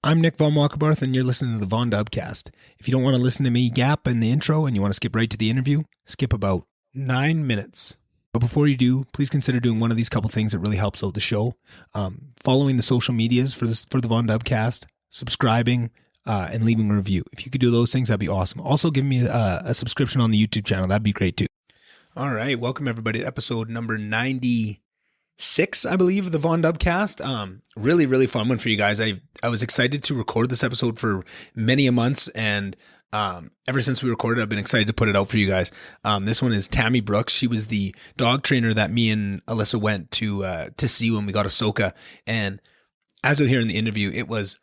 I'm Nick von Wackerbarth, and you're listening to the VonDubCast. If you don't want to listen to me gap in the intro and you want to skip right to the interview, skip about 9 minutes. But before you do, please consider doing one of these couple things that really helps out the show. Following the social medias for the VonDubCast, subscribing, and leaving a review. If you could do those things, that'd be awesome. Also, give me a subscription on the YouTube channel. That'd be great too. All right, welcome everybody to episode number 96, I believe, of the VonDubCast. Really fun one for you guys. I was excited to record this episode for many a months, and ever since we recorded, I've been excited to put it out for you guys. This one is Tammy Brooks. She was the dog trainer that me and Alyssa went to see when we got Ahsoka, and as you'll hear in the interview, it was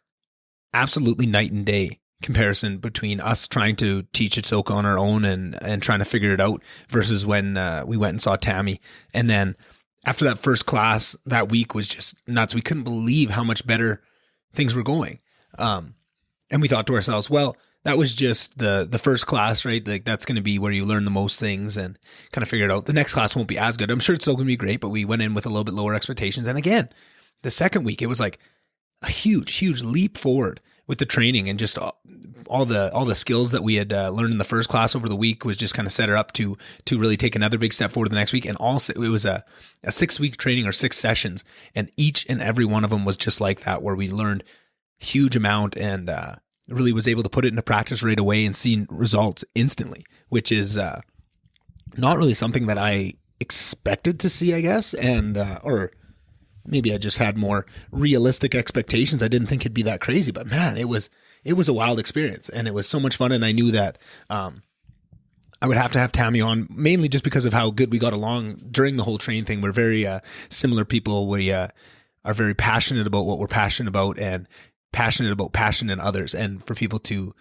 absolutely night and day comparison between us trying to teach Ahsoka on our own and trying to figure it out versus when we went and saw Tammy. And then after that first class, that week was just nuts. We couldn't believe how much better things were going. And we thought to ourselves, well, that was just the first class, right? Like that's going to be where you learn the most things and kind of figure it out. The next class won't be as good. I'm sure it's still going to be great, but we went in with a little bit lower expectations. And again, the second week, it was like a huge leap forward with the training, and just all the skills that we had learned in the first class over the week was just kind of set her up to really take another big step forward the next week. And also it was a 6-week training or 6 sessions, and each and every one of them was just like that, where we learned huge amount and really was able to put it into practice right away and see results instantly, which is not really something that I expected to see, I guess, and or maybe I just had more realistic expectations. I didn't think it'd be that crazy, but man, it was a wild experience, and it was so much fun. And I knew that I would have to have Tammy on, mainly just because of how good we got along during the whole training thing. We're very similar people. We are very passionate about what we're passionate about, and passionate about passion in others, and for people to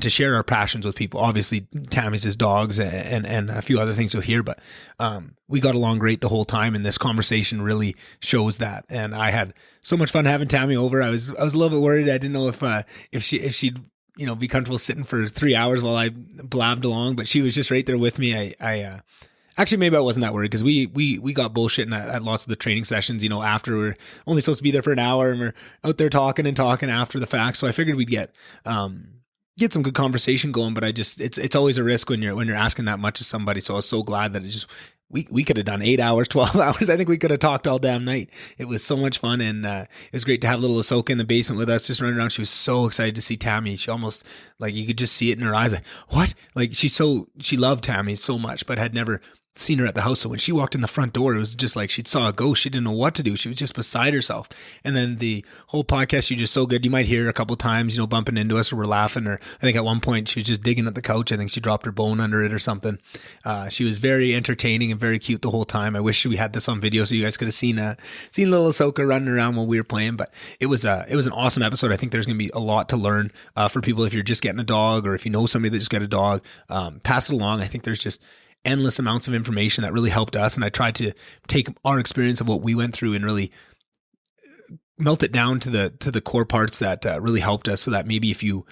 share our passions with people. Obviously, Tammy's his dogs and a few other things you'll hear, but we got along great the whole time, and this conversation really shows that. And I had so much fun having Tammy over. I was a little bit worried. I didn't know if she'd be comfortable sitting for 3 hours while I blabbed along, but she was just right there with me. I actually, maybe I wasn't that worried, because we got bullshitting at lots of the training sessions, after we're only supposed to be there for an hour, and we're out there talking after the fact. So I figured we'd get some good conversation going, but it's always a risk when you're asking that much of somebody. So I was so glad that we could have done 8 hours, 12 hours. I think we could have talked all damn night. It was so much fun, and it was great to have little Ahsoka in the basement with us, just running around. She was so excited to see Tammy. She almost, like, you could just see it in her eyes, like, what? Like, she loved Tammy so much, but had never seen her at the house. So when she walked in the front door, it was just like she'd saw a ghost. She didn't know what to do. She was just beside herself. And then the whole podcast, she's just so good. You might hear her a couple times, bumping into us, or we're laughing. Or I think at one point she was just digging at the couch. I think she dropped her bone under it or something. She was very entertaining and very cute the whole time. I wish we had this on video so you guys could have seen little Ahsoka running around while we were playing. But it was an awesome episode. I think there's going to be a lot to learn for people if you're just getting a dog, or if you know somebody that just got a dog. Pass it along. I think there's just endless amounts of information that really helped us, and I tried to take our experience of what we went through and really melt it down to the core parts that really helped us, so that maybe if you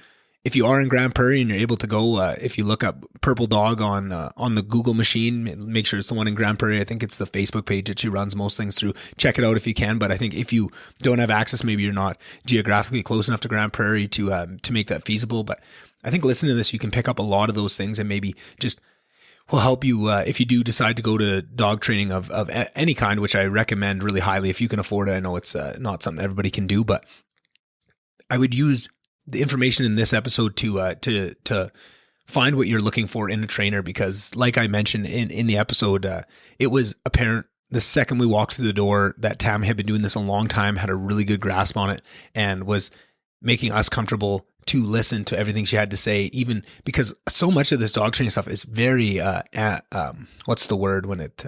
are in Grande Prairie and you're able to go, if you look up Purple Dog on the Google machine, make sure it's the one in Grande Prairie. I think it's the Facebook page that she runs most things through. Check it out if you can. But I think if you don't have access, maybe you're not geographically close enough to Grande Prairie to make that feasible. But I think listening to this, you can pick up a lot of those things, and maybe just will help you if you do decide to go to dog training of any kind, which I recommend really highly if you can afford it. I know it's not something everybody can do, but I would use the information in this episode to find what you're looking for in a trainer, because like I mentioned in the episode, it was apparent the second we walked through the door that Tam had been doing this a long time, had a really good grasp on it, and was making us comfortable to listen to everything she had to say, even because so much of this dog training stuff is very, what's the word when it's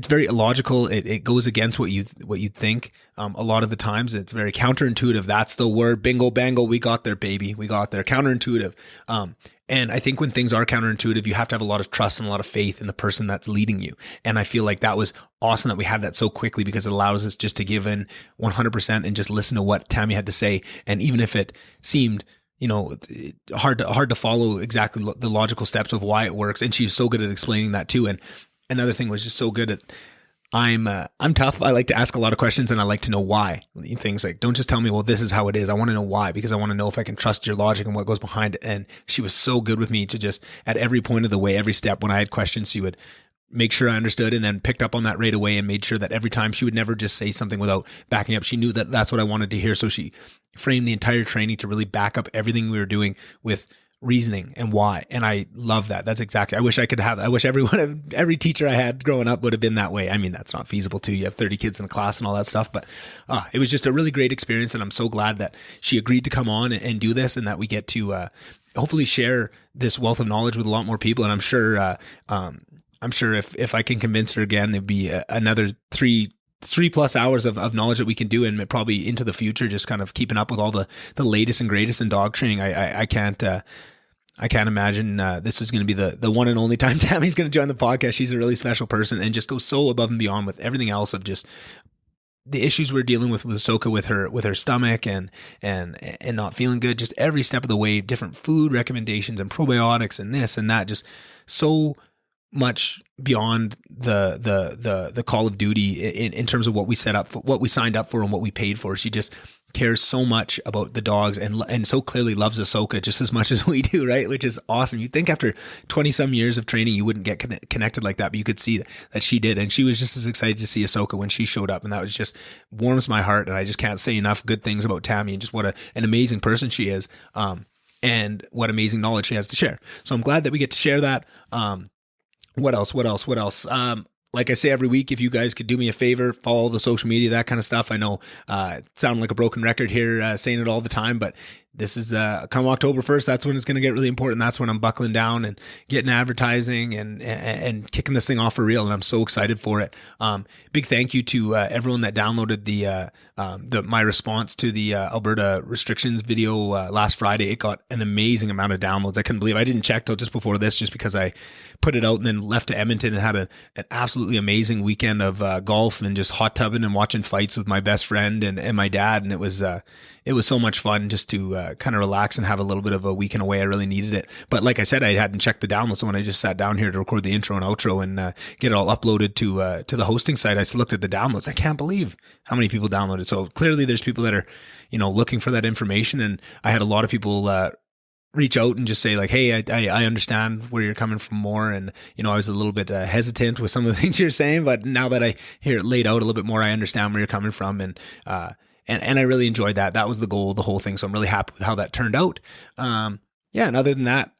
very illogical. It goes against what you think. A lot of the times it's very counterintuitive. That's the word. Bingo, bango. We got there, baby. We got there. Counterintuitive. And I think when things are counterintuitive, you have to have a lot of trust and a lot of faith in the person that's leading you. And I feel like that was awesome that we had that so quickly, because it allows us just to give in 100% and just listen to what Tammy had to say. And even if it seemed, hard to follow exactly the logical steps of why it works, and she's so good at explaining that too. And another thing was just so good at I'm tough. I like to ask a lot of questions and I like to know why. Things like, don't just tell me, well, this is how it is. I want to know why, because I want to know if I can trust your logic and what goes behind it. And she was so good with me to just at every point of the way, every step, when I had questions, she would make sure I understood and then picked up on that right away and made sure that every time she would never just say something without backing up. She knew that that's what I wanted to hear. So she framed the entire training to really back up everything we were doing with reasoning and why. And I love that. That's exactly, I wish every teacher I had growing up would have been that way. I mean, that's not feasible too. You have 30 kids in a class and all that stuff, but it was just a really great experience. And I'm so glad that she agreed to come on and do this and that we get to hopefully share this wealth of knowledge with a lot more people. And I'm sure if I can convince her again, there'd be another 3+ hours of knowledge that we can do, and probably into the future, just kind of keeping up with all the latest and greatest in dog training. I can't imagine this is going to be the one and only time Tammy's going to join the podcast. She's a really special person and just goes so above and beyond with everything else of just the issues we're dealing with Ahsoka with her stomach and not feeling good. Just every step of the way, different food recommendations and probiotics and this and that. Just so much beyond the call of duty in terms of what we set up for, what we signed up for and what we paid for. She just cares so much about the dogs and so clearly loves Ahsoka just as much as we do, right? Which is awesome. You'd think after 20 some years of training, you wouldn't get connected like that, but you could see that she did. And she was just as excited to see Ahsoka when she showed up. And that was just warms my heart. And I just can't say enough good things about Tammy and just what an amazing person she is. And what amazing knowledge she has to share. So I'm glad that we get to share that. What else? Like I say every week, if you guys could do me a favor, follow the social media, that kind of stuff. I know sound like a broken record here saying it all the time, but this is come October 1st, that's when it's going to get really important. That's when I'm buckling down and getting advertising and kicking this thing off for real. And I'm so excited for it. Big thank you to everyone that downloaded my response to the Alberta restrictions video last Friday. It got an amazing amount of downloads. I couldn't believe I didn't check till just before this, just because I put it out and then left to Edmonton and had an absolutely amazing weekend of golf and just hot tubbing and watching fights with my best friend and my dad. And it was so much fun just to kind of relax and have a little bit of a weekend away. I really needed it. But like I said, I hadn't checked the downloads. So when I just sat down here to record the intro and outro and get it all uploaded to the hosting site, I looked at the downloads. I can't believe how many people downloaded. So clearly there's people that are, looking for that information. And I had a lot of people reach out and just say like, hey, I understand where you're coming from more. And, I was a little bit hesitant with some of the things you're saying, but now that I hear it laid out a little bit more, I understand where you're coming from. And I really enjoyed that. That was the goal of the whole thing. So I'm really happy with how that turned out. And other than that,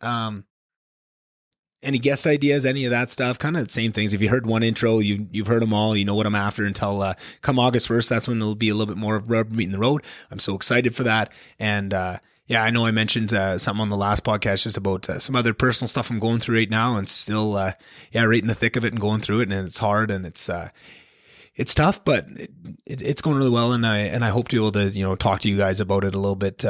any guest ideas, any of that stuff, kind of the same things. If you heard one intro, you've heard them all, you know what I'm after until come August 1st. That's when it'll be a little bit more of rubber meeting the road. I'm so excited for that. And I know I mentioned something on the last podcast just about some other personal stuff I'm going through right now and still, right in the thick of it and going through it. And it's hard and it's tough, but it's going really well. And I hope to be able to, talk to you guys about it a little bit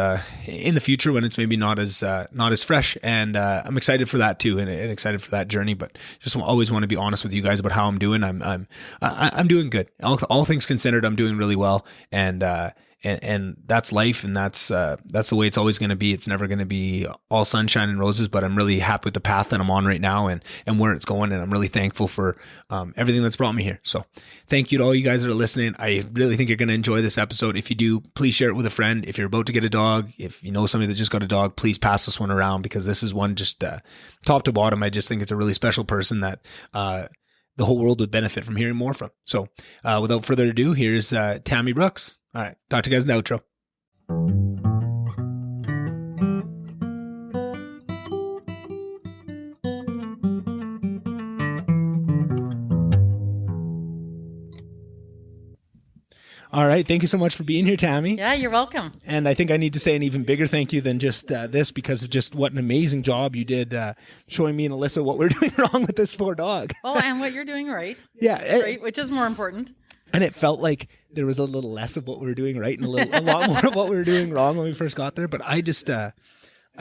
in the future when it's maybe not as fresh. And I'm excited for that too. And excited for that journey, but just always want to be honest with you guys about how I'm doing. I'm doing good. All things considered, I'm doing really well. And that's life, and that's the way it's always going to be. It's never going to be all sunshine and roses, but I'm really happy with the path that I'm on right now and where it's going, and I'm really thankful for everything that's brought me here. So thank you to all you guys that are listening. I really think you're going to enjoy this episode. If you do, please share it with a friend. If you're about to get a dog, if you know somebody that just got a dog, please pass this one around, because this is one just top to bottom. I just think it's a really special person that the whole world would benefit from hearing more from. So without further ado, here's Tammy Brooks. All right. Talk to you guys in the outro. All right. Thank you so much for being here, Tammy. Yeah, you're welcome. And I think I need to say an even bigger thank you than just this, because of just what an amazing job you did showing me and Alyssa what we're doing wrong with this poor dog. Oh, and what you're doing right. Yeah. Right, which is more important. And it felt like there was a little less of what we were doing right and a lot more of what we were doing wrong when we first got there. But I just, I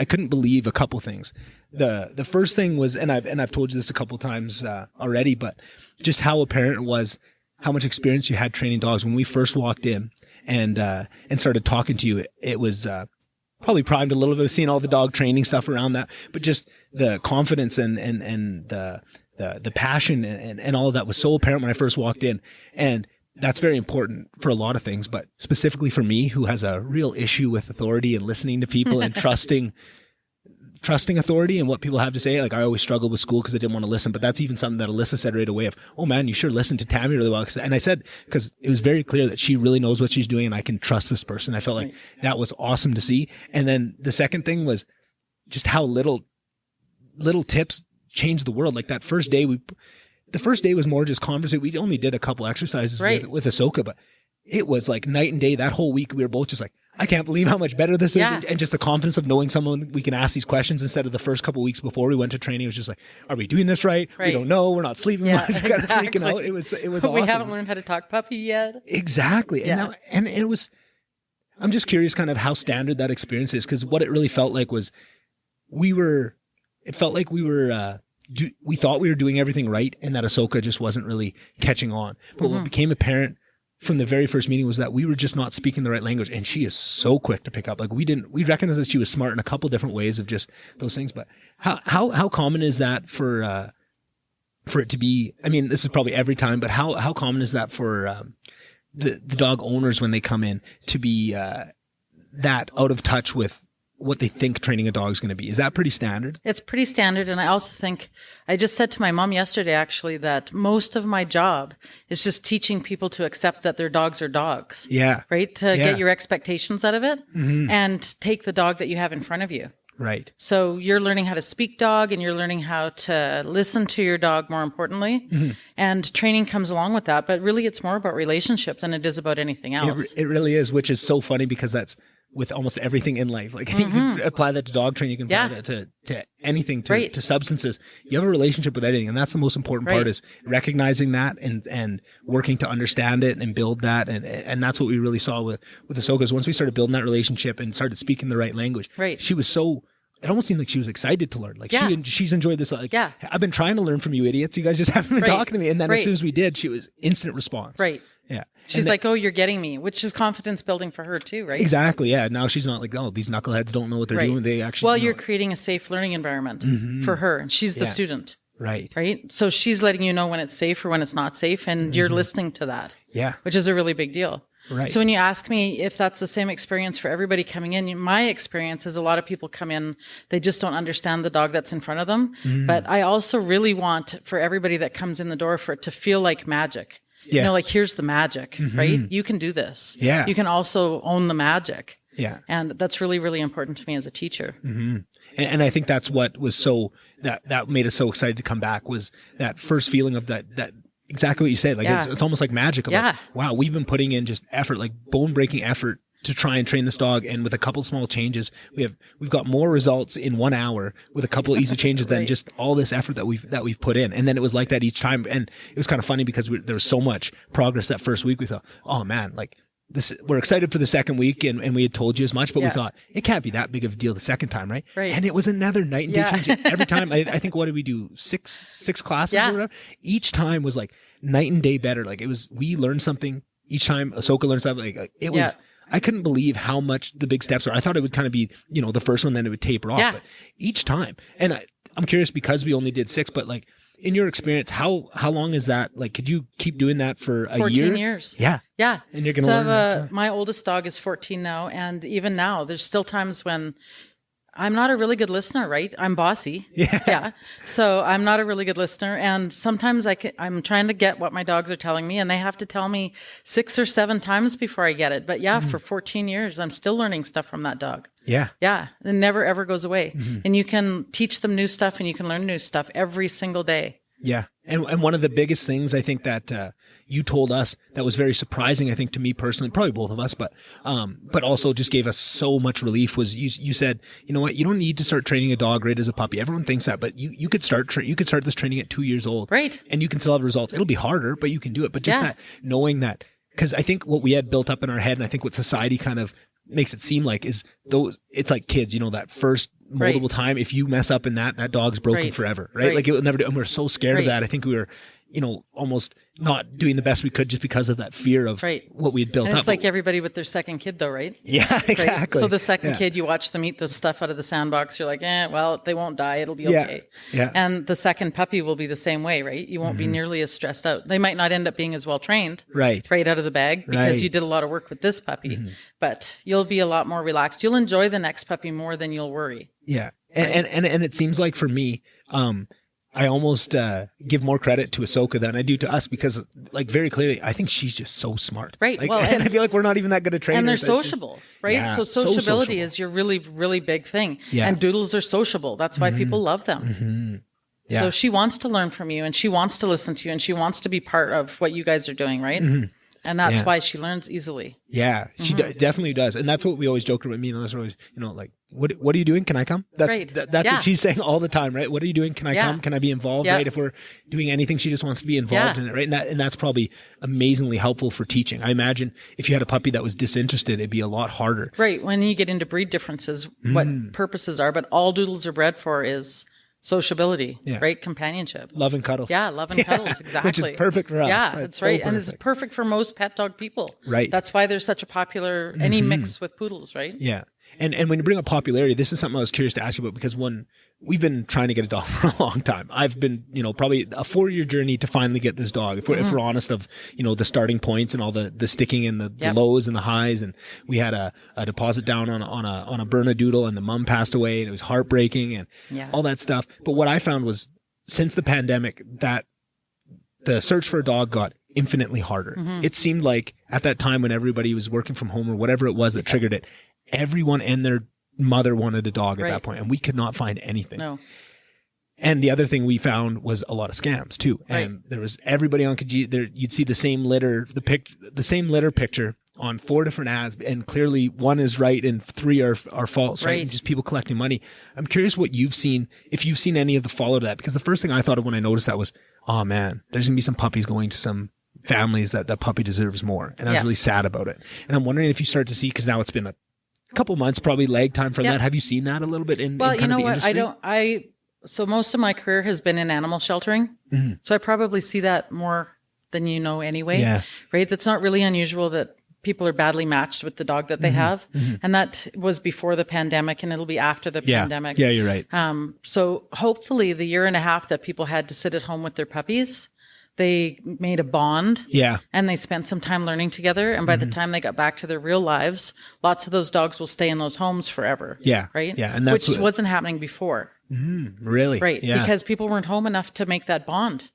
couldn't believe a couple things. The first thing was, and I've told you this a couple times already, but just how apparent it was how much experience you had training dogs. When we first walked in and started talking to you, it was probably primed a little bit of seeing all the dog training stuff around that, but just the confidence and the the passion and all of that was so apparent when I first walked in. And that's very important for a lot of things, but specifically for me, who has a real issue with authority and listening to people and trusting authority and what people have to say. Like I always struggled with school because I didn't want to listen, but that's even something that Alyssa said right away of, oh man, you sure listened to Tammy really well. And I said, because it was very clear that she really knows what she's doing and I can trust this person. I felt like that was awesome to see. And then the second thing was just how little tips changed the world. Like that first day, the first day was more just conversation. We only did a couple exercises with Ahsoka, but it was like night and day. That whole week, we were both just like, I can't believe how much better this is. And just the confidence of knowing someone we can ask these questions instead of the first couple of weeks before we went to training. It was just like, are we doing this right? We don't know. We're not sleeping much. We're kind of freaking out. It was awesome. We haven't learned how to talk puppy yet. Exactly. Yeah. And it was, I'm just curious kind of how standard that experience is. Cause what it really felt like was we thought we were doing everything right and that Ahsoka just wasn't really catching on. But what became apparent from the very first meeting was that we were just not speaking the right language. And she is so quick to pick up. Like we recognized that she was smart in a couple different ways of just those things. But how common is that for it to be, I mean, this is probably every time, but how common is that for the dog owners when they come in to be that out of touch with what they think training a dog is going to be? Is that pretty standard? It's pretty standard. And I also think, I just said to my mom yesterday, actually, that most of my job is just teaching people to accept that their dogs are dogs. Yeah. Right? To get your expectations out of it and take the dog that you have in front of you. Right. So you're learning how to speak dog and you're learning how to listen to your dog, more importantly. And training comes along with that. But really, it's more about relationship than it is about anything else. It really is, which is so funny because that's with almost everything in life. Like you can apply that to dog training, you can apply that to anything, to substances. You have a relationship with anything. And that's the most important part is recognizing that and working to understand it and build that. And that's what we really saw with Ahsoka. Once we started building that relationship and started speaking the right language, she was so, it almost seemed like she was excited to learn. Like she's enjoyed this. Like, I've been trying to learn from you idiots. You guys just haven't been talking to me. And then as soon as we did, she was instant response. Right. Yeah. She's like, oh, you're getting me, which is confidence building for her too, right? Exactly. Yeah. Now she's not like, oh, these knuckleheads don't know what they're doing. They actually. Well, you're creating a safe learning environment for her, and she's the student. Right. Right. So she's letting you know when it's safe or when it's not safe, and you're listening to that. Yeah. Which is a really big deal. Right. So when you ask me if that's the same experience for everybody coming in, my experience is a lot of people come in, they just don't understand the dog that's in front of them. But I also really want for everybody that comes in the door for it to feel like magic. You know, like here's the magic, right? You can do this. Yeah. You can also own the magic. Yeah. And that's really, really important to me as a teacher. And I think that's what was so, that made us so excited to come back was that first feeling of that exactly what you said. Like it's almost like magic. Like, wow, we've been putting in just effort, like bone breaking effort to try and train this dog. And with a couple small changes, we've got more results in 1 hour with a couple of easy changes than just all this effort that we've put in. And then it was like that each time. And it was kind of funny because there was so much progress that first week. We thought, oh man, like this, we're excited for the second week and we had told you as much, but we thought it can't be that big of a deal the second time. Right. And it was another night and day change every time. I think, what did we do? Six classes or whatever. Each time was like night and day better. Like we learned something each time. Ahsoka learned something. Like it was, I couldn't believe how much the big steps are. I thought it would kind of be, the first one, then it would taper off. But each time, and I'm curious because we only did 6, but like in your experience, how long is that? Like, could you keep doing that for a 14 year? 14 years. Yeah. Yeah. And you're going to learn. My oldest dog is 14 now. And even now, there's still times when I'm not a really good listener, right? I'm bossy. Yeah. So I'm not a really good listener. And sometimes I'm trying to get what my dogs are telling me and they have to tell me 6 or 7 times before I get it. But for 14 years, I'm still learning stuff from that dog. Yeah. Yeah. It never, ever goes away. And you can teach them new stuff and you can learn new stuff every single day. Yeah. And one of the biggest things I think that you told us that was very surprising, I think, to me personally, probably both of us, but also just gave us so much relief was you said, you know what, you don't need to start training a dog right as a puppy. Everyone thinks that, but you could start this training at 2 years old. Right. And you can still have results. It'll be harder, but you can do it. But just that knowing that, because I think what we had built up in our head, and I think what society kind of makes it seem like is it's like kids, that first multiple time, if you mess up in that dog's broken forever, right? Like it will never do. And we're so scared of that. I think we were, almost not doing the best we could just because of that fear of what we had built up. And it's like everybody with their second kid though, right? Yeah, exactly. Right? So the second kid, you watch them eat the stuff out of the sandbox. You're like, well, they won't die. It'll be okay. Yeah. And the second puppy will be the same way, right? You won't be nearly as stressed out. They might not end up being as well trained right out of the bag because you did a lot of work with this puppy, but you'll be a lot more relaxed. You'll enjoy the next puppy more than you'll worry. Yeah. And it seems like for me, I almost give more credit to Ahsoka than I do to us because, like, very clearly, I think she's just so smart. Right. Like, well, and I feel like we're not even that good at trainers. And they're sociable, right? Yeah, so sociability is your really, really big thing. Yeah. And doodles are sociable. That's why people love them. Yeah. So she wants to learn from you and she wants to listen to you and she wants to be part of what you guys are doing, right? And that's why she learns easily. Yeah, she definitely does. And that's what we always joke about. Me and Alyssa always, like, what are you doing? Can I come? That's what she's saying all the time, right? What are you doing? Can I come? Can I be involved? Right? If we're doing anything, she just wants to be involved in it, right? And that's probably amazingly helpful for teaching. I imagine if you had a puppy that was disinterested, it'd be a lot harder. Right. When you get into breed differences, what purposes are, but all doodles are bred for is sociability, right? Companionship. Love and cuddles. Yeah, love and cuddles, exactly. Which is perfect for us. Yeah, that's right. And it's perfect for most pet dog people. Right. That's why there's such a popular, any mix with poodles, right? Yeah. And when you bring up popularity, this is something I was curious to ask you about because we've been trying to get a dog for a long time. I've been, probably a 4-year journey to finally get this dog. If we're honest of, the starting points and all the sticking and the lows and the highs. And we had a deposit down on a Bernedoodle and the mom passed away and it was heartbreaking and all that stuff. But what I found was since the pandemic that the search for a dog got infinitely harder. It seemed like at that time when everybody was working from home or whatever it was that triggered it, everyone and their mother wanted a dog at that point, and we could not find anything. No. And the other thing we found was a lot of scams too. And there was everybody on Kijiji there. You'd see the same litter, the same litter picture on 4 different ads, and clearly 1 is right and 3 are false, right? And just people collecting money. I'm curious what you've seen, if you've seen any of the follow to that, because the first thing I thought of when I noticed that was, oh man, there's gonna be some puppies going to some families that puppy deserves more. And I was really sad about it. And I'm wondering if you start to see, because now it's been a couple months, probably lag time from that. Have you seen that a little bit in kind of the industry? So most of my career has been in animal sheltering. So I probably see that more than anyway, right? That's not really unusual that people are badly matched with the dog that they have. And that was before the pandemic and it'll be after the pandemic. Yeah, you're right. So hopefully the 1.5 years that people had to sit at home with their puppies, they made a bond. Yeah. And they spent some time learning together. And by the time they got back to their real lives, lots of those dogs will stay in those homes forever. Yeah. Right? Yeah. And that's which wasn't happening before. Really? Right. Yeah. Because people weren't home enough to make that bond.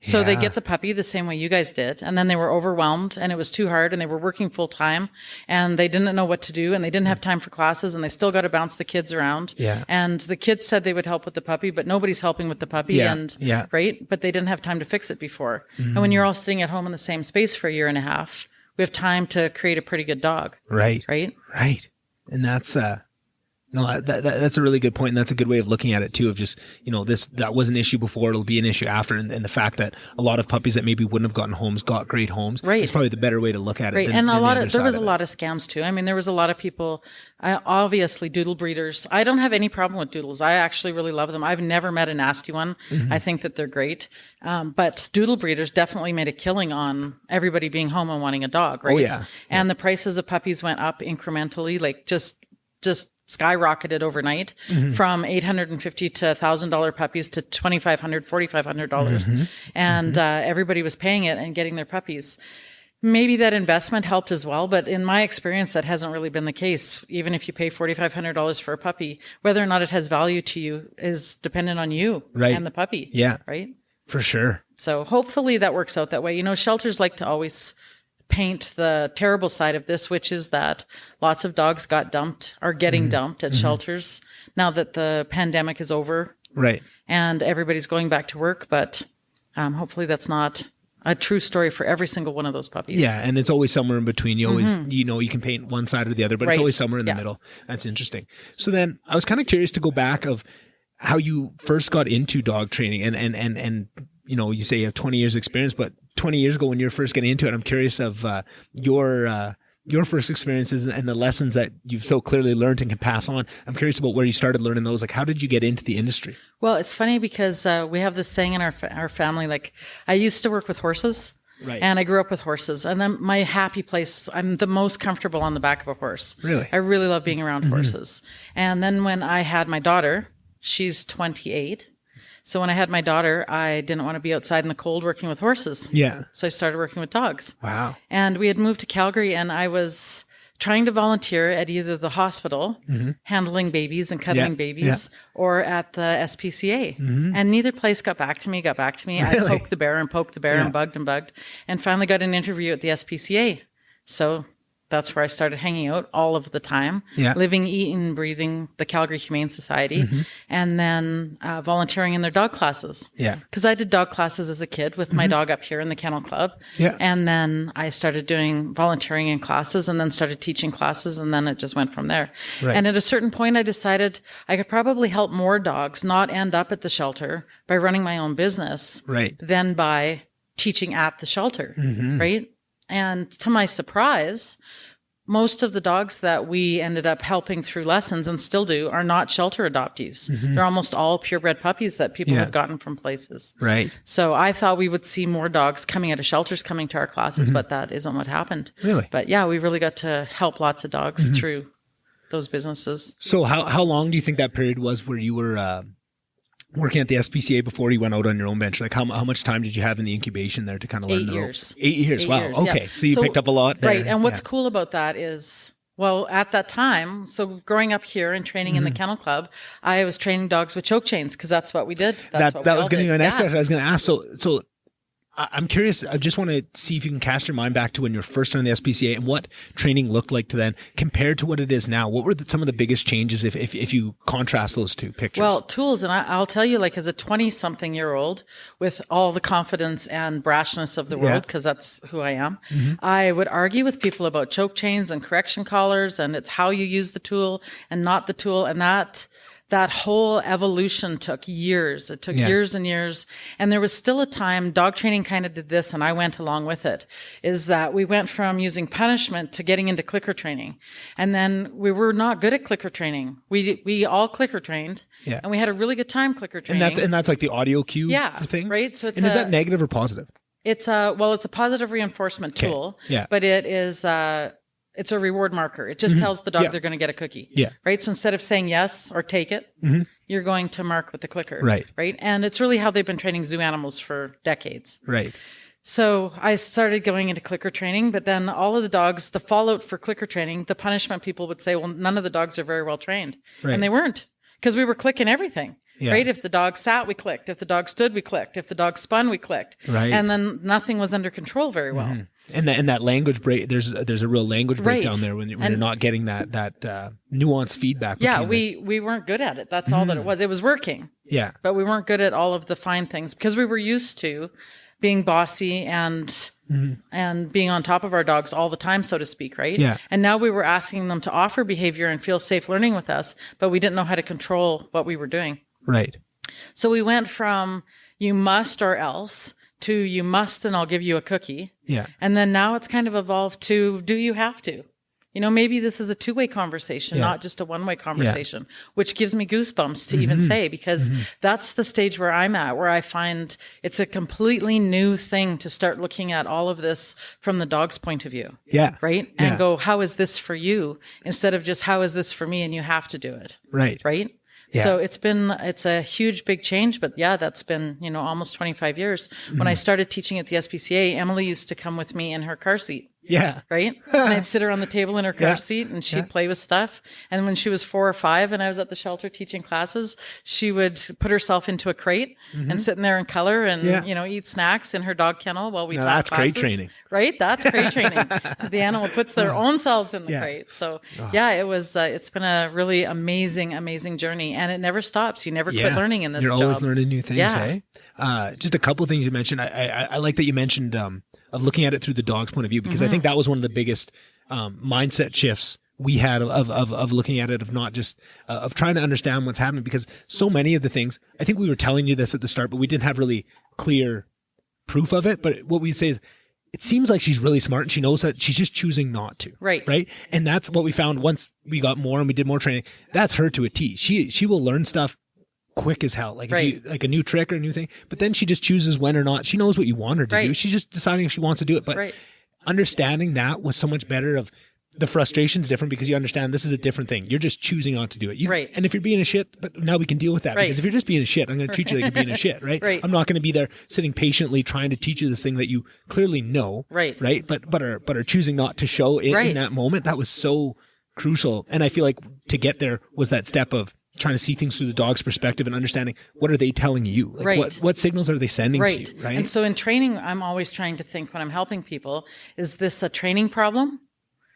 So they get the puppy the same way you guys did. And then they were overwhelmed and it was too hard and they were working full time and they didn't know what to do and they didn't have time for classes and they still got to bounce the kids around. Yeah. And the kids said they would help with the puppy, but nobody's helping with the puppy. Right. But they didn't have time to fix it before. And when you're all sitting at home in the same space for 1.5 years, we have time to create a pretty good dog. Right. Right. Right. And that's, that's a really good point, and that's a good way of looking at it too. Of just that was an issue before, it'll be an issue after, and the fact that a lot of puppies that maybe wouldn't have gotten homes got great homes. Right, it's probably the better way to look at it. Right, and there was a lot of scams too. I mean, there was a lot of people. Obviously, doodle breeders. I don't have any problem with doodles. I actually really love them. I've never met a nasty one. I think that they're great. But doodle breeders definitely made a killing on everybody being home and wanting a dog. Right. Oh yeah. And the prices of puppies went up incrementally, like just skyrocketed overnight from $850 to $1,000 puppies to $2,500, $4,500. And everybody was paying it and getting their puppies. Maybe that investment helped as well, but in my experience, that hasn't really been the case. Even if you pay $4,500 for a puppy, whether or not it has value to you is dependent on you and the puppy. Yeah. Right? For sure. So hopefully that works out that way. Shelters like to always paint the terrible side of this, which is that lots of dogs are getting dumped at shelters now that the pandemic is over. Right. And everybody's going back to work, but hopefully that's not a true story for every single one of those puppies. Yeah, and it's always somewhere in between. You always, you can paint one side or the other, but it's always somewhere in the middle. That's interesting. So then I was kind of curious to go back of how you first got into dog training and you say you have 20 years experience, but 20 years ago when you were first getting into it, I'm curious of your your first experiences and the lessons that you've so clearly learned and can pass on. I'm curious about where you started learning those. Like, how did you get into the industry? Well, it's funny because we have this saying in our family, like, I used to work with horses. Right. And I grew up with horses, and then my happy place, I'm the most comfortable on the back of a horse. Really? I really love being around horses. And then when I had my daughter, she's 28. So when I had my daughter, I didn't want to be outside in the cold working with horses. Yeah. So I started working with dogs. Wow. And we had moved to Calgary, and I was trying to volunteer at either the hospital, handling babies and cuddling babies, or at the SPCA. And neither place got back to me. Really? I poked the bear and bugged, and finally got an interview at the SPCA. So that's where I started hanging out all of the time, living, eating, breathing the Calgary Humane Society, and then volunteering in their dog classes. Yeah. Because I did dog classes as a kid with my dog up here in the Kennel Club. Yeah. And then I started doing volunteering in classes and then started teaching classes, and then it just went from there. Right. And at a certain point, I decided I could probably help more dogs not end up at the shelter by running my own business than by teaching at the shelter, right? And to my surprise, most of the dogs that we ended up helping through lessons and still do are not shelter adoptees. They're almost all purebred puppies that people have gotten from places. Right. So I thought we would see more dogs coming out of shelters coming to our classes, but that isn't what happened. Really? But yeah, we really got to help lots of dogs through those businesses. So how long do you think that period was where you were working at the SPCA before you went out on your own venture? Like how much time did you have in the incubation there to kind of learn the ropes? 8 years. Wow. Okay. So you picked up a lot there. Right. And what's cool about that is, well, at that time, so growing up here and training in the Kennel Club, I was training dogs with choke chains because that's what we did. That was going to be my next question. I was going to ask. So I'm curious. I just want to see if you can cast your mind back to when you were first on the SPCA and what training looked like to then compared to what it is now. What were some of the biggest changes if you contrast those two pictures? Well, tools. And I'll tell you, like as a 20-something-year-old with all the confidence and brashness of the world, because that's who I am, I would argue with people about choke chains and correction collars, and it's how you use the tool and not the tool. And that whole evolution took years. It took years and years. And there was still a time, dog training kind of did this, and I went along with it, is that we went from using punishment to getting into clicker training. And then we were not good at clicker training. We all clicker trained, and we had a really good time clicker training. And that's like the audio cue for things? Right? So is that negative or positive? It's a positive reinforcement tool, but it is, it's a reward marker. It just tells the dog they're going to get a cookie. Yeah. Right. So instead of saying yes or take it, you're going to mark with the clicker. Right. Right. And it's really how they've been training zoo animals for decades. Right. So I started going into clicker training, but then all of the dogs, the fallout for clicker training, the punishment people would say, well, none of the dogs are very well trained. Right. And they weren't, because we were clicking everything. Yeah. Right. If the dog sat, we clicked. If the dog stood, we clicked. If the dog spun, we clicked. Right. And then nothing was under control very well. And that language break, there's a real language breakdown there when you're not getting that nuanced feedback. Yeah, we weren't good at it. That's all that it was. It was working. Yeah. But we weren't good at all of the fine things because we were used to being bossy and being on top of our dogs all the time, so to speak, right? Yeah. And now we were asking them to offer behavior and feel safe learning with us, but we didn't know how to control what we were doing. Right. So we went from you must or else to you must and I'll give you a cookie. Yeah. And then now it's kind of evolved to do you have to? You know, maybe this is a two-way conversation, not just a one-way conversation, which gives me goosebumps to even say, because that's the stage where I'm at, where I find it's a completely new thing to start looking at all of this from the dog's point of view. Yeah. Right? And go, how is this for you? Instead of just, how is this for me? And you have to do it. Right. Right? Yeah. So it's a huge, big change, but that's been, almost 25 years. When I started teaching at the SPCA, Emily used to come with me in her car seat. Yeah. Right? And I'd sit her on the table in her car seat and she'd play with stuff. And when she was 4 or 5 and I was at the shelter teaching classes, she would put herself into a crate and sit in there and color and, eat snacks in her dog kennel while we taught that's classes. Crate training. Right? That's crate training. The animal puts their own selves in the crate. So it's been a really amazing, amazing journey, and it never stops. You never quit learning in this job. You're always learning new things, hey? Just a couple of things you mentioned. I like that you mentioned of looking at it through the dog's point of view, because I think that was one of the biggest mindset shifts we had of looking at it, of not just of trying to understand what's happening, because so many of the things, I think we were telling you this at the start, but we didn't have really clear proof of it. But what we say is, it seems like she's really smart and she knows that she's just choosing not to. Right. Right. And that's what we found once we got more and we did more training. That's her to a T. She will learn stuff quick as hell. Like if you like a new trick or a new thing, but then she just chooses when or not. She knows what you want her to do. She's just deciding if she wants to do it. But understanding that was so much better. Of the frustration's different because you understand this is a different thing. You're just choosing not to do it. And if you're being a shit, but now we can deal with that because if you're just being a shit, I'm going to treat you like you're being a shit, right? I'm not going to be there sitting patiently trying to teach you this thing that you clearly know, right? But are choosing not to show it in that moment. That was so crucial. And I feel like to get there was that step of trying to see things through the dog's perspective and understanding what are they telling you? Like what signals are they sending to you? Right. And so in training, I'm always trying to think when I'm helping people, is this a training problem?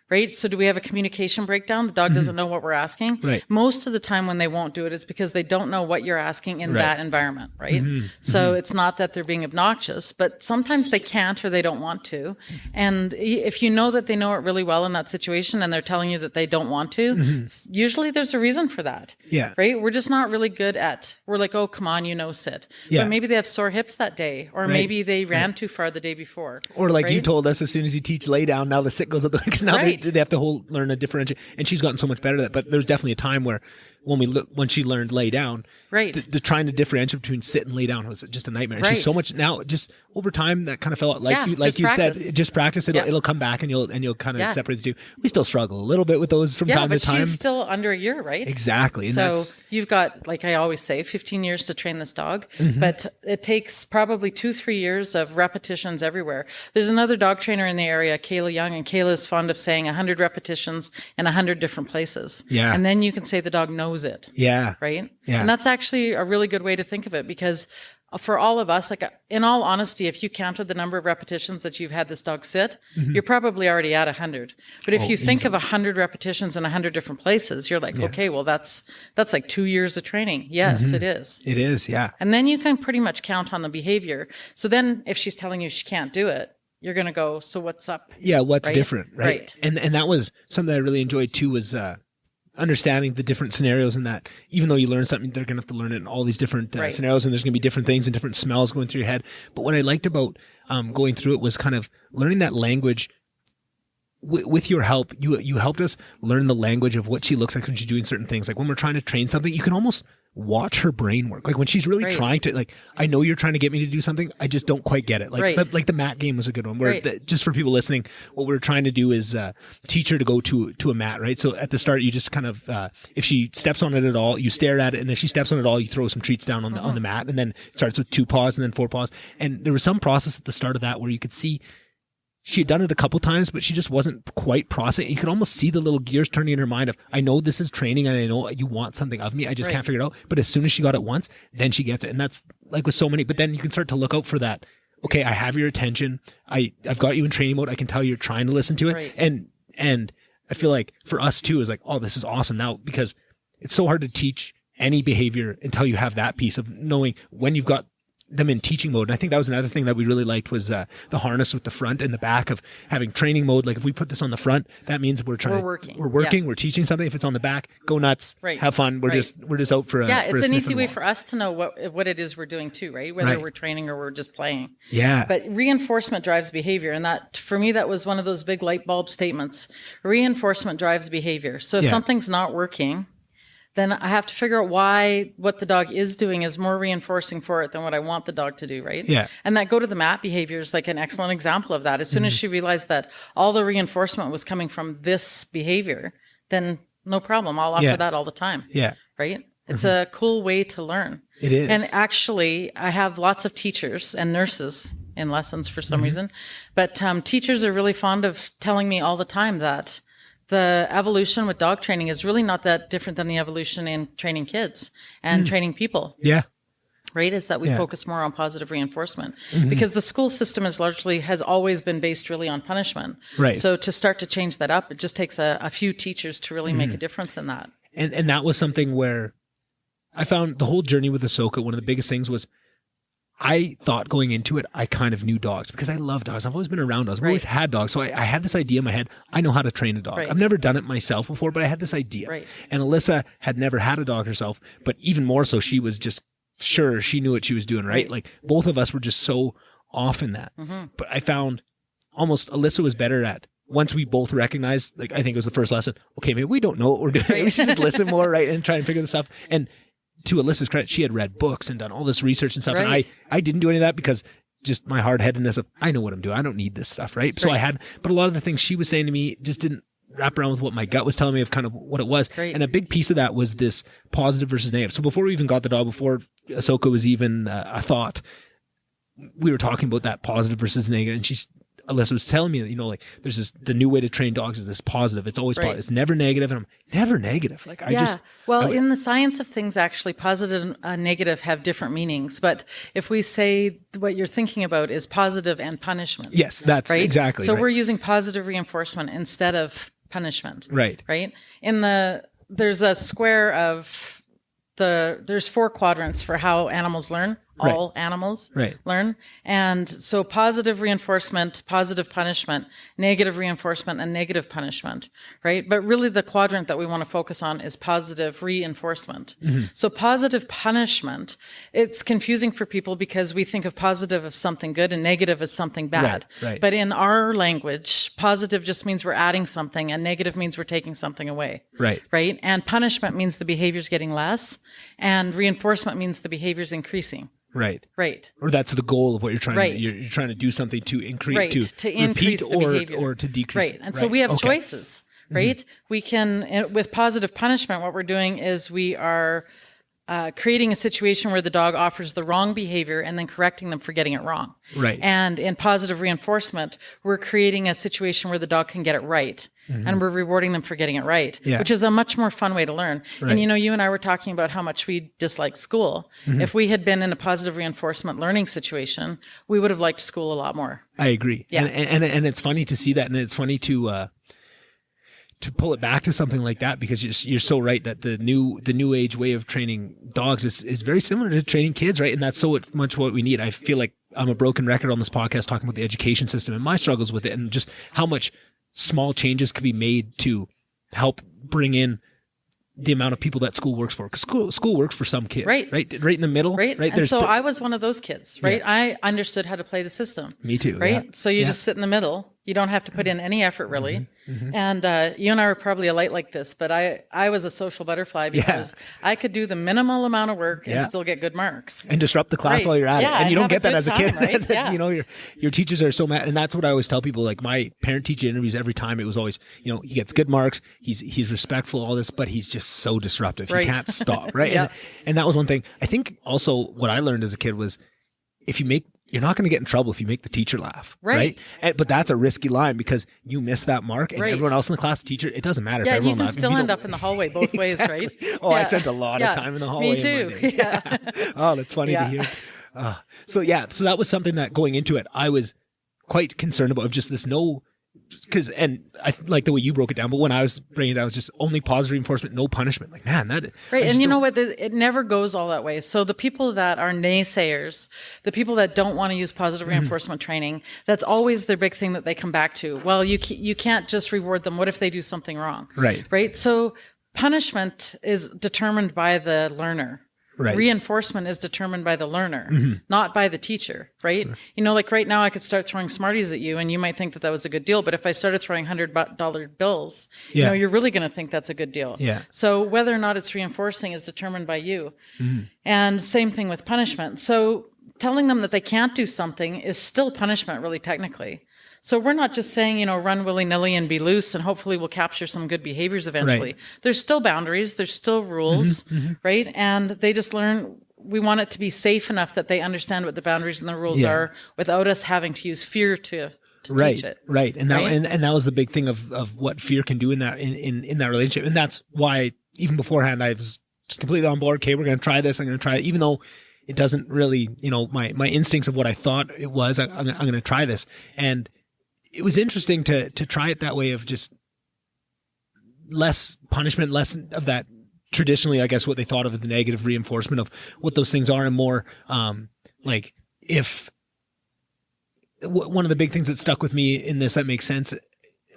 Right? So do we have a communication breakdown? The dog doesn't know what we're asking. Most of the time when they won't do it, it's because they don't know what you're asking in that environment, right? So it's not that they're being obnoxious, but sometimes they can't or they don't want to. And if you know that they know it really well in that situation and they're telling you that they don't want to, usually there's a reason for that. Right? We're just not really good at, we're like, oh, come on, sit. But maybe they have sore hips that day, or maybe they ran too far the day before. Or like you told us, as soon as you teach lay down, now the sit goes up because now they have to learn a differentiate, and she's gotten so much better at that. But there's definitely a time where when she learned lay down, the trying to differentiate between sit and lay down was just a nightmare. And she's so much now, just over time, that kind of fell out. Like you said, just practice. It'll come back, and you'll kind of separate the two. We still struggle a little bit with those from time to time. Yeah, but she's still under a year, right? Exactly. And so you've got, like I always say, 15 years to train this dog, but it takes probably 2-3 years of repetitions everywhere. There's another dog trainer in the area, Kayla Young, and Kayla is fond of saying 100 repetitions in 100 different places. And then you can say the dog knows it. Right? And that's actually a really good way to think of it, because for all of us, like in all honesty, if you counted the number of repetitions that you've had this dog sit, you're probably already at 100. But if you think of 100 repetitions in 100 different places, you're like, okay, well, that's like 2 years of training. Yes, it is. It is, yeah. And then you can pretty much count on the behavior. So then if she's telling you she can't do it, you're going to go, so what's up? Yeah, what's different, right? And that was something I really enjoyed too, was understanding the different scenarios, and that even though you learn something, they're going to have to learn it in all these different scenarios, and there's going to be different things and different smells going through your head. But what I liked about going through it was kind of learning that language. With your help, you helped us learn the language of what she looks like when she's doing certain things. Like when we're trying to train something, you can almost watch her brain work. Like when she's really trying to, like, I know you're trying to get me to do something, I just don't quite get it. Like like the mat game was a good one where just for people listening, what we're trying to do is teach her to go to a mat, right? So at the start, you just kind of, if she steps on it at all, you stare at it, and if she steps on it at all, you throw some treats down on the mat, and then it starts with 2 paws and then 4 paws. And there was some process at the start of that where you could see she had done it a couple times, but she just wasn't quite processing. You could almost see the little gears turning in her mind of, I know this is training and I know you want something of me. I just can't figure it out. But as soon as she got it once, then she gets it. And that's like with so many, but then you can start to look out for that. Okay, I have your attention. I've got you in training mode. I can tell you're trying to listen to it. And I feel like for us too is like, oh, this is awesome now, because it's so hard to teach any behavior until you have that piece of knowing when you've got them in teaching mode. And I think that was another thing that we really liked was the harness with the front and the back of having training mode. Like if we put this on the front, that means we're working, we're teaching something. If it's on the back, go nuts, have fun. We're just out for a it's an easy way for us to know what it is we're doing too, right? Whether we're training or we're just playing. But reinforcement drives behavior, and that for me that was one of those big light bulb statements. Reinforcement drives behavior. So if something's not working, then I have to figure out why what the dog is doing is more reinforcing for it than what I want the dog to do, right? And that go to the mat behavior is like an excellent example of that. As soon as she realized that all the reinforcement was coming from this behavior, then no problem. I'll offer that all the time. Right? It's a cool way to learn. It is. And actually, I have lots of teachers and nurses in lessons for some reason, but teachers are really fond of telling me all the time that the evolution with dog training is really not that different than the evolution in training kids and training people. Right? Is that we focus more on positive reinforcement because the school system has always been based really on punishment. So to start to change that up, it just takes a few teachers to really make a difference in that. And that was something where I found the whole journey with Ahsoka, one of the biggest things was I thought going into it, I kind of knew dogs because I love dogs. I've always been around dogs. I've always had dogs. So I had this idea in my head. I know how to train a dog. I've never done it myself before, but I had this idea. And Alyssa had never had a dog herself, but even more so, she was just sure she knew what she was doing, right? Like both of us were just so off in that. But I found almost Alyssa was better at, once we both recognized, like, I think it was the first lesson, okay, maybe we don't know what we're doing. Right. We should just listen more, right? And try and figure this stuff. And to Alyssa's credit, she had read books and done all this research and stuff. Right. And I didn't do any of that because just my hard-headedness of, I know what I'm doing. I don't need this stuff, right? So but a lot of the things she was saying to me just didn't wrap around with what my gut was telling me of kind of what it was. Right. And a big piece of that was this positive versus negative. So before we even got the dog, before Ahsoka was even a thought, we were talking about that positive versus negative. And Alyssa was telling me that, like, there's the new way to train dogs is this positive. It's always positive. It's never negative. And I'm never negative. Like, in the science of things, actually, positive and negative have different meanings. But if we say what you're thinking about is positive and punishment. Yes, that's right? exactly So right. we're using positive reinforcement instead of punishment. Right. Right. There's a square of there's 4 quadrants for how animals learn. All animals learn. And so positive reinforcement, positive punishment, negative reinforcement, and negative punishment, right? But really the quadrant that we want to focus on is positive reinforcement. Mm-hmm. So positive punishment, it's confusing for people because we think of positive as something good and negative as something bad. Right. But in our language, positive just means we're adding something and negative means we're taking something away. Right. Right? And punishment means the behavior's getting less and reinforcement means the behavior's increasing. Right. Right. Or that's the goal of what you're trying to do. You're trying to do something to increase, to increase repeat the behavior. Or to decrease. Right. And so we have choices, right? Mm-hmm. We can, with positive punishment, what we're doing is we are creating a situation where the dog offers the wrong behavior and then correcting them for getting it wrong. Right. And in positive reinforcement, we're creating a situation where the dog can get it right. Mm-hmm. And we're rewarding them for getting it right, which is a much more fun way to learn. Right. And, you and I were talking about how much we dislike school. Mm-hmm. If we had been in a positive reinforcement learning situation, we would have liked school a lot more. I agree. Yeah. And it's funny to see that. And it's funny to pull it back to something like that, because you're so right that the new age way of training dogs is very similar to training kids, right? And that's so much what we need. I feel like I'm a broken record on this podcast talking about the education system and my struggles with it and just how much small changes could be made to help bring in the amount of people that school works for. Because school works for some kids, right in the middle. Right. And so I was one of those kids, right? Yeah. I understood how to play the system. Me too. Right. Yeah. So you just sit in the middle. You don't have to put in any effort, really. Mm-hmm. Mm-hmm. And you and I were probably a light like this, but I was a social butterfly because I could do the minimal amount of work and still get good marks. And disrupt the class while you're at it. And you don't get that as a kid. Right? Yeah. Your teachers are so mad. And that's what I always tell people. Like my parent-teacher interviews, every time it was always, he gets good marks. He's respectful, all this, but he's just so disruptive. He can't stop. Right. Yeah. And that was one thing. I think also what I learned as a kid was you're not going to get in trouble if you make the teacher laugh. Right. But that's a risky line because you miss that mark and everyone else in the class, teacher, it doesn't matter if everyone laughs. Yeah, you can still end up in the hallway both ways, right? Oh, I spent a lot of time in the hallway. Me too. Yeah. Oh, that's funny to hear. So that was something that going into it, I was quite concerned about, of just this and I like the way you broke it down, but when I was bringing it down, it was just only positive reinforcement, no punishment. Like, man, that... Right, and you know what? It never goes all that way. So the people that are naysayers, the people that don't want to use positive reinforcement training, that's always their big thing that they come back to. Well, you can't just reward them. What if they do something wrong? Right? So punishment is determined by the learner. Right. Reinforcement is determined by the learner, not by the teacher, right? Like right now I could start throwing Smarties at you and you might think that was a good deal. But if I started throwing $100 bills, you're really going to think that's a good deal. Yeah. So whether or not it's reinforcing is determined by you. And same thing with punishment. So telling them that they can't do something is still punishment, really, technically. So we're not just saying, run willy-nilly and be loose and hopefully we'll capture some good behaviors eventually. Right. There's still boundaries. There's still rules, right? And they just learn, we want it to be safe enough that they understand what the boundaries and the rules are without us having to use fear to teach it. Right. And that was the big thing of what fear can do in that relationship. And that's why even beforehand I was completely on board. Okay, we're going to try this. I'm going to try it. Even though it doesn't really, my instincts of what I thought it was, I'm going to try this. And it was interesting to try it that way, of just less punishment, less of that traditionally, I guess, what they thought of the negative reinforcement of what those things are, and more like if one of the big things that stuck with me in this that makes sense,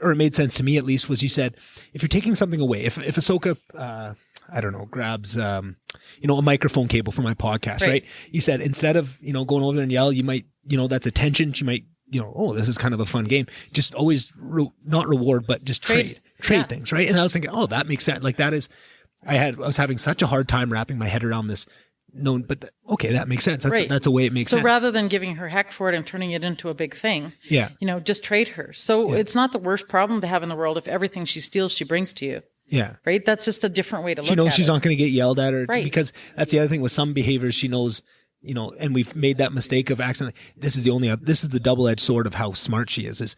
or it made sense to me at least, was you said, if you're taking something away, if Ahsoka, I don't know, grabs, a microphone cable for my podcast, right? You said, instead of, going over there and yell, you might, that's attention. She might oh, this is kind of a fun game. Just always not reward, but just trade things. Right. And I was thinking, oh, that makes sense. Like that is, I was having such a hard time wrapping my head around this. No, but okay, that makes sense. That's a way it makes sense. So rather than giving her heck for it and turning it into a big thing, just trade her. So it's not the worst problem to have in the world if everything she steals, she brings to you. Yeah. Right. That's just a different way to look at it. She knows she's not going to get yelled at, because that's the other thing with some behaviors. She knows, and we've made that mistake of accidentally. This is the double-edged sword of how smart she is.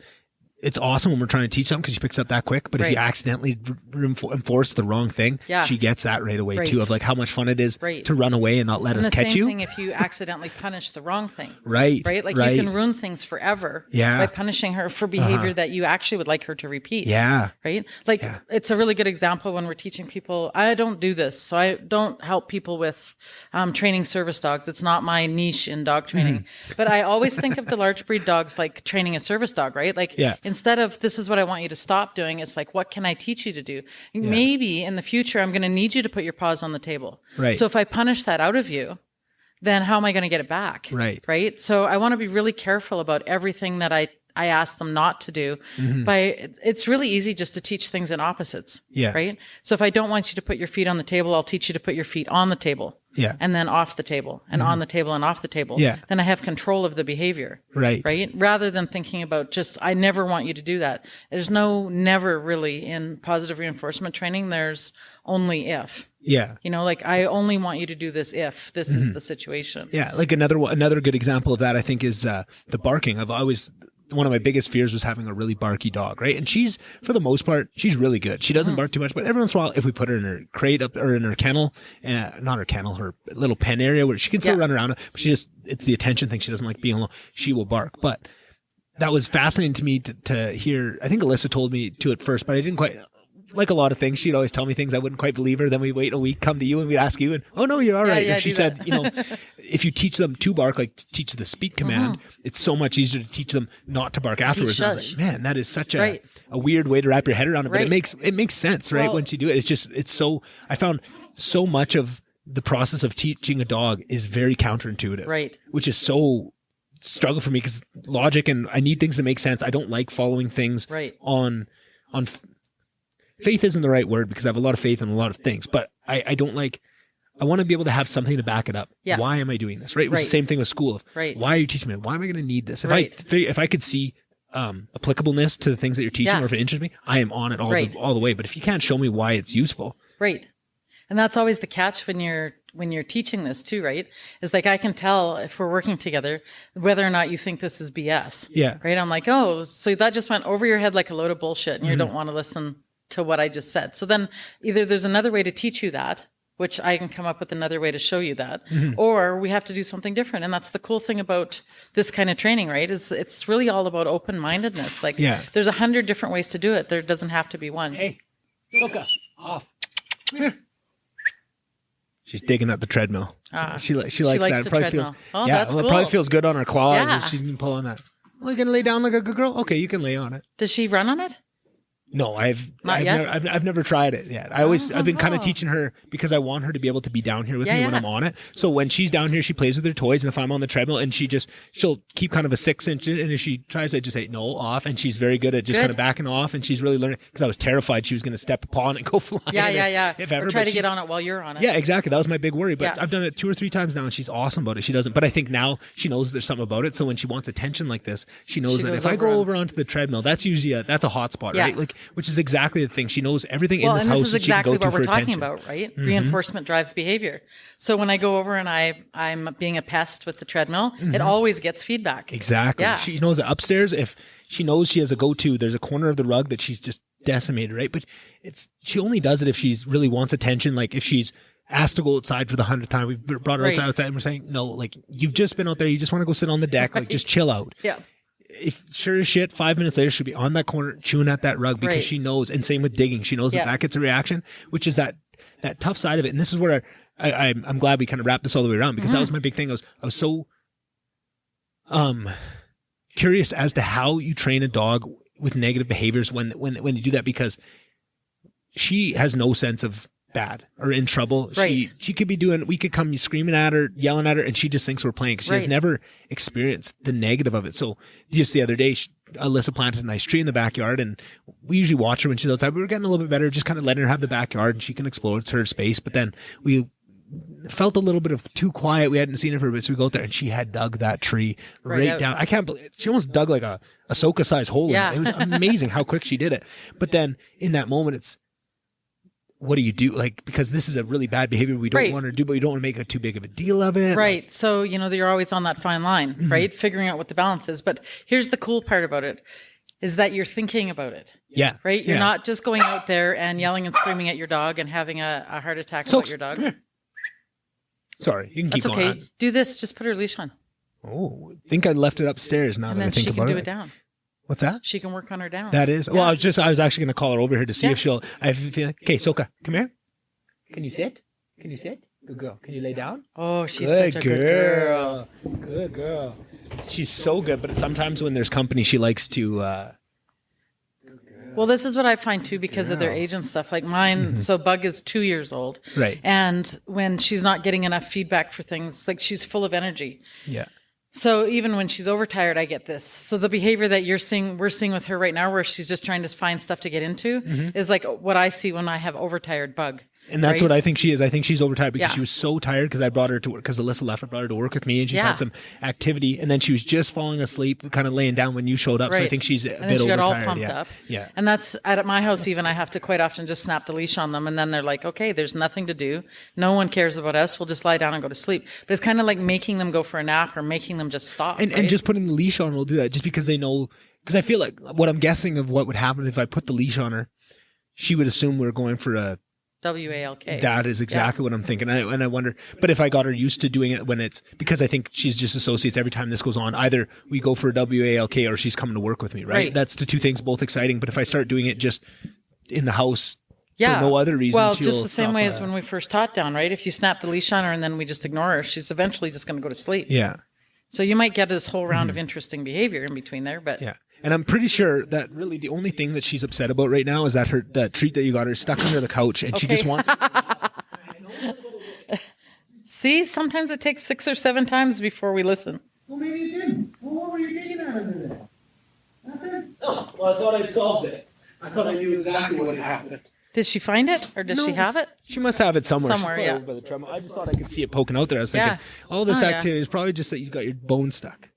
It's awesome when we're trying to teach something because she picks up that quick. But if you accidentally enforce the wrong thing, she gets that right away too. Of like how much fun it is to run away and not let us catch you. The same thing if you accidentally punish the wrong thing. Right. Like you can ruin things forever. By punishing her for behavior that you actually would like her to repeat. Yeah. Right. Like it's a really good example when we're teaching people. I don't do this, so I don't help people with training service dogs. It's not my niche in dog training. But I always think of the large breed dogs like training a service dog. Right. Like instead of this is what I want you to stop doing, it's like, what can I teach you to do? Maybe in the future, I'm going to need you to put your paws on the table. Right. So if I punish that out of you, then how am I going to get it back? Right. Right. So I want to be really careful about everything that I ask them not to do. It's really easy just to teach things in opposites. Yeah. Right. So if I don't want you to put your feet on the table, I'll teach you to put your feet on the table. Yeah. And then off the table and on the table and off the table. Yeah. Then I have control of the behavior. Right. Right. Rather than thinking about I never want you to do that. There's never really in positive reinforcement training. There's only if. Yeah. Like I only want you to do this if this is the situation. Yeah. Like another good example of that, I think, is the barking. One of my biggest fears was having a really barky dog, right? And she's, for the most part, she's really good. She doesn't bark too much, but every once in a while, if we put her in her crate or in her kennel, not her kennel, her little pen area where she can still run around, but it's the attention thing. She doesn't like being alone. She will bark. But that was fascinating to me to hear. I think Alyssa told me to at first, but I didn't quite. Like a lot of things, she'd always tell me things I wouldn't quite believe her. Then we'd wait a week, come to you, and we'd ask you, and oh no, you're all right. If she said, if you teach them to bark, like teach the speak command, it's so much easier to teach them not to bark afterwards. And I was like, man, that is such a weird way to wrap your head around it, but it makes sense, right? Once you do it, I found so much of the process of teaching a dog is very counterintuitive, right? Which is so struggle for me because logic and I need things to make sense. I don't like following things on. Faith isn't the right word because I have a lot of faith in a lot of things, but I want to be able to have something to back it up. Yeah. Why am I doing this? Right. It was the same thing with school. Why are you teaching me? Why am I going to need this? If I could see applicableness to the things that you're teaching or if it interests me, I am on it all the way. But if you can't show me why it's useful. Right. And that's always the catch when you're teaching this too, right? Is like, I can tell if we're working together, whether or not you think this is BS. Yeah. Right. I'm like, oh, so that just went over your head like a load of bullshit and you don't want to listen to what I just said. So then either there's another way to teach you that, which I can come up with another way to show you that, or we have to do something different. And that's the cool thing about this kind of training, right? Is it's really all about open-mindedness. Like there's 100 different ways to do it. There doesn't have to be one. Hey, Ahsoka, off. Here. She's digging up the treadmill. She likes that. It probably feels, that's cool. It probably feels good on her claws if she's been pulling that. Well, you gonna lay down like a good girl? Okay, you can lay on it. Does she run on it? No, I've never tried it yet. I've been kind of teaching her because I want her to be able to be down here with me when I'm on it. So when she's down here, she plays with her toys, and if I'm on the treadmill, and she'll keep kind of a 6-inch, and if she tries, I just say no, off, and she's very good at just kind of backing off, and she's really learning because I was terrified she was going to step upon it and go flying. If ever, or try to get on it while you're on it. Yeah, exactly. That was my big worry, but I've done it 2 or 3 times now, and she's awesome about it. She doesn't, but I think now she knows there's something about it. So when she wants attention like this, she knows that if I go over onto the treadmill, that's usually that's a hot spot, right? Like, which is exactly the thing. She knows everything in this house. This is exactly what we're talking about, right? Reinforcement drives behavior. So when I go over and I'm being a pest with the treadmill, it always gets feedback. Exactly. Yeah. She knows that upstairs, if she knows she has a go-to, there's a corner of the rug that she's just decimated, right? But she only does it if she's really wants attention. Like if she's asked to go outside for the 100th time, we brought her outside and we're saying, no, like you've just been out there. You just want to go sit on the deck. Like just chill out. Yeah. If sure as shit, 5 minutes later, she'll be on that corner chewing at that rug because she knows, and same with digging. She knows that gets a reaction, which is that tough side of it. And this is where I'm glad we kind of wrapped this all the way around because that was my big thing. I was so curious as to how you train a dog with negative behaviors when you do that, because she has no sense of bad or in trouble. Right. She could be we could come screaming at her, yelling at her, and she just thinks we're playing because she has never experienced the negative of it. So just the other day, Alyssa planted a nice tree in the backyard, and we usually watch her when she's outside. We were getting a little bit better, just kind of letting her have the backyard and she can explore. It's her space. But then we felt a little bit of too quiet. We hadn't seen her for a bit, so we go out there and she had dug that tree right down. I can't believe it. She almost dug like a Ahsoka size hole in it. It was amazing how quick she did it. But then in that moment, it's, what do you do? Like, because this is a really bad behavior we don't want to do, but we don't want to make a too big of a deal of it. Right. Like, so, you're always on that fine line, right? Figuring out what the balance is. But here's the cool part about it is that you're thinking about it. Yeah. Right? You're not just going out there and yelling and screaming at your dog and having a heart attack about your dog. Sorry, you can keep going. That's okay. Do this. Just put her leash on. Oh, I think I left it upstairs now that I think about it. And then she can do it down. What's that? She can work on her down. That is. Well, I was actually going to call her over here to see if she'll. Okay, Soka, come here. Can you sit? Can you sit? Good girl. Can you lay down? Oh, she's such a good girl. Good girl. She's so good, but sometimes when there's company, she likes to. Well, this is what I find too because of their age and stuff. Like mine, so Bug is 2 years old. Right. And when she's not getting enough feedback for things, like she's full of energy. Yeah. So even when she's overtired, I get this. So the behavior that we're seeing with her right now, where she's just trying to find stuff to get into, is like what I see when I have overtired Bug. And that's what I think she is. I think she's overtired because she was so tired because I brought her to work, because Alyssa left. I brought her to work with me and she's had some activity, and then she was just falling asleep, kind of laying down when you showed up. So I think she's a bit overtired. And then she got all pumped up. Yeah. And that's at my house even, I have to quite often just snap the leash on them, and then they're like, okay, there's nothing to do. No one cares about us. We'll just lie down and go to sleep. But it's kind of like making them go for a nap or making them just stop. And just putting the leash on will do that, just because they know, because I feel like what I'm guessing of what would happen if I put the leash on her, she would assume we're going for a WALK. That is exactly what I'm thinking. And I wonder, but if I got her used to doing it when it's, because I think she's just associates every time this goes on, either we go for a WALK or she's coming to work with me, right? That's the two things, both exciting. But if I start doing it just in the house for no other reason, well, just the same way as when we first taught down, right? If you snap the leash on her and then we just ignore her, she's eventually just going to go to sleep. Yeah. So you might get this whole round of interesting behavior in between there, but yeah. And I'm pretty sure that really the only thing that she's upset about right now is that that treat that you got her is stuck under the couch, and she just wants it. See, sometimes it takes 6 or 7 times before we listen. Well, maybe you didn't. Well, what were you digging at under there? Nothing? Oh, well, I thought I'd solved it. I thought I knew exactly what had happened. Did she find it, or does she have it? She must have it somewhere. Yeah. Over by the drum. I just thought I could see it poking out there. I was thinking, all this activity is probably just that you got your bone stuck.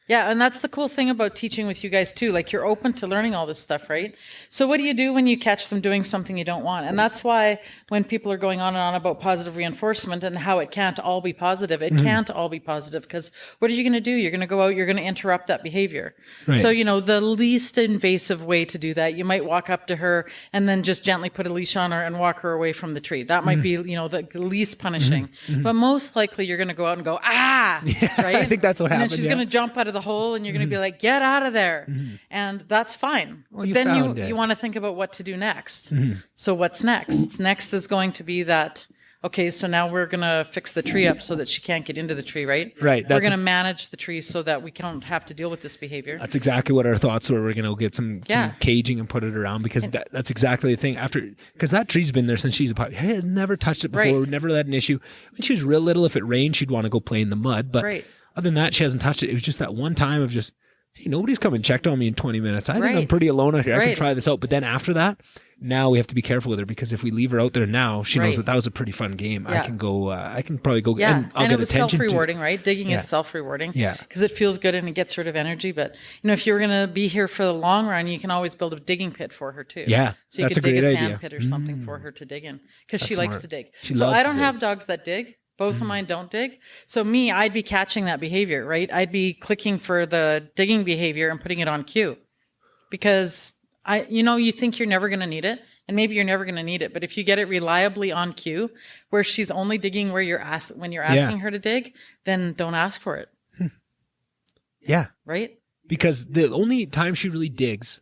Yeah, and that's the cool thing about teaching with you guys too. Like, you're open to learning all this stuff, right? So what do you do when you catch them doing something you don't want? And that's why when people are going on and on about positive reinforcement and how it can't all be positive, it can't all be positive, because what are you going to do? You're going to go out, you're going to interrupt that behavior. Right. So, the least invasive way to do that, you might walk up to her and then just gently put a leash on her and walk her away from the tree. That might be, the least punishing. But most likely you're going to go out and go, right? I think that's what happens. And then she's going to jump out of the hole, and you're going to be like, get out of there. And that's fine. Well, then you want to think about what to do next. So what's next? Next is going to be that, okay, so now we're going to fix the tree up so that she can't get into the tree, right? Right. We're going to manage the tree so that we don't have to deal with this behavior. That's exactly what our thoughts were. We're going to get some caging and put it around, because that's exactly the thing. Because that tree's been there since she's a puppy. I had never touched it before. Never had an issue. When she was real little, if it rained, she'd want to go play in the mud. But other than that, she hasn't touched it. It was just that one time of just, hey, nobody's come and checked on me in 20 minutes. I think I'm pretty alone out here. I can try this out. But then after that, now we have to be careful with her, because if we leave her out there now, she knows that was a pretty fun game. I can go, I can probably go, and I'll get attention. And it was self-rewarding, right? Digging is self-rewarding. Yeah. Because it feels good and it gets rid of energy. But, if you're going to be here for the long run, you can always build a digging pit for her too. Yeah. So you could dig a sand pit or something for her to dig in, because she likes to dig. So I don't have dogs that dig. Both of mine don't dig. So I'd be catching that behavior, right? I'd be clicking for the digging behavior and putting it on cue, because you think you're never going to need it, and maybe you're never going to need it. But if you get it reliably on cue, where she's only digging where when you're asking her to dig, then don't ask for it. Yeah. Right? Because the only time she really digs,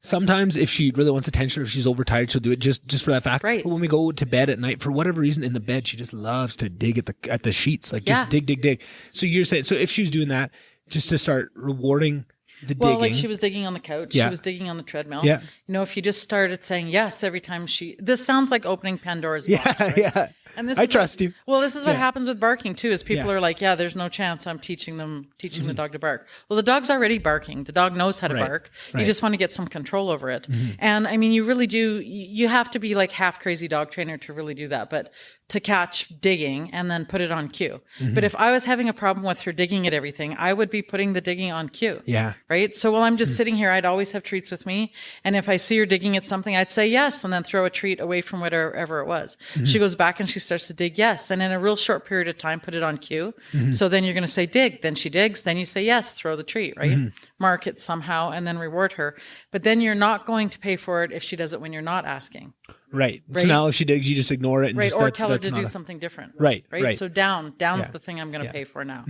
sometimes if she really wants attention, or if she's overtired, she'll do it just for that fact. Right. But when we go to bed at night, for whatever reason, in the bed, she just loves to dig at the sheets, like just dig. So you're saying, so if she's doing that, just to start rewarding the Well, digging. like she was digging on the couch. Yeah. She was digging on the treadmill. Yeah. If you just started saying yes every time this sounds like opening Pandora's box. Right? Yeah. And this I is trust you. Well, this is what Yeah. happens with barking too, is people Yeah. are like, yeah, there's no chance I'm teaching the dog to bark. Well, the dog's already barking. The dog knows how to Right. bark. Right. You just want to get some control over it. And I mean, you really do, you have to be like half crazy dog trainer to really do that. But to catch digging and then put it on cue. But if I was having a problem with her digging at everything, I would be putting the digging on cue. Yeah. Right. So while I'm just sitting here, I'd always have treats with me. And if I see her digging at something, I'd say yes, and then throw a treat away from whatever it was. She goes back and she starts to dig yes. And in a real short period of time, put it on cue. So then you're going to say dig. Then she digs. Then you say yes, throw the treat, right? Mark it somehow and then reward her. But then you're not going to pay for it if she does it when you're not asking. Right. So Right? now if she digs, you just ignore it. And Right. just, Or that's, tell her that's to not do a- something different. Right. Right. Right. So down's Yeah. the thing I'm going to Yeah. pay for now.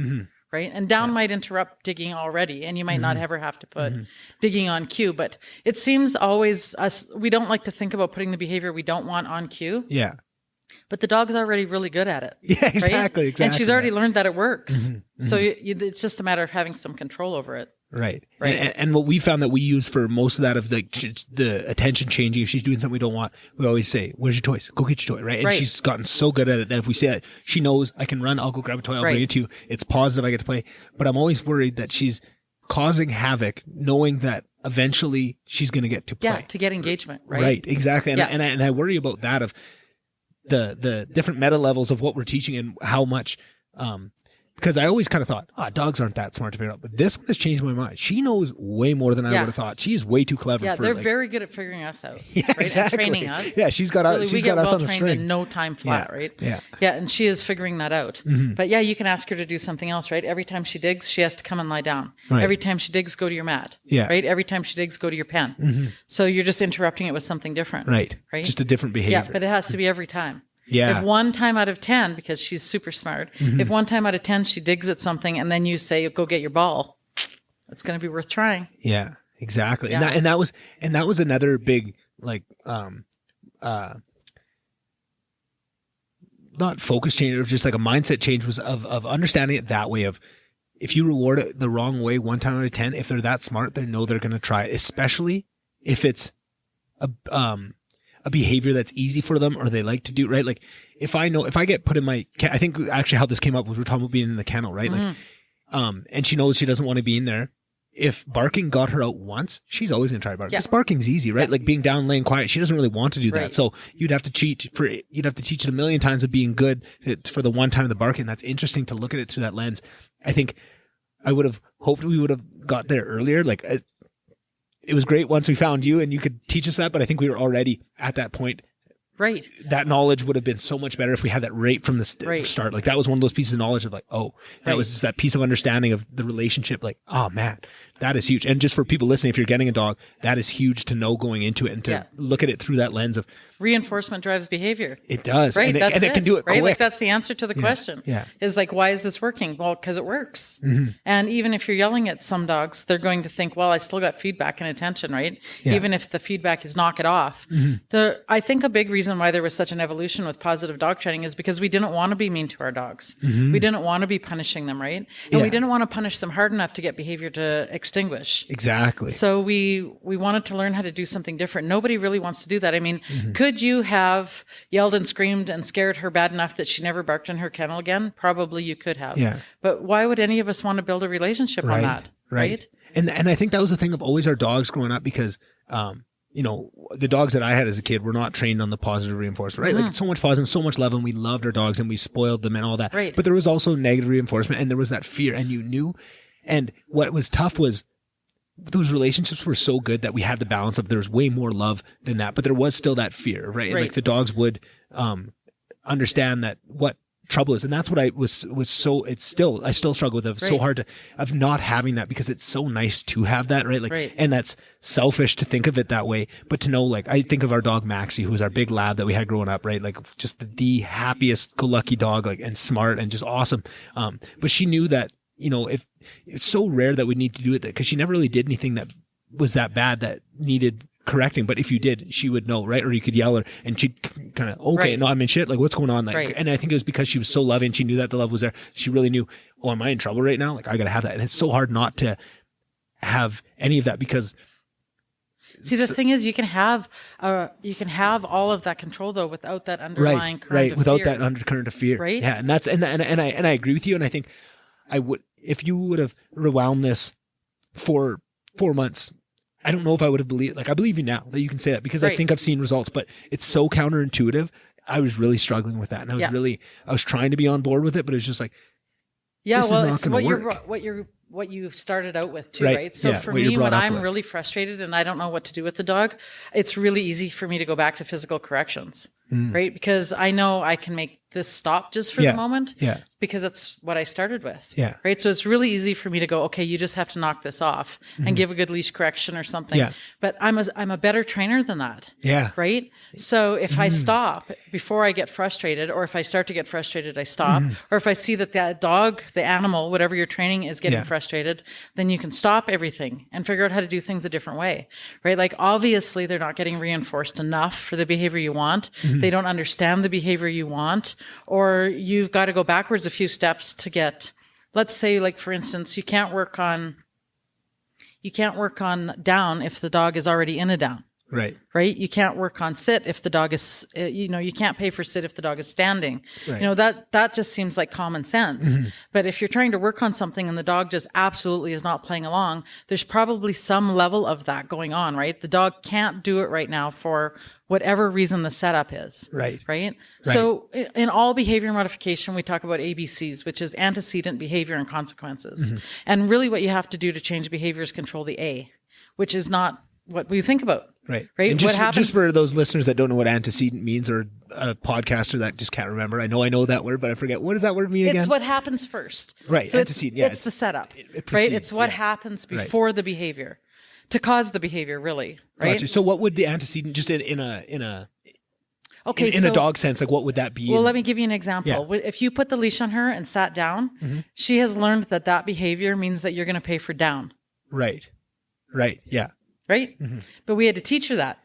Right. And down might interrupt digging already, and you might not ever have to put digging on cue. But it seems always we don't like to think about putting the behavior we don't want on cue, Yeah. but the dog's already really good at it. Yeah, exactly. Right? And she's already learned that it works. Mm-hmm. So it's just a matter of having some control over it. Right. Right. And what we found that we use for most of that of the attention changing, if she's doing something we don't want, we always say, where's your toys? Go get your toy. Right. And Right. she's gotten so good at it that if we say that, she knows I can run, I'll go grab a toy, I'll Right. bring it to you. It's positive, I get to play. But I'm always worried that she's causing havoc, knowing that eventually she's going to get to play. Yeah, to get engagement, right? Right. Exactly. And, Yeah. and I worry about that of the different meta levels of what we're teaching and how much, because I always kind of thought, dogs aren't that smart to figure out. But this one has changed my mind. She knows way more than I Yeah. would have thought. She is way too clever. Yeah, for they're like, very good at figuring us out. yeah, right? exactly. And training us. Yeah, she's got Really, she's we got get us well on the trained string. in no time flat, Yeah. right? Yeah. Yeah, and she is figuring that out. But yeah, you can ask her to do something else, right? Every time she digs, she has to come and lie down. Right. Every time she digs, go to your mat. Yeah. Right? Every time she digs, go to your pen. So you're just interrupting it with something different. Right. Right? Just a different behavior. Yeah, but it has to be every time. Yeah. If one time out of 10, because she's super smart, if one time out of 10 she digs at something and then you say, go get your ball, it's going to be worth trying. Yeah, exactly. Yeah. And that was another big, like, not focus change, or just like a mindset change, was of understanding it that way of, if you reward it the wrong way 1 time out of 10, if they're that smart, they know they're going to try it, especially if it's a behavior that's easy for them or they like to do, right? Like if I get put in my, I think actually how this came up was we're talking about being in the kennel, right? Like, and she knows she doesn't want to be in there. If barking got her out once, she's always going to try to bark. Yeah. Because barking's easy, right? Yeah. Like being down, laying quiet. She doesn't really want to do that. Right. So you'd have to teach it a million times of being good for the one time of the barking. That's interesting to look at it through that lens. I think I would have hoped we would have got there earlier. Like, it was great once we found you and you could teach us that, but I think we were already at that point. Right. That knowledge would have been so much better if we had that right from the Right. start. Like that was one of those pieces of knowledge of like, that Right. was just that piece of understanding of the relationship. Like, oh man, that is huge. And just for people listening, if you're getting a dog, that is huge to know going into it and to Yeah. look at it through that lens of, Reinforcement drives behavior. it does. Right. And That's it can do it right? quick. Like that's the answer to the question. Yeah. Is like, why is this working? Well, because it works. And even if you're yelling at some dogs, they're going to think, well, I still got feedback and attention, right? Yeah. Even if the feedback is knock it off. I think a big reason why there was such an evolution with positive dog training is because we didn't want to be mean to our dogs. We didn't want to be punishing them, right? And we Yeah. didn't want to punish them hard enough to get behavior to extinguish. Exactly. So we wanted to learn how to do something different. Nobody really wants to do that. I mean, could you have yelled and screamed and scared her bad enough that she never barked in her kennel again? Probably you could have. Yeah. But why would any of us want to build a relationship on that? Right. And I think that was the thing of always our dogs growing up because, the dogs that I had as a kid were not trained on the positive reinforcement, right? Like so much positive, so much love, and we loved our dogs and we spoiled them and all that. Right. But there was also negative reinforcement and there was that fear and you knew. And what was tough was those relationships were so good that we had the balance of there was way more love than that, but there was still that fear, right? And Right. like the dogs would understand that what trouble is, and that's what I was so I still struggle with. It's so Right. hard of not having that because it's so nice to have that, right? Like, Right. and that's selfish to think of it that way, but to know, like, I think of our dog Maxie, who was our big lab that we had growing up, right? Like, just the happiest go lucky dog, like, and smart and just awesome. But she knew that, if it's so rare that we need to do it, because she never really did anything that was that bad that needed correcting, but if you did, she would know, right? Or you could yell her and she'd kind of, okay, Right. no, I'm in shit. Like, what's going on? Like, Right. and I think it was because she was so loving. She knew that the love was there. She really knew, oh, am I in trouble right now? Like, I got to have that. And it's so hard not to have any of that because. See, the thing is, you can have all of that control though without that underlying current of without fear. that undercurrent of fear, right? Yeah, and that's and I agree with you, and I think I would if you would have rewound this for 4 months. I don't know if I would have believed. Like I believe you now that you can say that because I think I've seen results, but it's so counterintuitive. I was really struggling with that, and I was trying to be on board with it, but it was just like, this is not going to work. What you started out with too, right? So for me, when I'm really frustrated and I don't know what to do with the dog, it's really easy for me to go back to physical corrections, right? Because I know I can make this stop just for the moment, because that's what I started with, right? So it's really easy for me to go, okay, you just have to knock this off and give a good leash correction or something. But I'm a better trainer than that, right? So if I stop before I get frustrated, or if I start to get frustrated, I stop, or if I see that the dog, the animal, whatever you're training is getting frustrated, then you can stop everything and figure out how to do things a different way, right? Like obviously they're not getting reinforced enough for the behavior you want. They don't understand the behavior you want, or you've got to go backwards a few steps to get, let's say, like for instance, you can't work on down if the dog is already in a down. Right. You can't work on sit if the dog is, you can't pay for sit if the dog is standing. That just seems like common sense. But if you're trying to work on something and the dog just absolutely is not playing along, there's probably some level of that going on, right? The dog can't do it right now for whatever reason the setup is. Right. So in all behavior modification, we talk about ABCs, which is antecedent, behavior, and consequences. And really what you have to do to change behavior is control the A, which is not what we think about. Right. And just for those listeners that don't know what antecedent means, or a podcaster that just can't remember, I know that word, but I forget. What does that word mean again? It's what happens first. Right. So antecedent. it's the setup. It precedes, right. It's what happens before the behavior to cause the behavior, really. Right. Gotcha. So what would the antecedent, just in a a dog sense, like what would that be? Well, let me give you an example. If you put the leash on her and sat down, she has learned that behavior means that you're going to pay for down. Right. Yeah. Right? But we had to teach her that.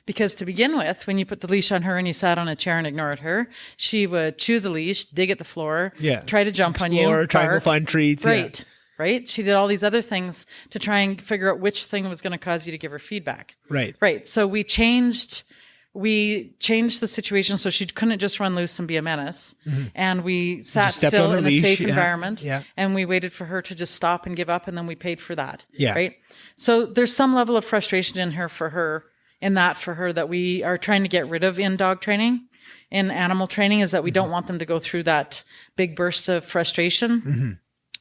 Because to begin with, when you put the leash on her and you sat on a chair and ignored her, she would chew the leash, dig at the floor, try to jump on you, try to find treats. Right. Right. She did all these other things to try and figure out which thing was going to cause you to give her feedback. Right. So we changed the situation so she couldn't just run loose and be a menace. And we sat still in a safe environment and we waited for her to just stop and give up, and then we paid for that. Right. So there's some level of frustration in her for her that we are trying to get rid of in dog training. In animal training, is that we don't want them to go through that big burst of frustration.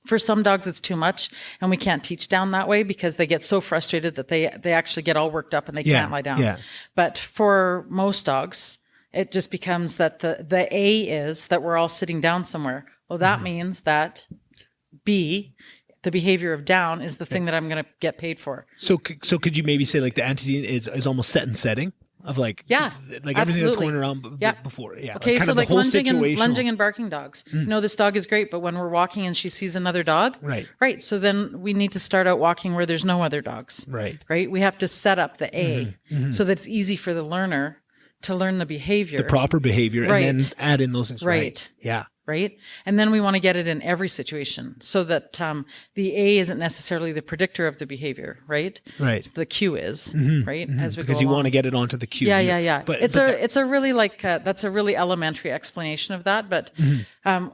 For some dogs, it's too much, and we can't teach down that way because they get so frustrated that they actually get all worked up and they can't lie down. But for most dogs, it just becomes that the A is that we're all sitting down somewhere. Well, that means that B, the behavior of down, is the thing that I'm going to get paid for. So could you maybe say like the antecedent is almost set and setting? Of like everything absolutely. That's going around before. Okay, so like lunging and barking dogs. This dog is great, but when we're walking and she sees another dog, right. So then we need to start out walking where there's no other dogs. Right. We have to set up the A so that it's easy for the learner to learn the behavior, the proper behavior, and then add in those things. Right. Right. And then we want to get it in every situation so that the A isn't necessarily the predictor of the behavior, right? The Q is, right? As we because you want to get it onto the Q. But it's a really that's a really elementary explanation of that. But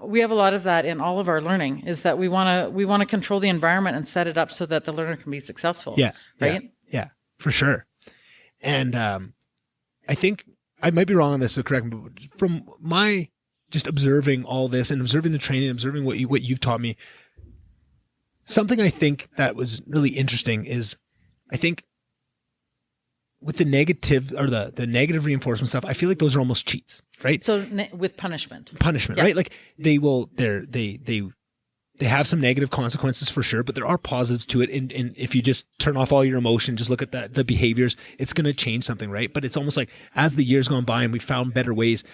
we have a lot of that in all of our learning, is that we want to control the environment and set it up so that the learner can be successful. Right. Yeah, for sure. And I think I might be wrong on this, so correct me, but from my just observing all this and observing the training, observing what you've taught me, something I think that was really interesting is, I think with the negative or the negative reinforcement stuff, I feel like those are almost cheats, right? So with punishment, right? Like they have some negative consequences for sure, but there are positives to it. And if you just turn off all your emotion, just look at the behaviors, it's going to change something, right? But it's almost like as the years gone by and we found better ways,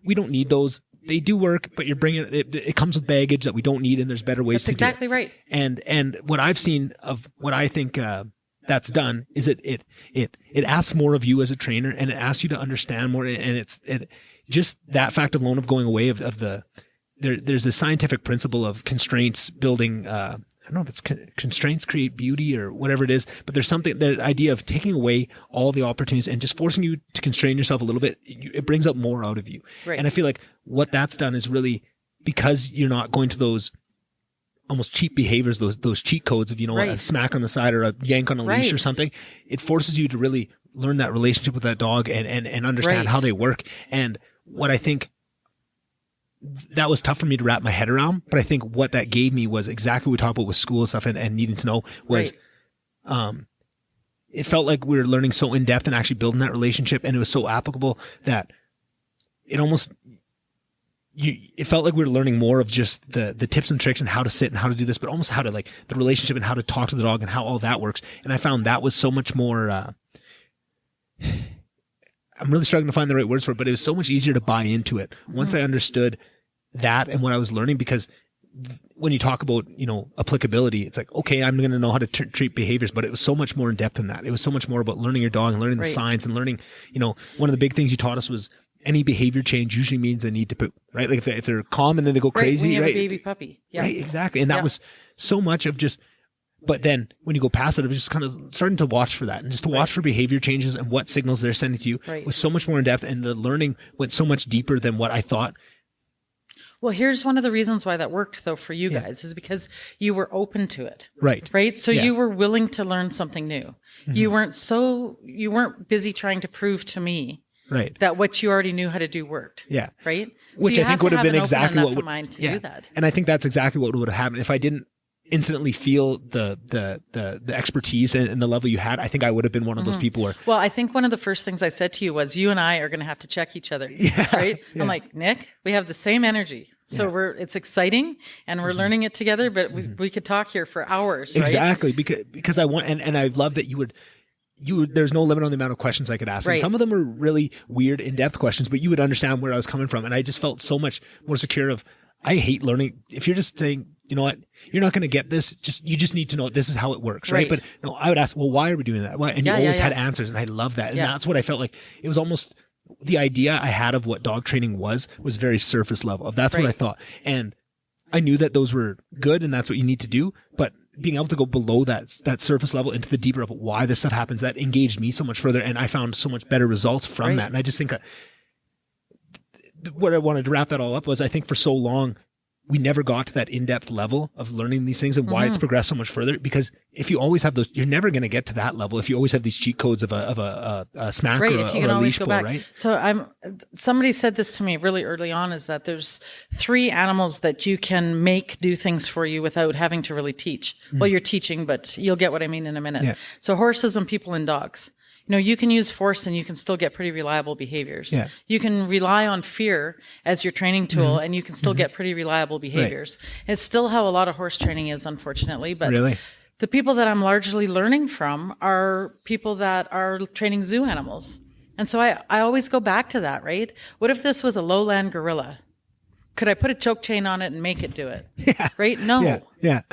we don't need those. They do work, but you're bringing it comes with baggage that we don't need, and there's better ways to do it. That's exactly right. And what I've seen of what I think that's done is it asks more of you as a trainer, and it asks you to understand more, and it just that fact alone of going away of the there's a scientific principle of constraints building I don't know if it's constraints create beauty or whatever it is, but there's something, the idea of taking away all the opportunities and just forcing you to constrain yourself a little bit, it brings up more out of you. Right. And I feel like what that's done is really, because you're not going to those almost cheap behaviors, those cheat codes of, a smack on the side or a yank on a leash or something, it forces you to really learn that relationship with that dog and understand how they work. And what I think that was tough for me to wrap my head around, but I think what that gave me was exactly what we talked about with school and stuff and needing to know was, it felt like we were learning so in depth and actually building that relationship. And it was so applicable that it almost, it felt like we were learning more of just the tips and tricks and how to sit and how to do this, but almost how to like the relationship and how to talk to the dog and how all that works. And I found that was so much more, I'm really struggling to find the right words for it, but it was so much easier to buy into it once I understood that and what I was learning, because when you talk about, applicability, it's like, okay, I'm going to know how to treat behaviors, but it was so much more in depth than that. It was so much more about learning your dog and learning the science and learning, one of the big things you taught us was any behavior change usually means they need to poop, right? Like if they're calm and then they go crazy, when you have a baby puppy. Yeah. Right, exactly. And that was so much of just, but then when you go past it, it was just kind of starting to watch for that and just to watch for behavior changes and what signals they're sending to you was so much more in depth. And the learning went so much deeper than what I thought. Well, here's one of the reasons why that worked, though, for you guys, is because you were open to it. Right. Right. So you were willing to learn something new. Mm-hmm. You weren't busy trying to prove to me that what you already knew how to do worked. Yeah. Right. Which so I think would have been exactly what would mind to do that. And I think that's exactly what would have happened if I didn't instantly feel the expertise and the level you had. I think I would have been one of those people where. Well, I think one of the first things I said to you was, you and I are going to have to check each other. Right. I'm like, Nick, we have the same energy. So it's exciting and we're learning it together, but we could talk here for hours. Right? Exactly. Because I want, and I love that you would, there's no limit on the amount of questions I could ask. And some of them are really weird, in-depth questions, but you would understand where I was coming from. And I just felt so much more secure of, I hate learning. If you're just saying, you know what, you're not going to get this, you just need to know this is how it works. Right. But no, I would ask, well, why are we doing that? Why? And you always had answers. And I love that. And that's what I felt like. It was almost the idea I had of what dog training was very surface level. That's what I thought. And I knew that those were good and that's what you need to do. But being able to go below that surface level into the deeper of why this stuff happens, that engaged me so much further. And I found so much better results from that. And I just think that what I wanted to wrap that all up was, I think for so long, we never got to that in-depth level of learning these things and why it's progressed so much further. Because if you always have those, you're never going to get to that level if you always have these cheat codes of a smack or a leash pull, right? So somebody said this to me really early on, is that there's 3 animals that you can make do things for you without having to really teach. Well, you're teaching, but you'll get what I mean in a minute. Yeah. So horses and people and dogs. You can use force and you can still get pretty reliable behaviors. Yeah. You can rely on fear as your training tool and you can still get pretty reliable behaviors. It's still how a lot of horse training is, unfortunately. But the people that I'm largely learning from are people that are training zoo animals. And so I always go back to that, right? What if this was a lowland gorilla? Could I put a choke chain on it and make it do it? Yeah. Right? No.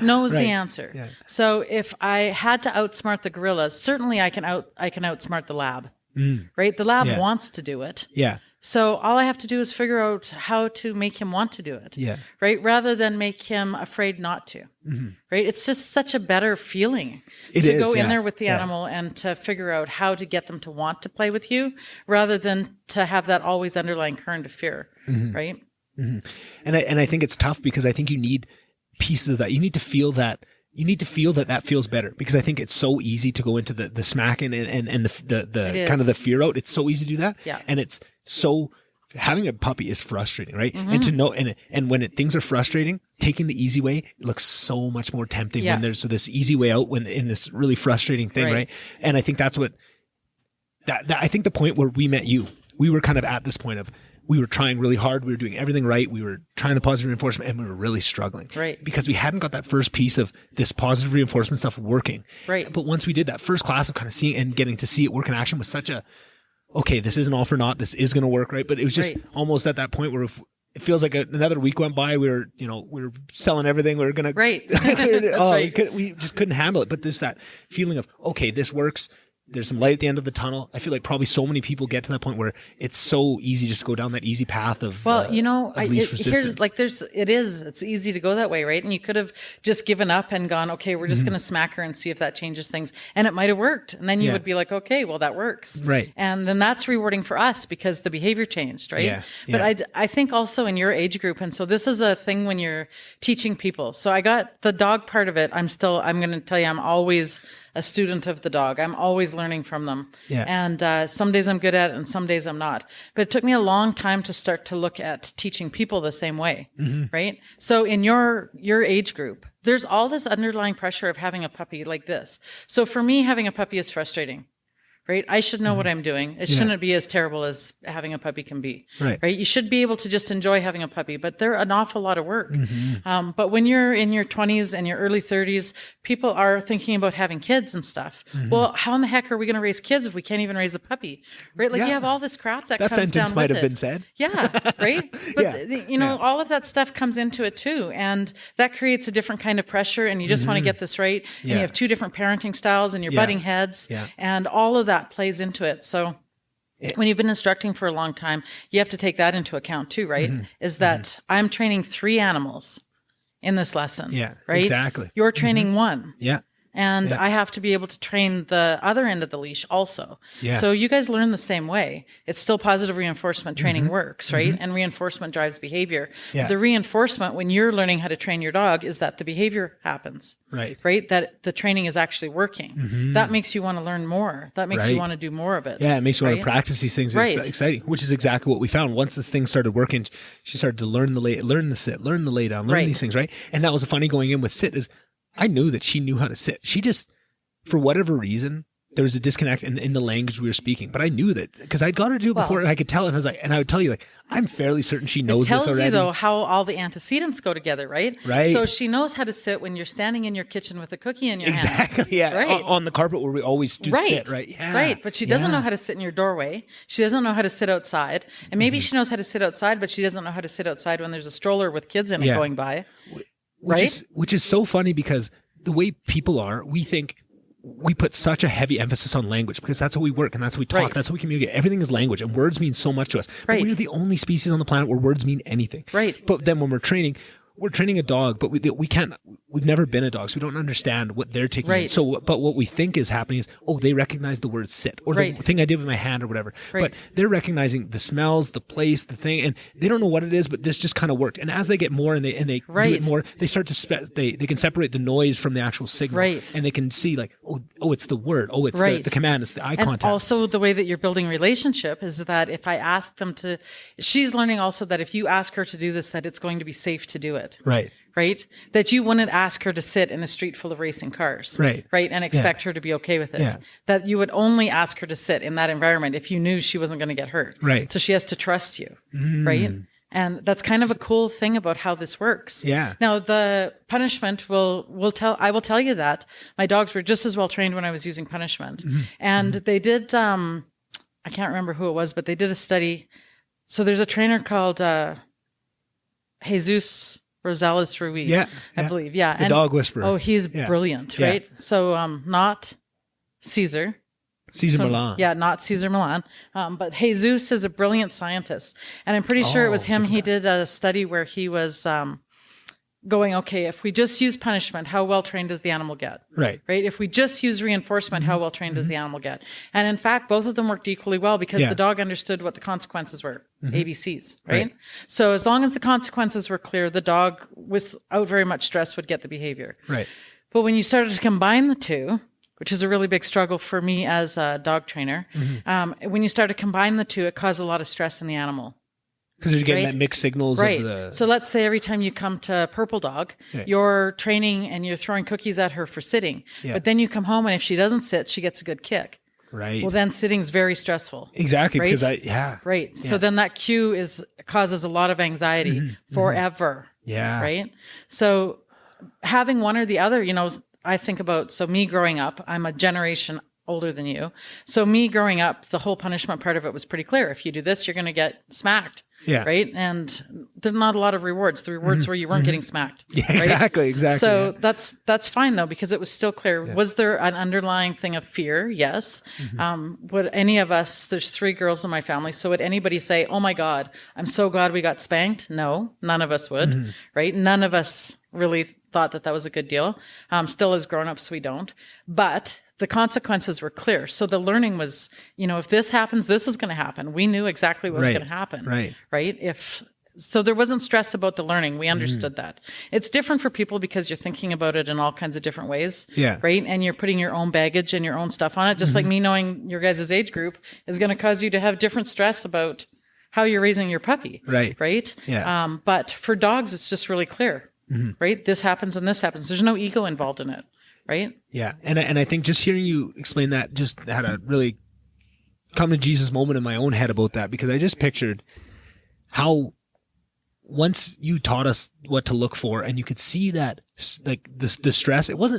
No is the answer. Yeah. So if I had to outsmart the gorilla, certainly I can outsmart the lab. Right? The lab wants to do it. Yeah. So all I have to do is figure out how to make him want to do it. Yeah. Right? Rather than make him afraid not to. Right? It's just such a better feeling to go in there with the animal and to figure out how to get them to want to play with you, rather than to have that always underlying current of fear. Right? And I think it's tough because I think you need pieces of that. You need to feel that. You need to feel that feels better, because I think it's so easy to go into the smacking and the kind of the fear out. It's so easy to do that. Yeah. And it's so, having a puppy is frustrating, right? And to know, and when things are frustrating, taking the easy way, it looks so much more tempting when there's this easy way out when in this really frustrating thing, right? And I think that's what, I think the point where we met you, we were kind of at this point of, we were trying really hard. We were doing everything right. We were trying the positive reinforcement and we were really struggling. Right. Because we hadn't got that first piece of this positive reinforcement stuff working. Right. But once we did that first class of kind of seeing and getting to see it work in action was such a, okay, this isn't all for naught. This is going to work. Right. But it was just almost at that point where if, it feels like another week went by. We were selling everything. We were going to, right. That's right. We just couldn't handle it. But that feeling of, okay, this works. there's some light at the end of the tunnel. I feel like probably so many people get to that point where it's so easy just to go down that easy path of least resistance. It's easy to go that way, right? And you could have just given up and gone, okay, we're just going to smack her and see if that changes things. And it might have worked. And then you would be like, okay, well, that works. Right. And then that's rewarding for us because the behavior changed, right? Yeah. But I think also in your age group, and so this is a thing when you're teaching people. So I got the dog part of it. I'm going to tell you, I'm always a student of the dog. I'm always learning from them. Yeah. And some days I'm good at it and some days I'm not. But it took me a long time to start to look at teaching people the same way, right? So in your age group, there's all this underlying pressure of having a puppy like this. So for me, having a puppy is frustrating. Right? I should know what I'm doing. It shouldn't be as terrible as having a puppy can be. Right. You should be able to just enjoy having a puppy, but they're an awful lot of work. But when you're in your 20s and your early 30s, people are thinking about having kids and stuff. Well, how in the heck are we going to raise kids if we can't even raise a puppy? Right? Like you have all this crap that comes down with it. That sentence might have been said. Yeah. Right. But all of that stuff comes into it too. And that creates a different kind of pressure. And you just want to get this right. And you have two different parenting styles and you're butting heads and all of that plays into it. So when you've been instructing for a long time, you have to take that into account too, right? Is that I'm training 3 animals in this lesson. Yeah, right? Exactly. You're training 1. Yeah. And I have to be able to train the other end of the leash also. Yeah. So you guys learn the same way. It's still positive reinforcement training works, right? And reinforcement drives behavior. Yeah. The reinforcement when you're learning how to train your dog is that the behavior happens. Right? That the training is actually working. That makes you want to learn more. That makes you want to do more of it. Yeah, it makes you want to practice these things. It's exciting, which is exactly what we found. Once the thing started working, she started to learn the sit, learn the lay down, learn these things, right? And that was the funny going in with sit is I knew that she knew how to sit. She just, for whatever reason, there was a disconnect in the language we were speaking. But I knew that because I'd got her to do it before and I could tell. And I was like, and I would tell you, like, I'm fairly certain she knows this already. It tells you, though, how all the antecedents go together, right? Right. So she knows how to sit when you're standing in your kitchen with a cookie in your hand. Exactly, yeah. Right. On the carpet where we always do sit, right? Yeah. Right, but she doesn't know how to sit in your doorway. She doesn't know how to sit outside. And maybe she knows how to sit outside, but she doesn't know how to sit outside when there's a stroller with kids in it going by. Which is so funny because the way people are, we think we put such a heavy emphasis on language because that's how we work and that's how we talk. That's how we communicate. Everything is language and words mean so much to us. But we're the only species on the planet where words mean anything. Right. But then when we're training a dog, but we've never been a dog, so we don't understand what they're taking in. So, but what we think is happening is, they recognize the word sit or the thing I did with my hand or whatever. But they're recognizing the smells, the place, the thing, and they don't know what it is, but this just kind of worked. And as they get more and they do it more, they start to they can separate the noise from the actual signal. And they can see like, it's the word. It's the command. It's the eye contact. And also the way that you're building relationship is that if I ask them to, she's learning also that if you ask her to do this, that it's going to be safe to do it. Right? That you wouldn't ask her to sit in a street full of racing cars. Right? And expect her to be okay with it. Yeah. That you would only ask her to sit in that environment if you knew she wasn't going to get hurt. Right. So she has to trust you. Right? And that's kind of a cool thing about how this works. Yeah. Now the punishment I will tell you that my dogs were just as well trained when I was using punishment. And they did, I can't remember who it was, but they did a study. So there's a trainer called, Jesus Rosales Ruiz, I believe. Yeah. The dog whisperer. Oh, he's brilliant, right? So not Caesar. Milan. Yeah, not Caesar Milan. But Jesus is a brilliant scientist. And I'm pretty sure it was him. He did a study where he was going, okay, if we just use punishment, how well trained does the animal get? Right. If we just use reinforcement, how well trained does the animal get? And in fact, both of them worked equally well because the dog understood what the consequences were, ABCs, right? So as long as the consequences were clear, the dog without very much stress would get the behavior. Right. But when you started to combine the two, which is a really big struggle for me as a dog trainer, when you start to combine the two, it caused a lot of stress in the animal. Because you're getting that mixed signals of the... So let's say every time you come to Purple Dog, you're training and you're throwing cookies at her for sitting. Yeah. But then you come home and if she doesn't sit, she gets a good kick. Right. Well, then sitting's very stressful. Exactly. Right? Because Right. Yeah. So then that cue causes a lot of anxiety forever. Yeah. Right. So having one or the other, I think about, so me growing up, I'm a generation older than you. So me growing up, the whole punishment part of it was pretty clear. If you do this, you're going to get smacked. Yeah. Right. And there's not a lot of rewards. The rewards were you weren't getting smacked. Yeah, right? exactly. So that's fine though, because it was still clear. Yeah. Was there an underlying thing of fear? Yes. Would any of us, there's 3 girls in my family. So would anybody say, oh my God, I'm so glad we got spanked? No, none of us would. Right. None of us really thought that was a good deal. Still as grown-ups, we don't. But the consequences were clear. So the learning was, if this happens, this is going to happen. We knew exactly what was going to happen. Right. So there wasn't stress about the learning. We understood that. It's different for people because you're thinking about it in all kinds of different ways. Yeah. Right. And you're putting your own baggage and your own stuff on it. Just like me knowing your guys' age group is going to cause you to have different stress about how you're raising your puppy. Right. Right. Yeah. But for dogs, it's just really clear. Right. This happens and this happens. There's no ego involved in it. Right. Yeah. And I think just hearing you explain that just had a really come to Jesus moment in my own head about that, because I just pictured how once you taught us what to look for and you could see that like the stress, it was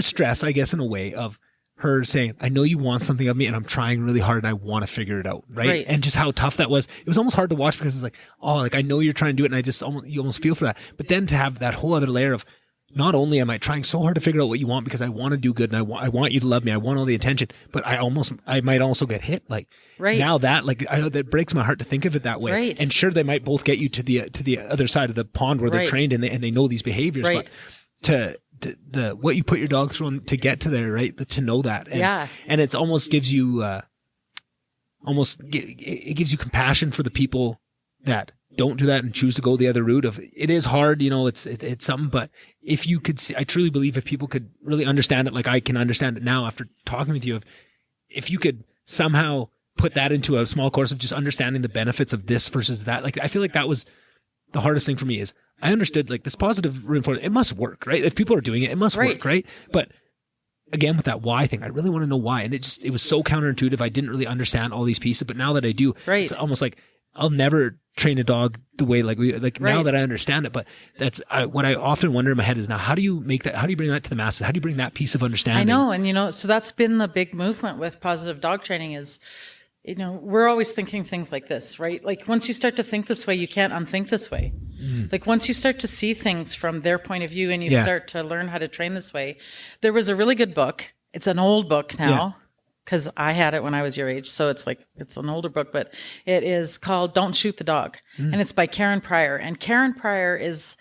stress, I guess, in a way of her saying, I know you want something of me and I'm trying really hard and I want to figure it out. Right. And just how tough that was. It was almost hard to watch because it's like, oh, like I know you're trying to do it. And I just you almost feel for that. But then to have that whole other layer of not only am I trying so hard to figure out what you want because I want to do good and I want you to love me. I want all the attention, but I might also get hit. Like now that that breaks my heart to think of it that way. Right. And sure, they might both get you to the other side of the pond where they're trained and they know these behaviors, but to what you put your dogs through to get to there, right? To know that. And it's almost gives you, it gives you compassion for the people that don't do that and choose to go the other route of it is hard, it's something, but if you could see, I truly believe if people could really understand it, like I can understand it now after talking with you, if you could somehow put that into a small course of just understanding the benefits of this versus that, like I feel like that was the hardest thing for me is I understood like this positive reinforcement, it must work, right? If people are doing it, it must work, right? But again, with that why thing, I really want to know why. And it was so counterintuitive. I didn't really understand all these pieces, but now that I do, it's almost like I'll never train a dog the way now that I understand it. But that's what I often wonder in my head is now, how do you make that? How do you bring that to the masses? How do you bring that piece of understanding? I know. And, so that's been the big movement with positive dog training is, we're always thinking things like this, right? Like once you start to think this way, you can't unthink this way. Like once you start to see things from their point of view and you start to learn how to train this way, there was a really good book. It's an old book now because I had it when I was your age. So it's an older book, but it is called Don't Shoot the Dog. And it's by Grande Prairie. And Grande Prairie is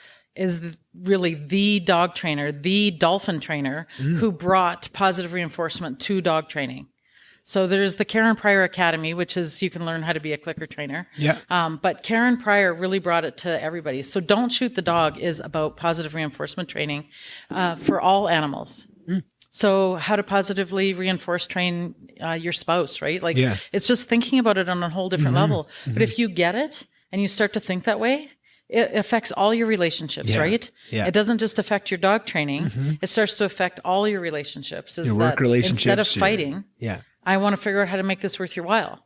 really the dog trainer, the dolphin trainer who brought positive reinforcement to dog training. So there's the Grande Prairie Academy, which is you can learn how to be a clicker trainer. Yeah. But Grande Prairie really brought it to everybody. So Don't Shoot the Dog is about positive reinforcement training for all animals. So how to positively reinforce train your spouse, right? Like it's just thinking about it on a whole different level. But if you get it and you start to think that way, it affects all your relationships, right? Yeah. It doesn't just affect your dog training. It starts to affect all your relationships. Your work relationships. Instead of fighting, I want to figure out how to make this worth your while.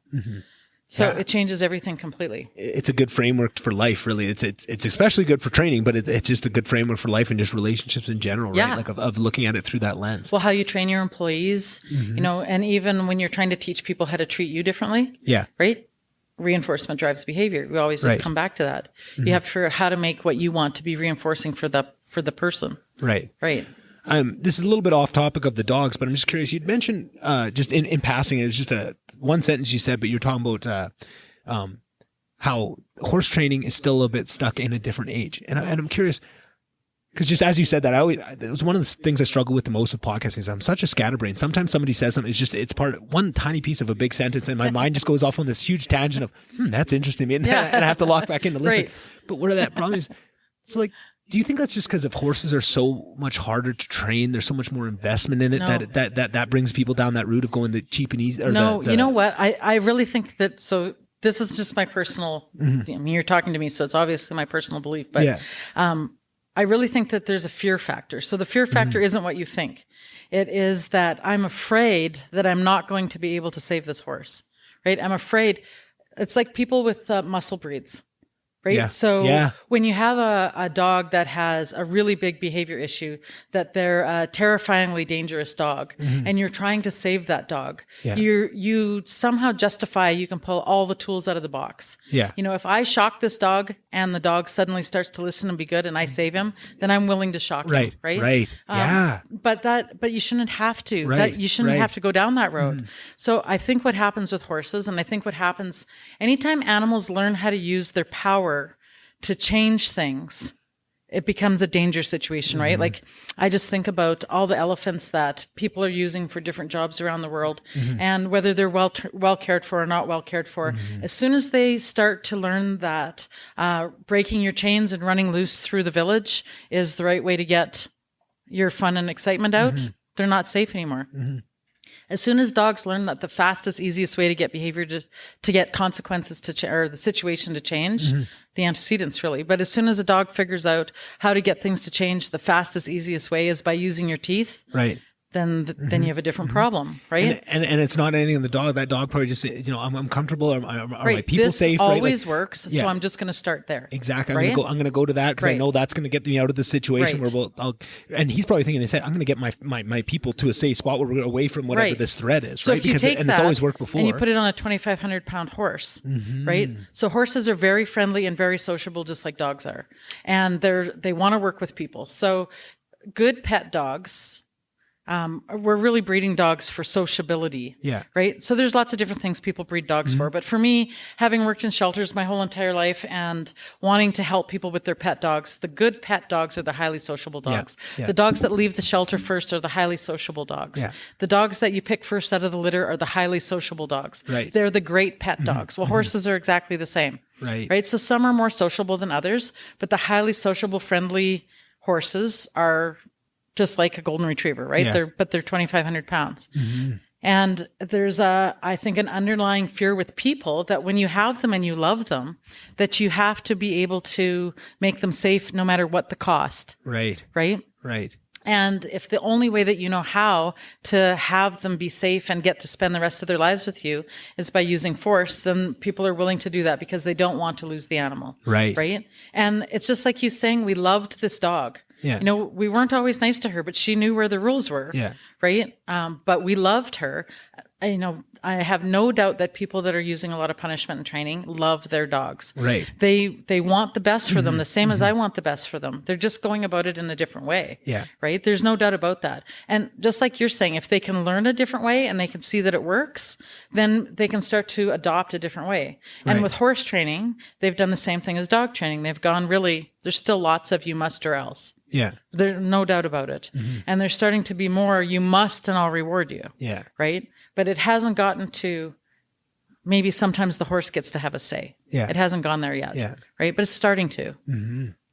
So it changes everything completely. It's a good framework for life, really. It's especially good for training, but it's just a good framework for life and just relationships in general, right? Like of looking at it through that lens. Well, how you train your employees, and even when you're trying to teach people how to treat you differently, right? Reinforcement drives behavior. We always just come back to that. You have to figure out how to make what you want to be reinforcing for the person. Right. Right. This is a little bit off topic of the dogs, but I'm just curious. You'd mentioned just in passing, it was just one sentence you said, but you're talking about how horse training is still a bit stuck in a different age. And I'm curious, because just as you said that, it was one of the things I struggle with the most with podcasting is I'm such a scatterbrain. Sometimes somebody says something, it's part of one tiny piece of a big sentence, and my mind just goes off on this huge tangent of, that's interesting to me, and I have to lock back in to listen. Right. But where that problem is, it's like, do you think that's just because if horses are so much harder to train, there's so much more investment in it that brings people down that route of going the cheap and easy? Or you know what? I really think that, so this is just my personal, I mean, you're talking to me, so it's obviously my personal belief, but I really think that there's a fear factor. So the fear factor isn't what you think. It is that I'm afraid that I'm not going to be able to save this horse, right? I'm afraid. It's like people with muscle breeds. right? Yeah. So Yeah. when you have a dog that has a really big behavior issue, that they're a terrifyingly dangerous dog, and you're trying to save that dog, Yeah. you somehow justify you can pull all the tools out of the box. Yeah. You know, if I shock this dog and the dog suddenly starts to listen and be good and I save him, then I'm willing to shock him, right? Right. Yeah. But you shouldn't have to. Right, You shouldn't right. have to go down that road. So I think what happens with horses, and I think what happens anytime animals learn how to use their power to change things, it becomes a dangerous situation, right? Like I just think about all the elephants that people are using for different jobs around the world, and whether they're well cared for or not well cared for. As soon as they start to learn that breaking your chains and running loose through the village is the right way to get your fun and excitement out, they're not safe anymore. As soon as dogs learn that the fastest, easiest way to get behavior to get consequences or the situation to change, the antecedents really. But as soon as a dog figures out how to get things to change, the fastest, easiest way is by using your teeth. Right. Then you have a different problem, right? And it's not anything in the dog. That dog probably just, I'm comfortable. Are my people this safe? Always right? works. So I'm just going to start there. Exactly. Right? I'm going to go to that because I know that's going to get me out of the situation where and he's probably thinking in his head, I'm going to get my people to a safe spot where we're away from whatever this threat is. So right? if you take that, it's always worked before. And you put it on a 2,500 pound horse, right? So horses are very friendly and very sociable, just like dogs are. And they want to work with people. So good pet dogs, we're really breeding dogs for sociability. Yeah. Right. So there's lots of different things people breed dogs for. But for me, having worked in shelters my whole entire life and wanting to help people with their pet dogs, the good pet dogs are the highly sociable dogs. Yeah. The dogs that leave the shelter first are the highly sociable dogs. Yeah. The dogs that you pick first out of the litter are the highly sociable dogs. Right. They're the great pet dogs. Well, horses are exactly the same. Right. So some are more sociable than others, but the highly sociable, friendly horses are just like a golden retriever, right? Yeah. They're 2,500 pounds. And there's I think an underlying fear with people that when you have them and you love them, that you have to be able to make them safe no matter what the cost. Right. Right. Right. And if the only way that you know how to have them be safe and get to spend the rest of their lives with you is by using force, then people are willing to do that because they don't want to lose the animal. Right. Right. And it's just like you saying, we loved this dog. Yeah. We weren't always nice to her, but she knew where the rules were. Yeah. Right. But we loved her. I have no doubt that people that are using a lot of punishment and training love their dogs. Right. They want the best for them, the same as I want the best for them. They're just going about it in a different way. Yeah. Right. There's no doubt about that. And just like you're saying, if they can learn a different way and they can see that it works, then they can start to adopt a different way. And Right. with horse training, they've done the same thing as dog training. They've gone there's still lots of you must or else. Yeah. There's no doubt about it. And there's starting to be more, you must and I'll reward you. Yeah. Right. But it hasn't gotten to, maybe sometimes the horse gets to have a say. Yeah. It hasn't gone there yet. Yeah. Right. But it's starting to,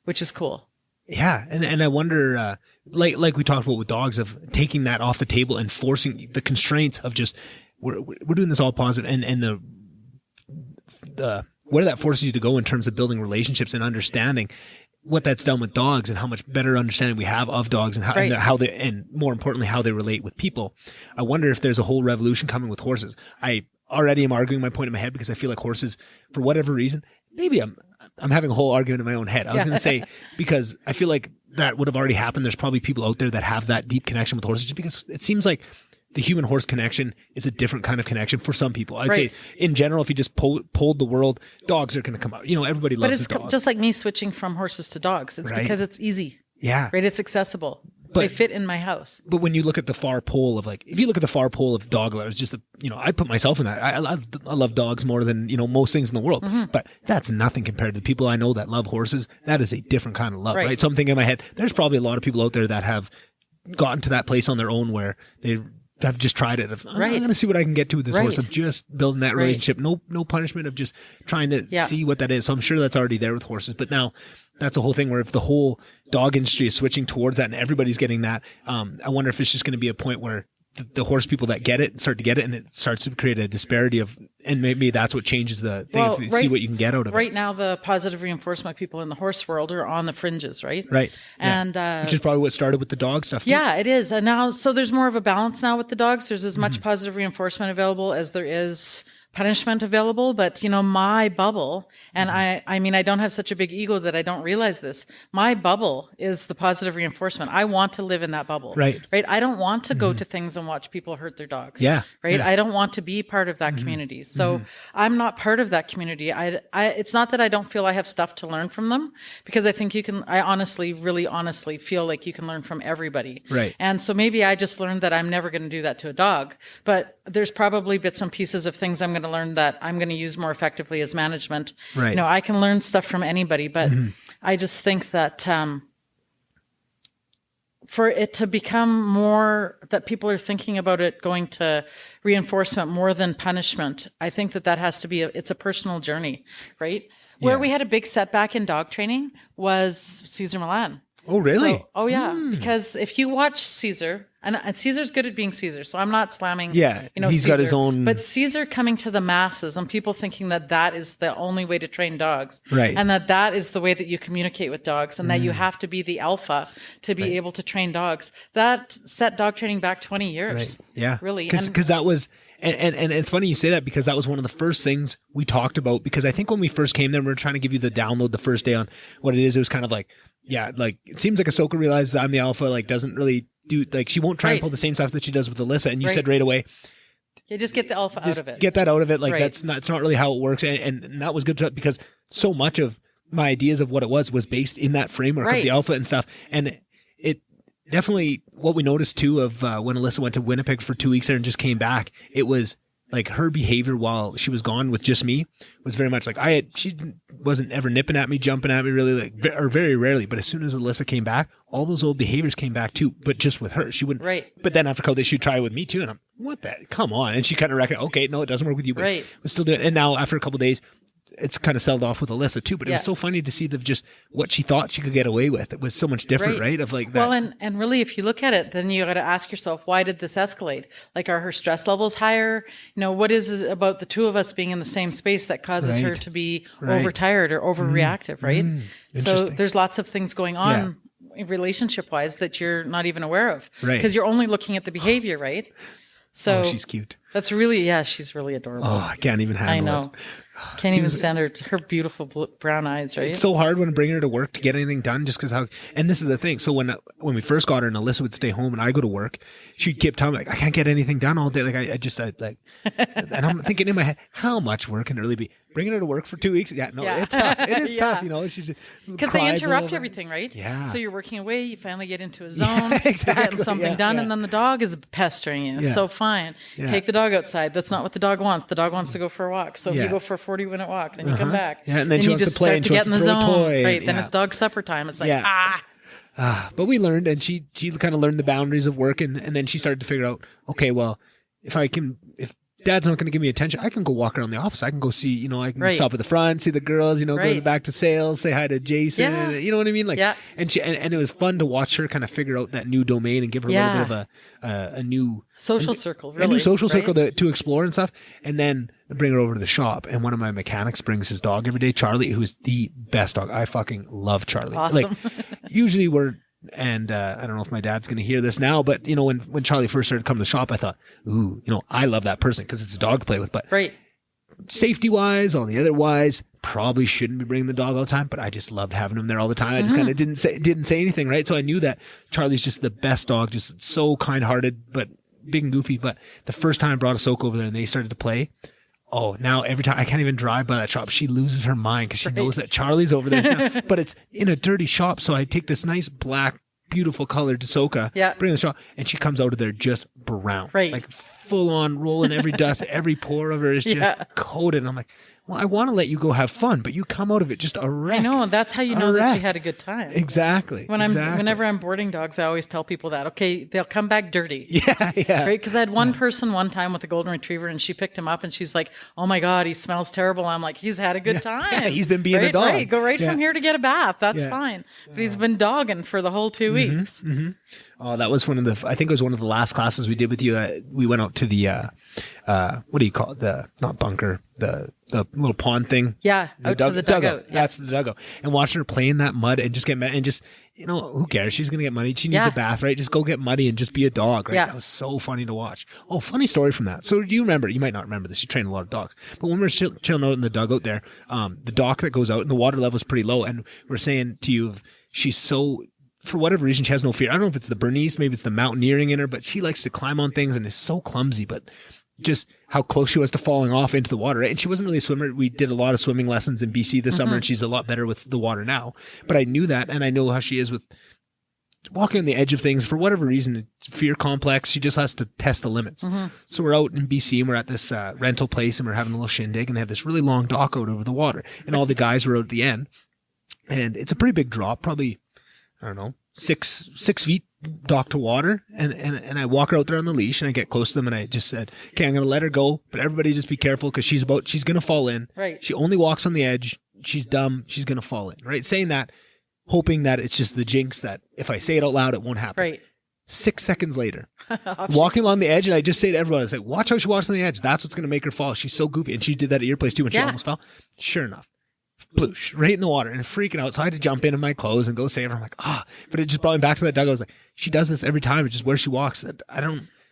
which is cool. Yeah. And I wonder, like we talked about with dogs, of taking that off the table and forcing the constraints of just, we're doing this all positive, and the where that forces you to go in terms of building relationships and understanding what that's done with dogs and how much better understanding we have of dogs and how they, and more importantly, how they relate with people. I wonder if there's a whole revolution coming with horses. I already am arguing my point in my head because I feel like horses, for whatever reason, maybe I'm having a whole argument in my own head. I was going to say, because I feel like that would have already happened. There's probably people out there that have that deep connection with horses, just because it seems like the human horse connection is a different kind of connection for some people. I'd say in general, if you just polled the world, dogs are going to come out. Everybody loves But it's just like me switching from horses to dogs. It's because it's easy. Yeah. Right. It's accessible. They fit in my house. But when you look at the far pole of if you look at the far pole of dog lovers, just, I put myself in that. I love dogs more than, most things in the world, but that's nothing compared to the people I know that love horses. That is a different kind of love, right? So I'm thinking in my head, there's probably a lot of people out there that have gotten to that place on their own where I've just tried it. I'm going to see what I can get to with this horse, of just building that relationship. No punishment, of just trying to see what that is. So I'm sure that's already there with horses. But now that's a whole thing where if the whole dog industry is switching towards that and everybody's getting that, I wonder if it's just going to be a point where the horse people that get it start to get it, and it starts to create a disparity of, and maybe that's what changes the thing. If you see what you can get out of it. Right now, the positive reinforcement people in the horse world are on the fringes, right? Right. And which is probably what started with the dog stuff too. Yeah, it is. And now, so there's more of a balance now with the dogs. There's as much positive reinforcement available as there is punishment available, but my bubble, and I mean, I don't have such a big ego that I don't realize this. My bubble is the positive reinforcement. I want to live in that bubble. Right. I don't want to go to things and watch people hurt their dogs. Yeah. Right. Yeah. I don't want to be part of that community. So I'm not part of that community. It's not that I don't feel I have stuff to learn from them, because I think I honestly, really honestly feel like you can learn from everybody. Right. And so maybe I just learned that I'm never going to do that to a dog, but there's probably bits and pieces of things I'm going to learn that I'm going to use more effectively as management. Right. I can learn stuff from anybody, but I just think that for it to become more that people are thinking about it going to reinforcement more than punishment, I think that has to be it's a personal journey, right? Where we had a big setback in dog training was Caesar Milan. Oh, really? Because if you watch Caesar, and Caesar's good at being Caesar, so I'm not slamming. Yeah, he's Caesar, got his own. But Caesar coming to the masses and people thinking that is the only way to train dogs, right? And that is the way that you communicate with dogs, and that you have to be the alpha to be able to train dogs. That set dog training back 20 years. Right. Yeah, really, because that was. And it's funny you say that, because that was one of the first things we talked about, because I think when we first came there, we were trying to give you the download the first day on what it is. It was kind of like, like it seems like Ahsoka realizes I'm the alpha, like doesn't really do, like she won't try and pull the same stuff that she does with Alyssa. And you said right away, just get the alpha out of it. Get that out of it. Like it's not really how it works. And that was good because so much of my ideas of what it was based in that framework of the alpha and stuff. And it definitely, what we noticed too of when Alyssa went to Winnipeg for 2 weeks there and just came back, it was like her behavior while she was gone with just me was very much like she wasn't ever nipping at me, jumping at me really, or very rarely. But as soon as Alyssa came back, all those old behaviors came back too, but just with her. She wouldn't. Right. But then after a couple days, she'd try it with me too. And I'm, what that? Come on. And she kind of reckoned, okay, no, it doesn't work with you, but we'll still do it. And now after a couple of days, it's kind of settled off with Alyssa too, but it was so funny to see just what she thought she could get away with. It was so much different, right? Of like that. Well, and really, if you look at it, then you got to ask yourself, why did this escalate? Like, are her stress levels higher? What is it about the two of us being in the same space that causes her to be overtired or overreactive, right? So there's lots of things going on relationship wise that you're not even aware of, because you're only looking at the behavior, right? So she's cute. That's really, she's really adorable. Oh, I can't even handle it. I know. Can't even stand her beautiful brown eyes, right? It's so hard when bringing her to work to get anything done, just because and this is the thing. So when we first got her and Alyssa would stay home and I go to work, she'd keep telling me, like, I can't get anything done all day. Like and I'm thinking in my head, how much work can it really be? Bringing her to work for 2 weeks? It's tough. It is tough, because they interrupt everything, right? Yeah. So you're working away, you finally get into a zone, you're getting something done, and then the dog is pestering you. So fine, take the dog outside. That's not what the dog wants. The dog wants to go for a walk. So if you go for a 40-minute walk, then you come back. Yeah, and then she wants to play and she wants to throw a toy. Right, then it's dog supper time. It's like, but we learned, and she kind of learned the boundaries of work, and then she started to figure out, okay, well, if Dad's not going to give me attention, I can go walk around the office. I can go see, I can stop at the front, see the girls, go back to sales, say hi to Jason. You know what I mean? And it was fun to watch her kind of figure out that new domain and give her a little bit of a new social circle, really. A new social circle to explore and stuff. And then bring her over to the shop. And one of my mechanics brings his dog every day, Charlie, who is the best dog. I fucking love Charlie. Awesome. Usually and I don't know if my dad's going to hear this now, but when Charlie first started coming to the shop, I thought, ooh, I love that person because it's a dog to play with. But safety wise, all the other wise, probably shouldn't be bringing the dog all the time. But I just loved having him there all the time. I just kind of didn't say anything, right? So I knew that Charlie's just the best dog, just so kind hearted, but big and goofy. But the first time I brought Ahsoka over there and they started to play. Oh, now every time I can't even drive by that shop, she loses her mind because she knows that Charlie's over there. But it's in a dirty shop. So I take this nice black, beautiful colored Ahsoka, bring it to the shop, and she comes out of there just brown. Like full on rolling every dust, every pore of her is just coated. And I'm like, well, I want to let you go have fun, but you come out of it just a wreck. I know. That's how you know that she had a good time. Exactly. Whenever I'm boarding dogs, I always tell people that, okay, they'll come back dirty. Yeah. Right? Because I had one person one time with a golden retriever and she picked him up and she's like, oh my God, he smells terrible. I'm like, he's had a good time. Yeah, he's been being a dog. Go from here to get a bath. That's fine. But he's been dogging for the whole 2 weeks. Oh, that was I think it was one of the last classes we did with you. We went out to the, what do you call it? Not bunker, the little pond thing. Yeah. Out to the dugout. Yeah. That's the dugout. And watching her play in that mud and just get mad and just, who cares? She's going to get muddy. She needs a bath, right? Just go get muddy and just be a dog, right? Yeah. That was so funny to watch. Oh, funny story from that. So do you remember, you might not remember this, you train a lot of dogs, but when we were chilling out in the dugout there, the dock that goes out and the water level is pretty low. And we're saying to you, she's so, for whatever reason, she has no fear. I don't know if it's the Bernese, maybe it's the mountaineering in her, but she likes to climb on things and is so clumsy, but just how close she was to falling off into the water, right? And she wasn't really a swimmer. We did a lot of swimming lessons in BC this summer, and she's a lot better with the water now. But I knew that, and I know how she is with walking on the edge of things. For whatever reason, fear complex, she just has to test the limits. So we're out in BC, and we're at this rental place, and we're having a little shindig, and they have this really long dock out over the water. And all the guys were out at the end. And it's a pretty big drop, probably, I don't know, 6 feet dock to water. And I walk her out there on the leash and I get close to them and I just said, okay, I'm going to let her go, but everybody just be careful because she's going to fall in. Right. She only walks on the edge. She's dumb. She's going to fall in, right? Saying that, hoping that it's just the jinx that if I say it out loud, it won't happen. Right. 6 seconds later, walking along the edge, and I just say to everyone, I say, watch how she walks on the edge. That's what's going to make her fall. She's so goofy. And she did that at your place too when she almost fell. Sure enough. Bloosh, right in the water and freaking out. So I had to jump in my clothes and go save her. I'm like, but it just brought me back to that dugout. I was like, she does this every time. It's just where she walks.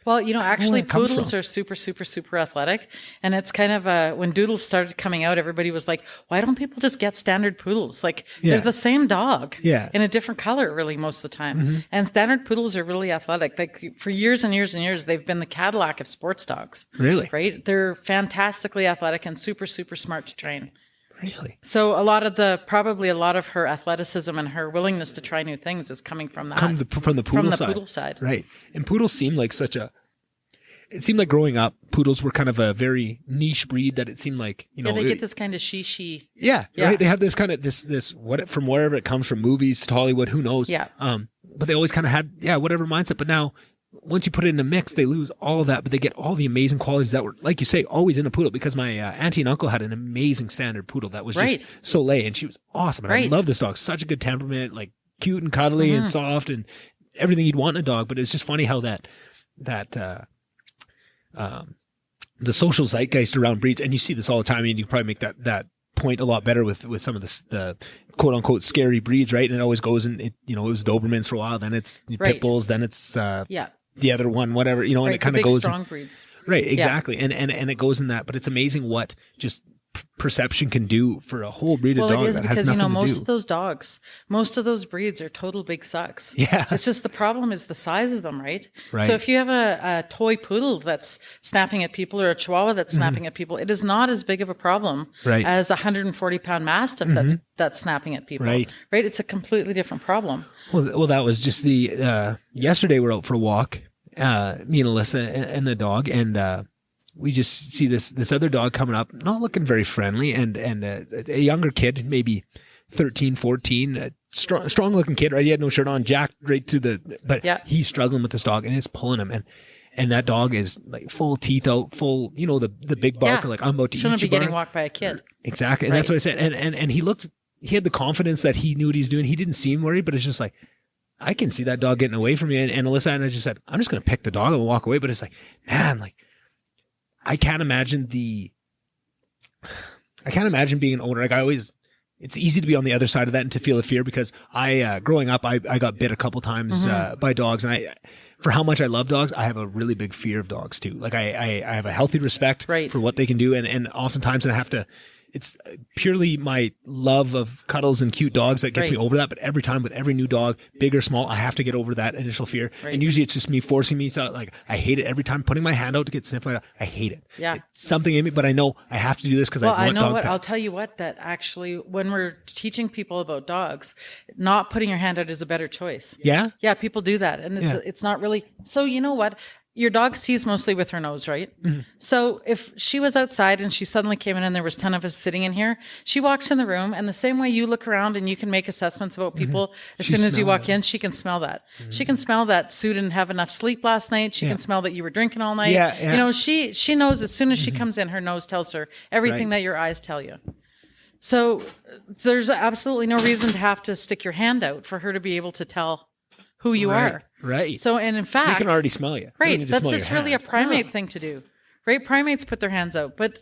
Well, actually poodles are super, super, super athletic. And it's kind of when Doodles started coming out, everybody was like, why don't people just get standard poodles? Like they're the same dog in a different color really most of the time. And standard poodles are really athletic. Like for years and years and years, they've been the Cadillac of sports dogs. Really? Right? They're fantastically athletic and super, super smart to train. Really? So probably a lot of her athleticism and her willingness to try new things is coming from that. From the poodle side. Right. And poodles seem like it seemed like growing up, poodles were kind of a very niche breed that it seemed like, they get this kind of she. Yeah. Right. They have this kind of this from wherever it comes from, movies to Hollywood, who knows? Yeah. But they always kind of had, whatever mindset. But now, once you put it in a mix, they lose all of that, but they get all the amazing qualities that were, like you say, always in a poodle. Because my auntie and uncle had an amazing standard poodle that was just Soleil, and she was awesome. And I love this dog. Such a good temperament, like cute and cuddly and soft and everything you'd want in a dog. But it's just funny how the social zeitgeist around breeds, and you see this all the time, and you can probably make that point a lot better with some of the quote unquote scary breeds, right? And it always goes in, it was Dobermans for a while, then it's pit bulls, then it's the other one, whatever, and it kind of goes strong breeds. Right, exactly. And it goes in that, but it's amazing what just perception can do for a whole breed of dog. Well, it is that because, has nothing to do. most of those breeds are total big sucks. Yeah. It's just the problem is the size of them, right? Right. So if you have a toy poodle that's snapping at people or a chihuahua that's snapping at people, it is not as big of a problem as a 140-pound mastiff that's snapping at people. Right. Right? It's a completely different problem. Well, that was just yesterday we're out for a walk, me and Alyssa and the dog, and we just see this other dog coming up, not looking very friendly, and a younger kid, maybe 13, 14, strong looking kid, right? He had no shirt on, jacked right to but he's struggling with this dog, and it's pulling him, and that dog is like full teeth out, full, the big bark, like I'm about to eat you. Shouldn't be getting walked by a kid. Exactly, and that's what I said, and he had the confidence that he knew what he's doing. He didn't seem worried, but it's just like, I can see that dog getting away from me, and Alyssa and I just said, I'm just going to pick the dog and walk away, but it's like, man, like, I can't imagine being an owner. Like it's easy to be on the other side of that and to feel the fear, because growing up, I got bit a couple times by dogs, and for how much I love dogs, I have a really big fear of dogs too. Like I have a healthy respect for what they can do, and oftentimes I have to. It's purely my love of cuddles and cute dogs that gets me over that. But every time with every new dog, big or small, I have to get over that initial fear. Right. And usually it's just me forcing me to, like, I hate it every time putting my hand out to get sniffed. I hate it. Yeah. It's something in me, but I know I have to do this because I want dog pets. I'll tell you what, that actually, when we're teaching people about dogs, not putting your hand out is a better choice. Yeah? Yeah, people do that. And it's not really, so you know what? Your dog sees mostly with her nose, right? Mm-hmm. So if she was outside and she suddenly came in and there was 10 of us sitting in here, she walks in the room, and the same way you look around and you can make assessments about people, as soon as you walk in, she can smell that. Mm-hmm. She can smell that Sue didn't have enough sleep last night. She can smell that you were drinking all night. Yeah. She knows as soon as she comes in, her nose tells her everything that your eyes tell you. So there's absolutely no reason to have to stick your hand out for her to be able to tell who you are. Right. So, and in fact, they can already smell you. Right. That's just really a primate thing to do. Right. Primates put their hands out, but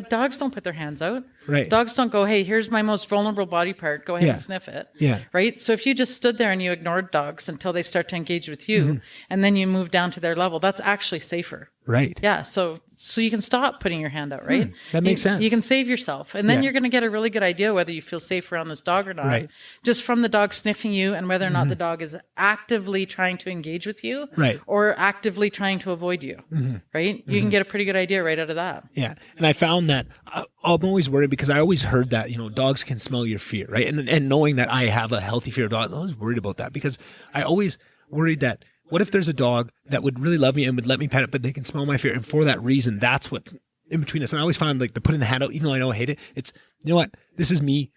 dogs don't put their hands out. Right. Dogs don't go, hey, here's my most vulnerable body part. Go ahead and sniff it. Yeah. Right. So if you just stood there and you ignored dogs until they start to engage with you, and then you move down to their level, that's actually safer. Right. Yeah. So you can stop putting your hand out, right? That makes sense. You can save yourself. And then you're going to get a really good idea whether you feel safe around this dog or not. Right. Just from the dog sniffing you and whether or not the dog is actively trying to engage with you. Right. Or actively trying to avoid you. Right. You can get a pretty good idea right out of that. Yeah. And I found that I'm always worried because I always heard that, dogs can smell your fear, right? And knowing that I have a healthy fear of dogs, I was worried about that because I always worried that what if there's a dog that would really love me and would let me pet it, but they can smell my fear. And for that reason, that's what's in between us. And I always find like the putting the hand out, even though I know I hate it, it's, you know what? This is me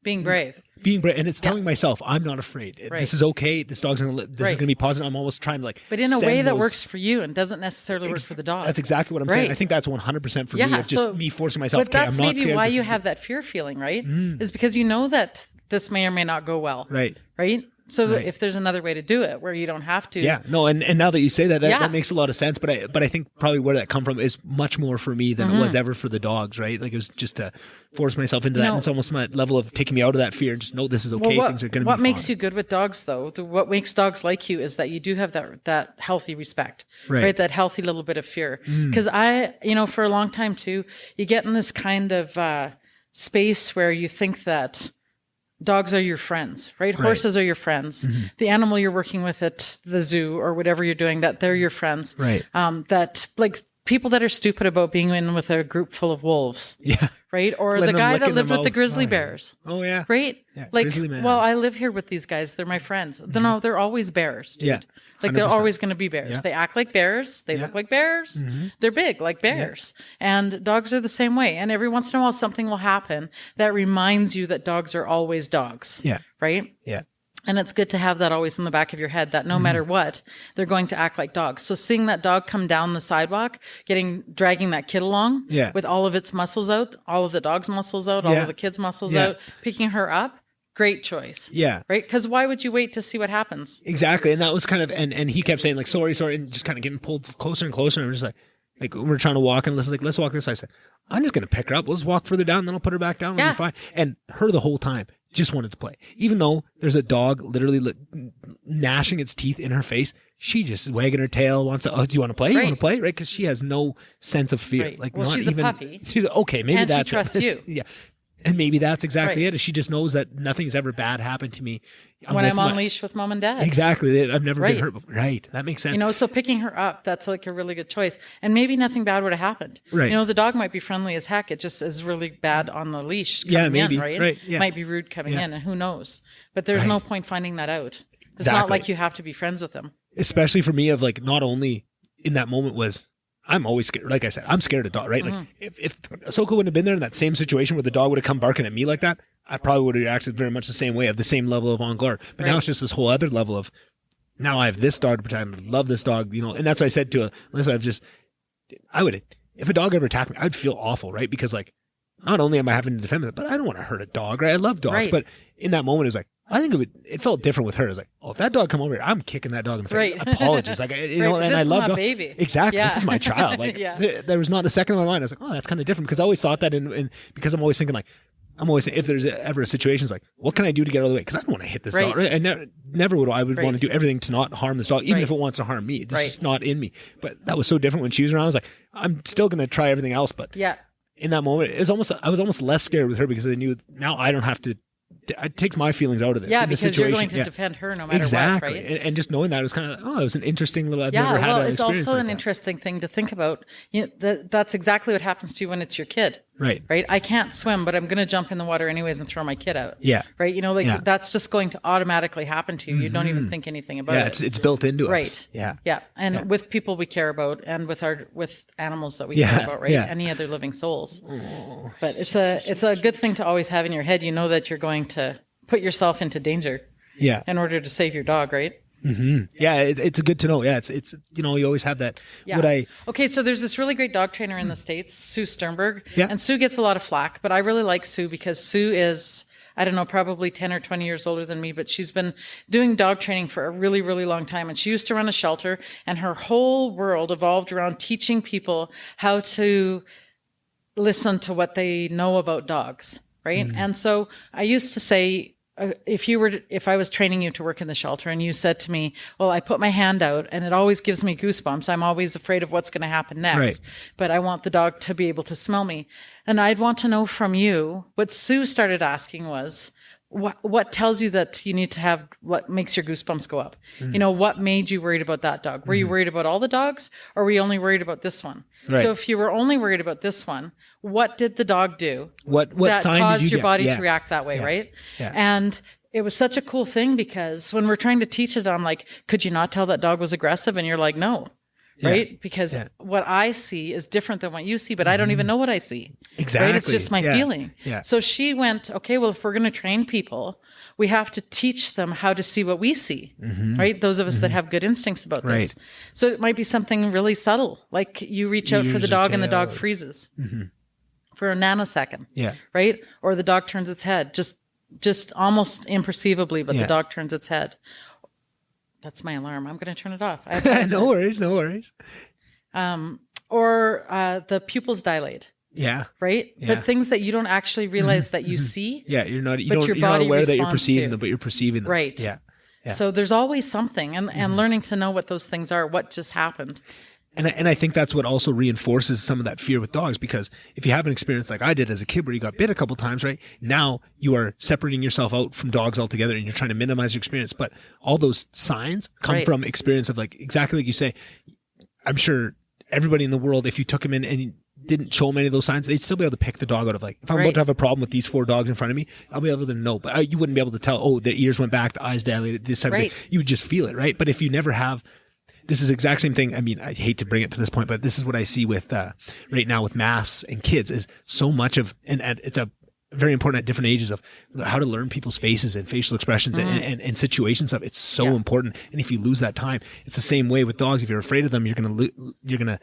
being brave. And it's telling myself, I'm not afraid. Right. This is okay. This dog's going to, this is going to be positive. I'm almost trying to but in a way that works for you and doesn't necessarily work for the dog. That's exactly what I'm saying. I think that's 100% for me. It's just me forcing myself. But that's I'm not maybe scared. why you have that fear feeling, right? Is because you know that this may or may not go well. Right. Right. So if there's another way to do it where you don't have to. Yeah, no, and now that you say that, that makes a lot of sense. But I think probably where that come from is much more for me than it was ever for the dogs, right? Like it was just to force myself into that. And it's almost my level of taking me out of that fear and just know this is okay. Things are going to be fine. What makes you good with dogs, though, what makes dogs like you is that you do have that healthy respect, right? That healthy little bit of fear. Because for a long time too, you get in this kind of space where you think that dogs are your friends, right? Horses are your friends. The animal you're working with at the zoo or whatever you're doing, that they're your friends. Right. That like people that are stupid about being in with a group full of wolves. Yeah. Right. Or the guy that lived with the grizzly bears. Oh yeah. Right. Yeah, like, well, I live here with these guys. They're my friends. No, they're always bears, dude. Yeah. Like they're always going to be bears. Yeah. They act like bears. They look like bears. They're big like bears. And dogs are the same way. And every once in a while, something will happen that reminds you that dogs are always dogs. Yeah. Right. Yeah. And it's good to have that always in the back of your head that no matter what, they're going to act like dogs. So seeing that dog come down the sidewalk, dragging that kid along with all of its muscles out, all of the dog's muscles out, all of the kid's muscles out, picking her up, great choice. Yeah. Right? Because why would you wait to see what happens? Exactly. And that was kind of, and he kept saying like, sorry, and just kind of getting pulled closer and closer. And we're just like we're trying to walk and let's walk this way. I said, I'm just going to pick her up. Let's walk further down. Then I'll put her back down. We'll be fine. And her the whole time just wanted to play. Even though there's a dog literally gnashing its teeth in her face, she just is wagging her tail, wants to, do you want to play? You want to play? Right? Because she has no sense of fear. Right. Like, well, not she's even, a puppy. She's okay. Maybe and that's she trusts you. Yeah. And maybe that's exactly it. She just knows that nothing's ever bad happened to me. When I'm on leash with mom and dad. Exactly. I've never been hurt before. Right. That makes sense. So picking her up, that's like a really good choice. And maybe nothing bad would have happened. Right. The dog might be friendly as heck. It just is really bad on the leash coming maybe. in, right? Right. Yeah. Might be rude coming in, and who knows? But there's no point finding that out. It's not like you have to be friends with them. Especially for me of like, not only in that moment was, I'm always scared. Like I said, I'm scared of dog, right? Like if Ahsoka wouldn't have been there in that same situation where the dog would have come barking at me like that, I probably would have reacted very much the same way, of the same level of en garde. But now it's just this whole other level of, now I have this dog to protect. I love this dog, and that's what I said to Alyssa. If a dog ever attacked me, I'd feel awful, right? Because like, not only am I having to defend it, but I don't want to hurt a dog, right? I love dogs, but in that moment, it was like, I think it felt different with her. It was like, if that dog come over here, I'm kicking that dog in the face. Right. Apologies. Like, and I love dogs. Baby. Exactly. This is my child. Like, there was not a second in my mind. I was like, oh, that's kind of different. Because I always thought that because I'm always thinking like, if there's ever a situation, it's like, what can I do to get out of the way? Because I don't want to hit this dog. Right? I never would. I would want to do everything to not harm this dog, even if it wants to harm me. It's just not in me. But that was so different when she was around. I was like, I'm still going to try everything else. But in that moment, I was almost less scared with her because I knew now I don't have to. It takes my feelings out of this. Yeah, because you're going to defend her no matter what, right? And just knowing that, it was kind of it was an interesting little. I've never had an experience. It's also like an interesting thing to think about. That's exactly what happens to you when it's your kid. Right. Right. I can't swim, but I'm going to jump in the water anyways and throw my kid out. Yeah. Right. That's just going to automatically happen to you. You don't even think anything about it. Yeah, it's built into us. Right. Yeah. Yeah. And with people we care about, and with animals that we care about, right? Yeah. Any other living souls. Oh. But it's a good thing to always have in your head. You know that you're going to put yourself into danger. Yeah. In order to save your dog, right? Mm-hmm. Yeah, it's good to know. Yeah, it's you always have that. Yeah. Okay, so there's this really great dog trainer in the States, Sue Sternberg. Yeah. And Sue gets a lot of flack, but I really like Sue because Sue is I don't know, probably 10 or 20 years older than me, but she's been doing dog training for a really, really long time. And she used to run a shelter, and her whole world evolved around teaching people how to listen to what they know about dogs, right? And so I used to say, if I was training you to work in the shelter and you said to me, well, I put my hand out and it always gives me goosebumps. I'm always afraid of what's going to happen next, Right. but I want the dog to be able to smell me. And I'd want to know from you, what Sue started asking was, what tells you that you need to have, what makes your goosebumps go up? You know, what made you worried about that dog? Were you worried about all the dogs, or were you only worried about this one? Right. So if you were only worried about this one, what did the dog do What that sign caused did you your get? body Yeah. to react that way, Yeah. right? Yeah. And it was such a cool thing, because when we're trying to teach it, I'm like, could you not tell that dog was aggressive? And you're like, no. Right? Because what I see is different than what you see, but I don't even know what I see. Exactly. Right? It's just my feeling. Yeah. So she went, okay, well, if we're going to train people, we have to teach them how to see what we see. Right? Those of us that have good instincts about this. Right. So it might be something really subtle, like you reach out for the use dog your and the dog tail. freezes for a nanosecond. Yeah. Right? Or the dog turns its head, just almost imperceivably, but Yeah. the dog turns its head. That's my alarm. I'm going to turn it off. No worries. Or the pupils dilate, Yeah. right? Yeah. But things that you don't actually realize that you see. Yeah. You're not But your you're not body aware that you're responds perceiving to. them, but you're perceiving them. Right. Yeah. Yeah. So there's always something, and learning to know what those things are, what just happened. And I think that's what also reinforces some of that fear with dogs, because if you have an experience like I did as a kid where you got bit a couple times, right? Now you are separating yourself out from dogs altogether and you're trying to minimize your experience. But all those signs come Right. from experience of, like, exactly like you say. I'm sure everybody in the world, if you took them in and you didn't show them any of those signs, they'd still be able to pick the dog out of, like, if I'm about Right. to have a problem with these 4 dogs in front of me, I'll be able to know. But you wouldn't be able to tell, oh, the ears went back, the eyes dilated, this type of Right. thing. You would just feel it, right? But if you never have, this is the exact same thing. I mean, I hate to bring it to this point, but this is what I see with right now with masks and kids, is so much of, and it's a very important at different ages, of how to learn people's faces and facial expressions and situation stuff. It's so important. And if you lose that time, it's the same way with dogs. If you're afraid of them, you're gonna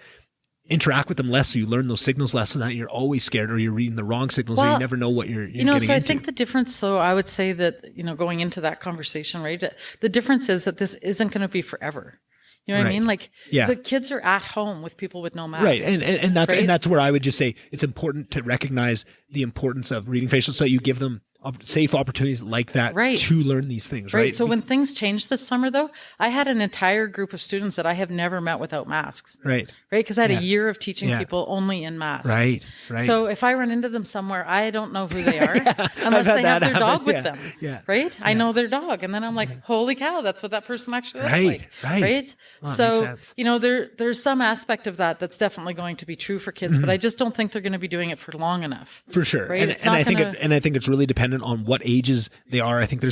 interact with them less, so you learn those signals less, so that you're always scared, or you're reading the wrong signals, or you Well, never know what you're You know, getting so I into. think the difference, though, I would say that, you know, going into that conversation, right, the difference is that this isn't going to be forever. You know what I Right. mean? Like, Yeah. the kids are at home with people with no masks. Right, and that's right? and that's where I would just say it's important to recognize the importance of reading facial, so you give them safe opportunities like that Right. to learn these things. Right. Right. So when things changed this summer, though, I had an entire group of students that I have never met without masks. Right. Right. Because I had Yeah. a year of teaching Yeah. people only in masks. Right. Right. So if I run into them somewhere, I don't know who they are I've unless had they that have their happen. dog with Yeah. them. Yeah. Right. I know their dog. And then I'm like, holy cow, that's what that person actually looks Right. like. Right. Right. Oh, that makes So, sense. you know, there's some aspect of that that's definitely going to be true for kids, but I just don't think they're going to be doing it for long enough. For sure. Right? And, It's and not I think gonna- I think it's really dependent on what ages they are. I think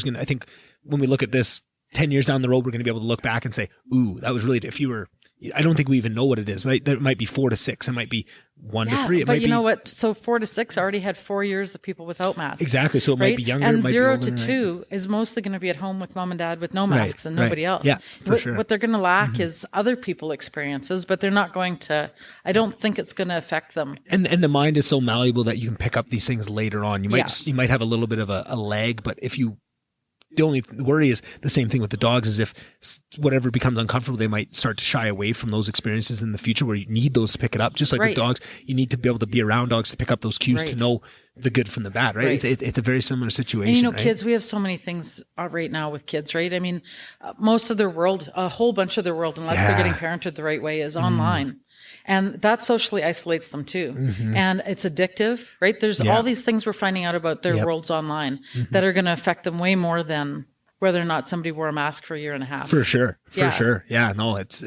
when we look at this 10 years down the road, we're going to be able to look back and say, ooh, that was really, if you were, I don't think we even know what it is, right? There might be 4 to 6. It might be 1 to 3. It but might you be, know what? So 4 to 6 already had 4 years of people without masks. Exactly. So it might Right? be younger. And it might 0 be to older, right? 2 is mostly going to be at home with mom and dad with no masks and right. nobody else. Yeah, for what, sure. what they're going to lack is other people experiences, but they're not going to, I don't think it's going to affect them. And the mind is so malleable that you can pick up these things later on. You might have a little bit of a lag, but if you, the only worry is the same thing with the dogs, is if whatever becomes uncomfortable, they might start to shy away from those experiences in the future, where you need those to pick it up. Just like Right. with dogs, you need to be able to be around dogs to pick up those cues to Right. know the good from the bad, right? Right. It's a very similar situation. And you know, right? kids, we have so many things right now with kids, right? I mean, most of their world, a whole bunch of their world, unless they're getting parented the right way, is online. And that socially isolates them too. And it's addictive, right? There's all these things we're finding out about their worlds online that are going to affect them way more than whether or not somebody wore a mask for a year and a half. For sure. Yeah. Sure. Yeah, no, it's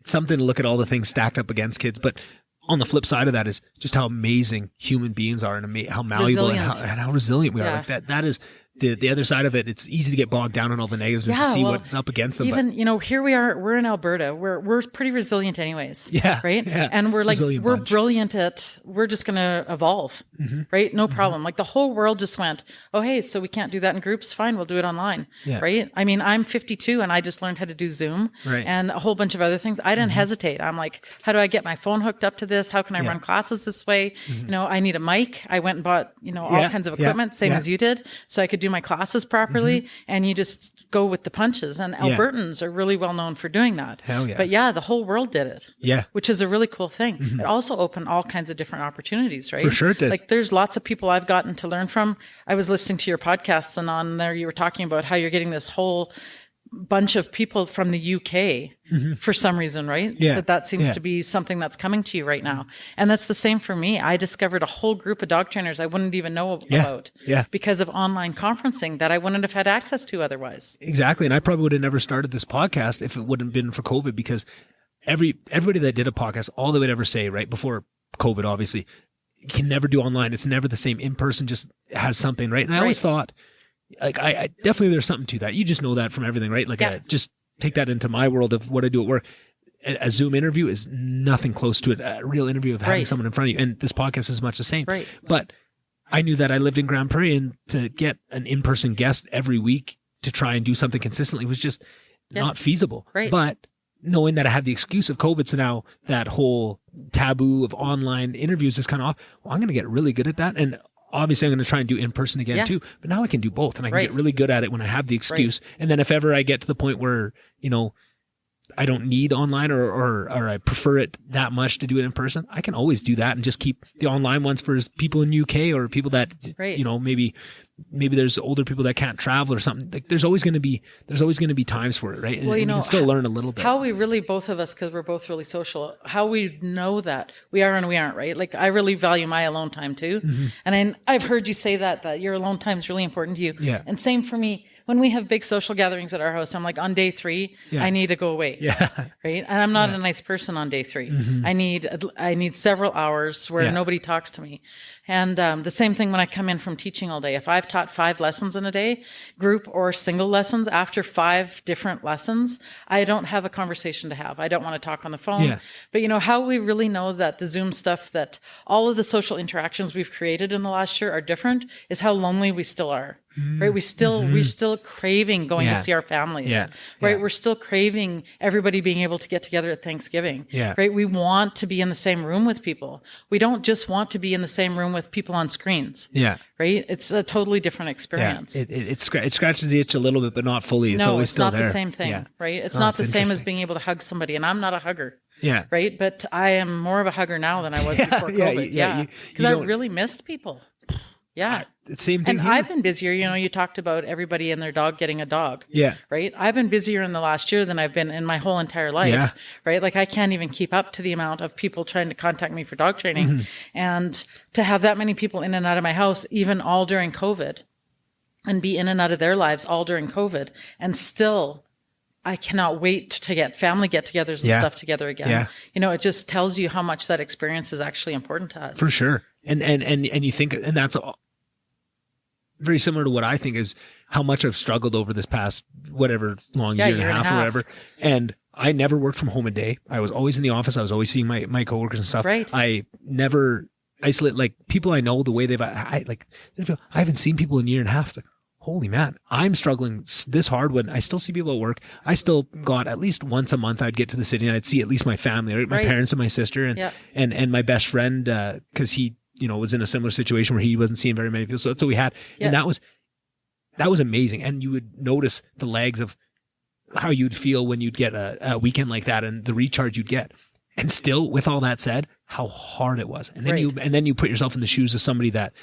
something to look at all the things stacked up against kids. But on the flip side of that is just how amazing human beings are, and how malleable and Resilient. how resilient we are. Yeah. Like that is the other side of it, it's easy to get bogged down on all the negatives and to see what's up against them. Even, here we are, we're in Alberta. We're pretty resilient anyways. Yeah. Right. Yeah. And we're like, Resilient we're bunch. brilliant we're just going to evolve. Right. No problem. Like the whole world just went, oh, hey, so we can't do that in groups. Fine. We'll do it online. Yeah. Right. I mean, I'm 52 and I just learned how to do Zoom and a whole bunch of other things. I didn't hesitate. I'm like, how do I get my phone hooked up to this? How can I run classes this way? I need a mic. I went and bought, all kinds of equipment, same as you did. So I could do my classes properly, and you just go with the punches. And Albertans are really well known for doing that. Hell yeah. But the whole world did it. Yeah. Which is a really cool thing. It also opened all kinds of different opportunities, right? For sure it did. Like there's lots of people I've gotten to learn from. I was listening to your podcasts, and on there you were talking about how you're getting this whole bunch of people from the UK for some reason, right? Yeah. That seems to be something that's coming to you right now. And that's the same for me. I discovered a whole group of dog trainers I wouldn't even know about because of online conferencing that I wouldn't have had access to otherwise. Exactly. And I probably would have never started this podcast if it wouldn't have been for COVID, because everybody that did a podcast, all they would ever say right before COVID, obviously, you can never do online. It's never the same. In person just has something, right? And I always thought, like, I definitely, there's something to that. You just know that from everything, right? Like, just take that into my world of what I do at work. A Zoom interview is nothing close to it. A real interview of having someone in front of you. And this podcast is much the same. Right. But I knew that I lived in Grande Prairie, and to get an in-person guest every week to try and do something consistently was just not feasible. Right. But knowing that I had the excuse of COVID, so now that whole taboo of online interviews is kind of off. Well, I'm going to get really good at that. And obviously, I'm going to try and do in person again too, but now I can do both, and I can get really good at it when I have the excuse. And then if ever I get to the point where, I don't need online or I prefer it that much to do it in person, I can always do that and just keep the online ones for people in UK or people that, maybe there's older people that can't travel or something. Like there's always going to be times for it. Right. And, you can still learn a little bit. How we really, both of us, cause we're both really social, how we know that we are and we aren't, right? Like I really value my alone time too. And I've heard you say that your alone time is really important to you. Yeah. And same for me. When we have big social gatherings at our house, I'm like, on day 3, I need to go away. Yeah. Right. And I'm not a nice person on day 3. I need several hours where nobody talks to me. And the same thing when I come in from teaching all day. If I've taught 5 lessons in a day, group or single lessons, after 5 different lessons, I don't have a conversation to have. I don't want to talk on the phone. Yeah. But how we really know that the Zoom stuff, that all of the social interactions we've created in the last year are different, is how lonely we still are. Right. We're still craving going to see our families. Yeah. Right. Yeah. We're still craving everybody being able to get together at Thanksgiving. Yeah. Right. We want to be in the same room with people. We don't just want to be in the same room with people on screens. Yeah. Right. It's a totally different experience. Yeah. It scratches the itch a little bit, but not fully. It's always still there. It's not the same thing. Yeah. Right. It's not the same as being able to hug somebody. And I'm not a hugger. Yeah. Right. But I am more of a hugger now than I was before COVID. Because I really missed people. Yeah. Same thing. And here. I've been busier. You talked about everybody and their dog getting a dog. Yeah. Right. I've been busier in the last year than I've been in my whole entire life. Yeah. Right. Like I can't even keep up to the amount of people trying to contact me for dog training. And to have that many people in and out of my house, even all during COVID, and be in and out of their lives all during COVID, and still I cannot wait to get family get-togethers and stuff together again. Yeah. It just tells you how much that experience is actually important to us. For sure. And you think, and that's very similar to what I think is how much I've struggled over this past whatever long year and a half or whatever. And I never worked from home a day. I was always in the office. I was always seeing my coworkers and stuff. Right. I never isolate, like people I know, the way I haven't seen people in a year and a half. Like, holy man, I'm struggling this hard when I still see people at work. I still got at least once a month I'd get to the city and I'd see at least my family, right? My parents and my sister and my best friend, because he was in a similar situation where he wasn't seeing very many people. So that's what we had. And that was amazing. And you would notice the legs of how you'd feel when you'd get a weekend like that and the recharge you'd get. And still, with all that said, how hard it was. And then you put yourself in the shoes of somebody that,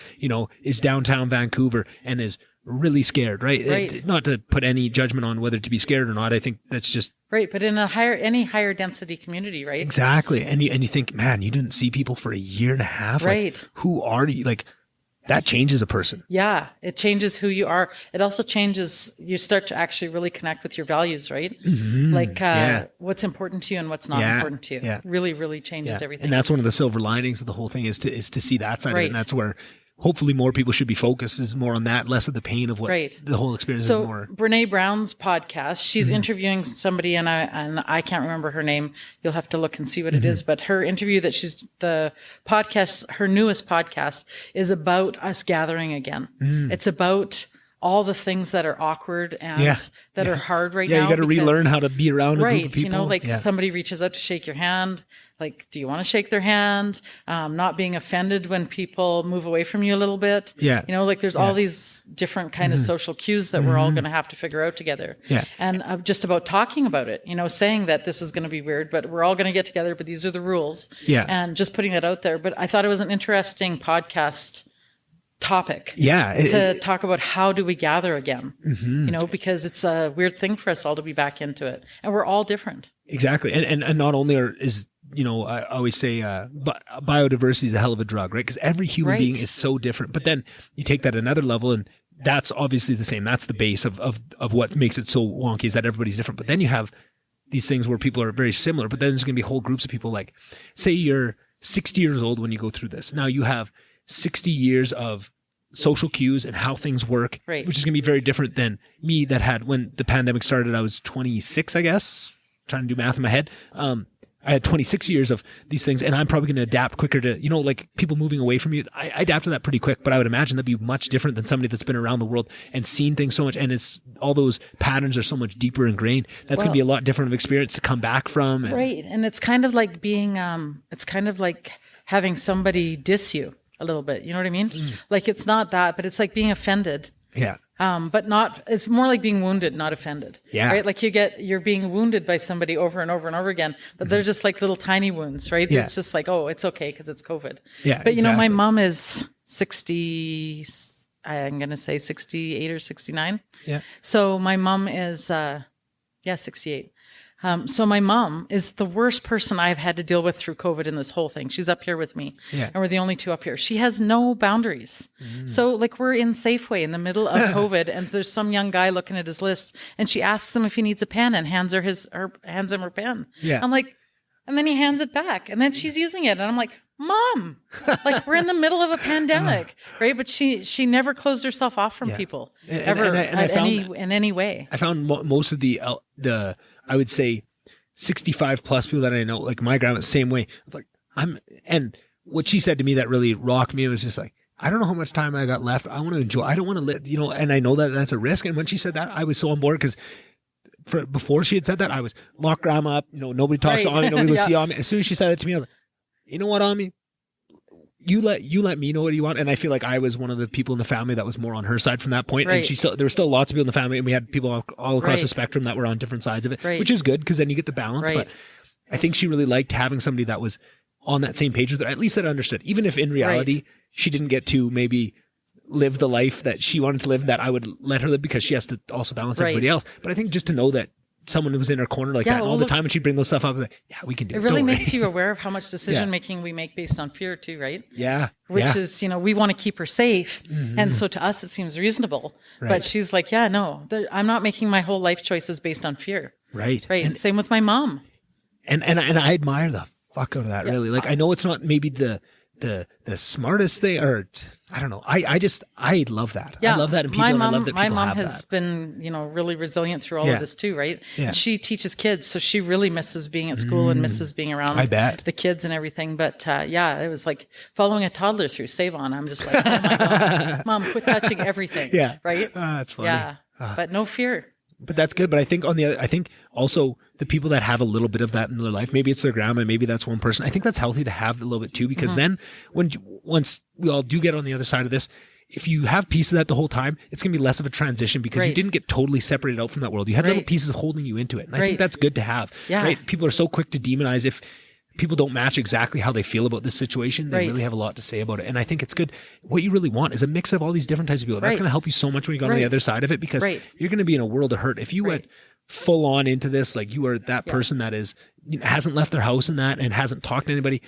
is downtown Vancouver and is really scared, right? Not to put any judgment on whether to be scared or not. I think that's just right. But in any higher density community, right? Exactly. And you think, man, you didn't see people for a year and a half. Right. Like, who are you? Like, that changes a person. Yeah. It changes who you are. It also changes, you start to actually really connect with your values, right? Like what's important to you and what's not important to you. Yeah. Really, really changes everything. And that's one of the silver linings of the whole thing is to see that side of it. And that's where hopefully more people should be focused is more on that, less of the pain of what the whole experience is more. Brene Brown's podcast, she's interviewing somebody, and I can't remember her name. You'll have to look and see what it is. But her interview her newest podcast is about us gathering again. It's about all the things that are awkward and that are hard right now. Yeah, you got to relearn how to be around a group of people. You know, like somebody reaches out to shake your hand. Like, do you want to shake their hand? Not being offended when people move away from you a little bit. Yeah. You know, like there's all these different kind of social cues that we're all going to have to figure out together. Yeah. And just about talking about it, you know, saying that this is going to be weird, but we're all going to get together, but these are the rules. Yeah. And just putting that out there. But I thought it was an interesting podcast topic to talk about how do we gather again, you know, because it's a weird thing for us all to be back into it, and we're all different. Exactly. And not only is, you know, I always say biodiversity is a hell of a drug, right? Because every human being is so different, but then you take that another level, and that's obviously the same. That's the base of what makes it so wonky, is that everybody's different. But then you have these things where people are very similar, but then there's going to be whole groups of people. Like, say you're 60 years old when you go through this. Now you have 60 years of social cues and how things work, which is going to be very different than me that had, when the pandemic started, I was 26, I guess, trying to do math in my head. I had 26 years of these things, and I'm probably going to adapt quicker to, you know, like people moving away from you. I adapted that pretty quick, but I would imagine that'd be much different than somebody that's been around the world and seen things so much. And it's all those patterns are so much deeper ingrained. That's going to be a lot different of experience to come back from. And, and it's kind of like being, it's kind of like having somebody diss you a little bit. You know what I mean? Like, it's not that, but it's like being offended. Yeah. But not, it's more like being wounded, not offended. Yeah. Right? Like you're being wounded by somebody over and over and over again, but they're just like little tiny wounds, right? Yeah. It's just like, oh, it's okay because it's COVID. Yeah. But you know, my mom is 60, I'm going to say 68 or 69. Yeah. So my mom is, 68. So my mom is the worst person I've had to deal with through COVID in this whole thing. She's up here with me, and we're the only two up here. She has no boundaries. So like, we're in Safeway in the middle of COVID, and there's some young guy looking at his list, and she asks him if he needs a pen and hands him her pen. Yeah. I'm like, and then he hands it back, and then she's using it, and I'm like, Mom, like, we're in the middle of a pandemic, right? But she never closed herself off from people ever in any way. I found most of the I would say 65 plus people that I know, like my grandma, same way. Like, and what she said to me that really rocked me, it was just like, I don't know how much time I got left. I want to enjoy. I don't want to live, you know, and I know that that's a risk. And when she said that, I was so on board, because before she had said that, I was lock grandma up, you know, nobody talks to Ami, nobody will see Ami. As soon as she said that to me, I was like, you know what, Ami? You let me know what you want. And I feel like I was one of the people in the family that was more on her side from that point. And there were still lots of people in the family, and we had people all across the spectrum that were on different sides of it, which is good, because then you get the balance. But I think she really liked having somebody that was on that same page with her, at least that understood, even if in reality she didn't get to maybe live the life that she wanted to live, that I would let her live, because she has to also balance everybody else. But I think just to know that someone was in her corner like that all the time, and she'd bring those stuff up, like, we can do it. It really makes you aware of how much decision making we make based on fear too, right? Yeah. Which is, you know, we want to keep her safe. And so to us, it seems reasonable. But she's like, no, I'm not making my whole life choices based on fear. Right. And same with my mom. And I admire the fuck out of that, really. Like, I know it's not maybe the smartest thing, or I don't know. I love that. I love that in people. And I love that people have that. My mom has been, you know, really resilient through all of this too, right? Yeah. And she teaches kids, so she really misses being at school and misses being around the kids and everything. But it was like following a toddler through Save On. I'm just like, oh my God, Mom, quit touching everything. Yeah. Right? That's funny. Yeah. But no fear. But that's good. But I think I think also the people that have a little bit of that in their life, maybe it's their grandma, maybe that's one person. I think that's healthy to have a little bit too, because then once we all do get on the other side of this, if you have pieces of that the whole time, it's going to be less of a transition, because you didn't get totally separated out from that world. You had little pieces holding you into it. And I think that's good to have. Yeah. Right? People are so quick to demonize if people don't match exactly how they feel about this situation. They really have a lot to say about it. And I think it's good. What you really want is a mix of all these different types of people. That's going to help you so much when you go on the other side of it, because you're going to be in a world of hurt. If you went full on into this, like you are that person that is, hasn't left their house and hasn't talked to anybody,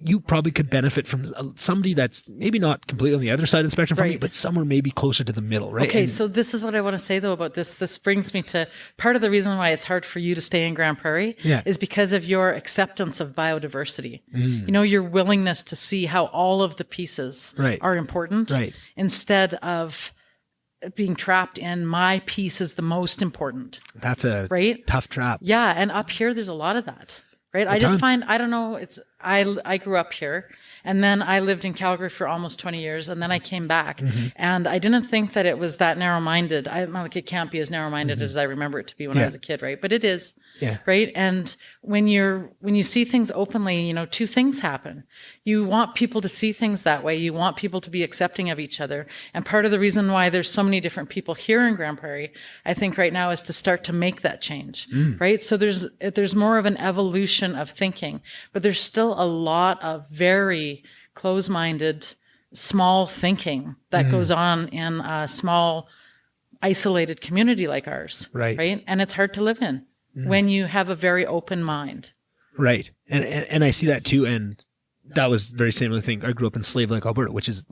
you probably could benefit from somebody that's maybe not completely on the other side of the spectrum from you, but somewhere maybe closer to the middle, right? Okay, so this is what I want to say though about this. This brings me to part of the reason why it's hard for you to stay in Grande Prairie is because of your acceptance of biodiversity. You know, your willingness to see how all of the pieces are important instead of being trapped in my piece is the most important. That's a tough trap. Yeah, and up here there's a lot of that. Right. I just find, I don't know, I grew up here and then I lived in Calgary for almost 20 years and then I came back and I didn't think that it was that narrow-minded. I'm like, it can't be as narrow-minded as I remember it to be when I was a kid. Right. But it is. Right. And when you see things openly, you know, two things happen. You want people to see things that way. You want people to be accepting of each other. And part of the reason why there's so many different people here in Grande Prairie, I think right now is to start to make that change. Right. So there's more of an evolution of thinking, but there's still a lot of very close-minded, small thinking that goes on in a small, isolated community like ours. Right. And it's hard to live in when you have a very open mind. Right. And I see that too. And that was very similar thing. I grew up in Slave Lake, Alberta, which is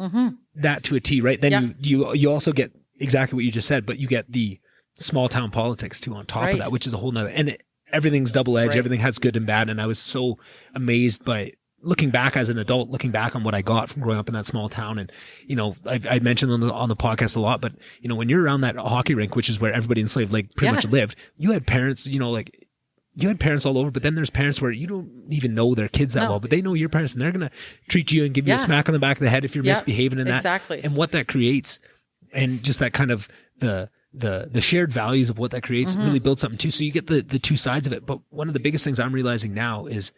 that to a T, right? Then you also get exactly what you just said, but you get the small town politics too on top of that, which is a whole nother, and everything's double-edged. Everything has good and bad. And I was so amazed by looking back as an adult, looking back on what I got from growing up in that small town. And, you know, I mentioned on the podcast a lot, but, you know, when you're around that hockey rink, which is where everybody in Slave Lake pretty much lived, you had parents, you know, like you had parents all over, but then there's parents where you don't even know their kids that well, but they know your parents and they're going to treat you and give you a smack on the back of the head if you're misbehaving in that. And what that creates and just that kind of the shared values of what that creates really builds something too. So you get the two sides of it. But one of the biggest things I'm realizing now is,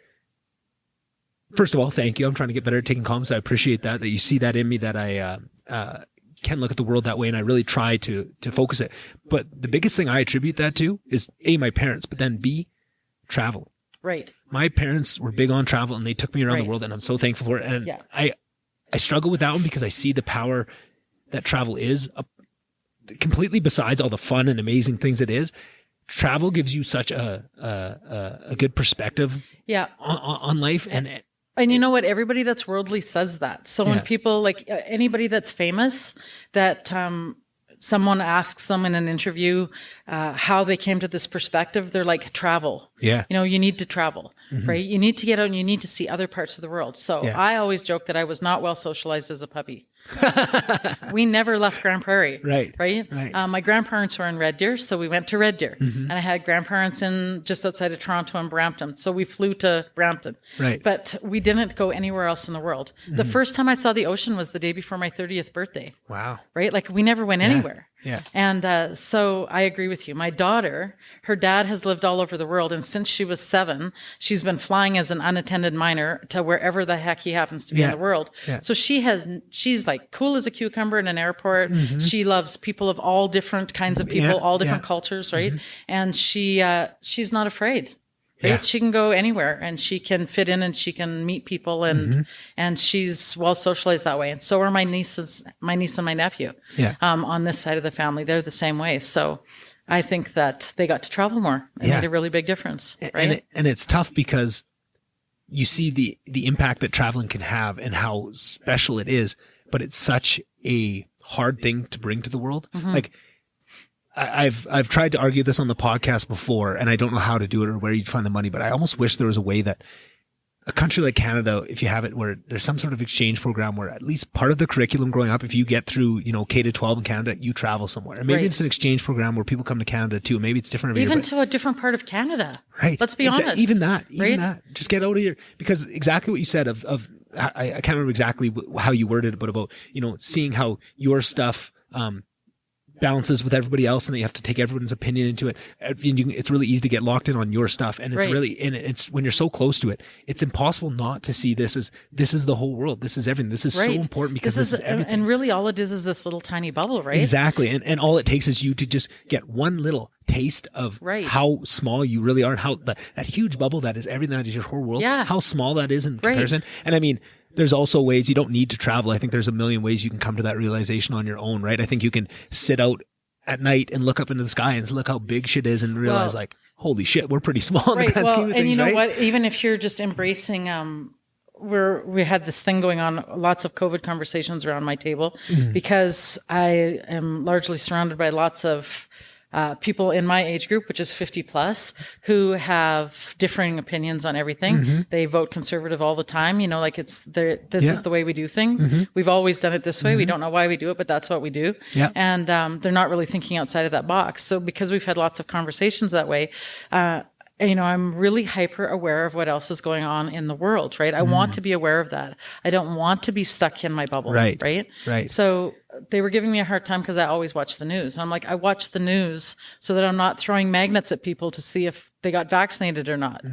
first of all, thank you. I'm trying to get better at taking comments. I appreciate that you see that in me, that I can look at the world that way, and I really try to focus it. But the biggest thing I attribute that to is A, my parents, but then B, travel. Right. My parents were big on travel, and they took me around the world, and I'm so thankful for it. And I struggle with that one because I see the power that travel is, completely besides all the fun and amazing things it is. Travel gives you such a good perspective on life. And you know what? Everybody that's worldly says that. So when people, like anybody that's famous, that someone asks them in an interview how they came to this perspective, they're like, travel. You know, you need to travel, right? You need to get out and you need to see other parts of the world. So I always joke that I was not well socialized as a puppy. We never left Grande Prairie. Right. My grandparents were in Red Deer, so we went to Red Deer. And I had grandparents in just outside of Toronto and Brampton. So we flew to Brampton. But we didn't go anywhere else in the world. The first time I saw the ocean was the day before my 30th birthday. Wow. Right? Like we never went anywhere. And so I agree with you. My daughter, her dad has lived all over the world. And since she was 7, she's been flying as an unattended minor to wherever the heck he happens to be in the world. So she's like cool as a cucumber in an airport. She loves people of all different kinds of people, all different cultures, right? And she's not afraid. Right? She can go anywhere and she can fit in and she can meet people and she's well socialized that way. And so are my niece and my nephew. On this side of the family, they're the same way. So I think that they got to travel more. It made a really big difference. Right? And it's tough because you see the impact that traveling can have and how special it is, but it's such a hard thing to bring to the world. Like I've tried to argue this on the podcast before, and I don't know how to do it or where you'd find the money, but I almost wish there was a way that a country like Canada, if you have it, where there's some sort of exchange program where at least part of the curriculum growing up, if you get through, you know, K to 12 in Canada, you travel somewhere. And maybe it's an exchange program where people come to Canada too. Maybe it's different every year. Even to a different part of Canada. Right. Let's be honest. Even that. Just get out of here. Because exactly what you said I can't remember exactly how you worded it, but about, you know, seeing how your stuff, balances with everybody else and that you have to take everyone's opinion into it. It's really easy to get locked in on your stuff. And it's it's when you're so close to it, it's impossible not to see this is the whole world. This is everything. This is so important because this is everything. And really all it is this little tiny bubble, right? Exactly. And all it takes is you to just get one little taste of how small you really are and how that huge bubble that is everything, that is your whole world, how small that is in comparison. And I mean, there's also ways you don't need to travel. I think there's a million ways you can come to that realization on your own, right? I think you can sit out at night and look up into the sky and look how big shit is and realize like, holy shit, we're pretty small in the grand scheme of things, and you know what? Even if you're just embracing we had this thing going on, lots of COVID conversations around my table, because I am largely surrounded by lots of people in my age group, which is 50 plus, who have differing opinions on everything. They vote conservative all the time. Like this is the way we do things. We've always done it this way. We don't know why we do it, but that's what we do. And they're not really thinking outside of that box. So because we've had lots of conversations that way, I'm really hyper aware of what else is going on in the world, right? I want to be aware of that. I don't want to be stuck in my bubble, right? So they were giving me a hard time because I always watch the news. I'm like, I watch the news so that I'm not throwing magnets at people to see if they got vaccinated or not.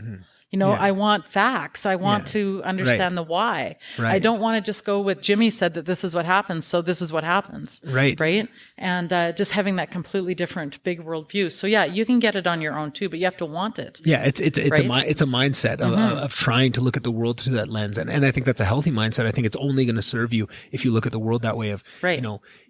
I want facts. I want to understand the why. I don't want to just go with Jimmy said that this is what happens, so this is what happens. Right. And just having that completely different big world view. So yeah, you can get it on your own too, but you have to want it. Yeah, it's a mindset of trying to look at the world through that lens, and I think that's a healthy mindset. I think it's only going to serve you if you look at the world that way.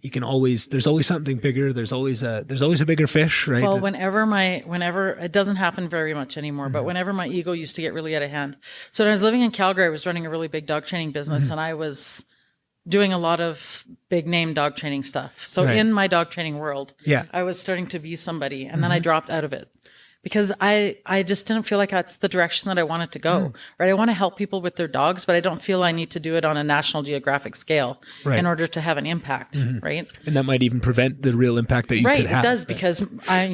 You can always there's always something bigger. There's always a bigger fish, right? Well, whenever it doesn't happen very much anymore, but whenever my ego used to get really out of hand. So when I was living in Calgary, I was running a really big dog training business, and I was doing a lot of big name dog training stuff. So in my dog training world, I was starting to be somebody, and then I dropped out of it because I just didn't feel like that's the direction that I wanted to go. Right? I want to help people with their dogs, but I don't feel I need to do it on a National Geographic scale in order to have an impact. Right? And that might even prevent the real impact that you could have. It does, because I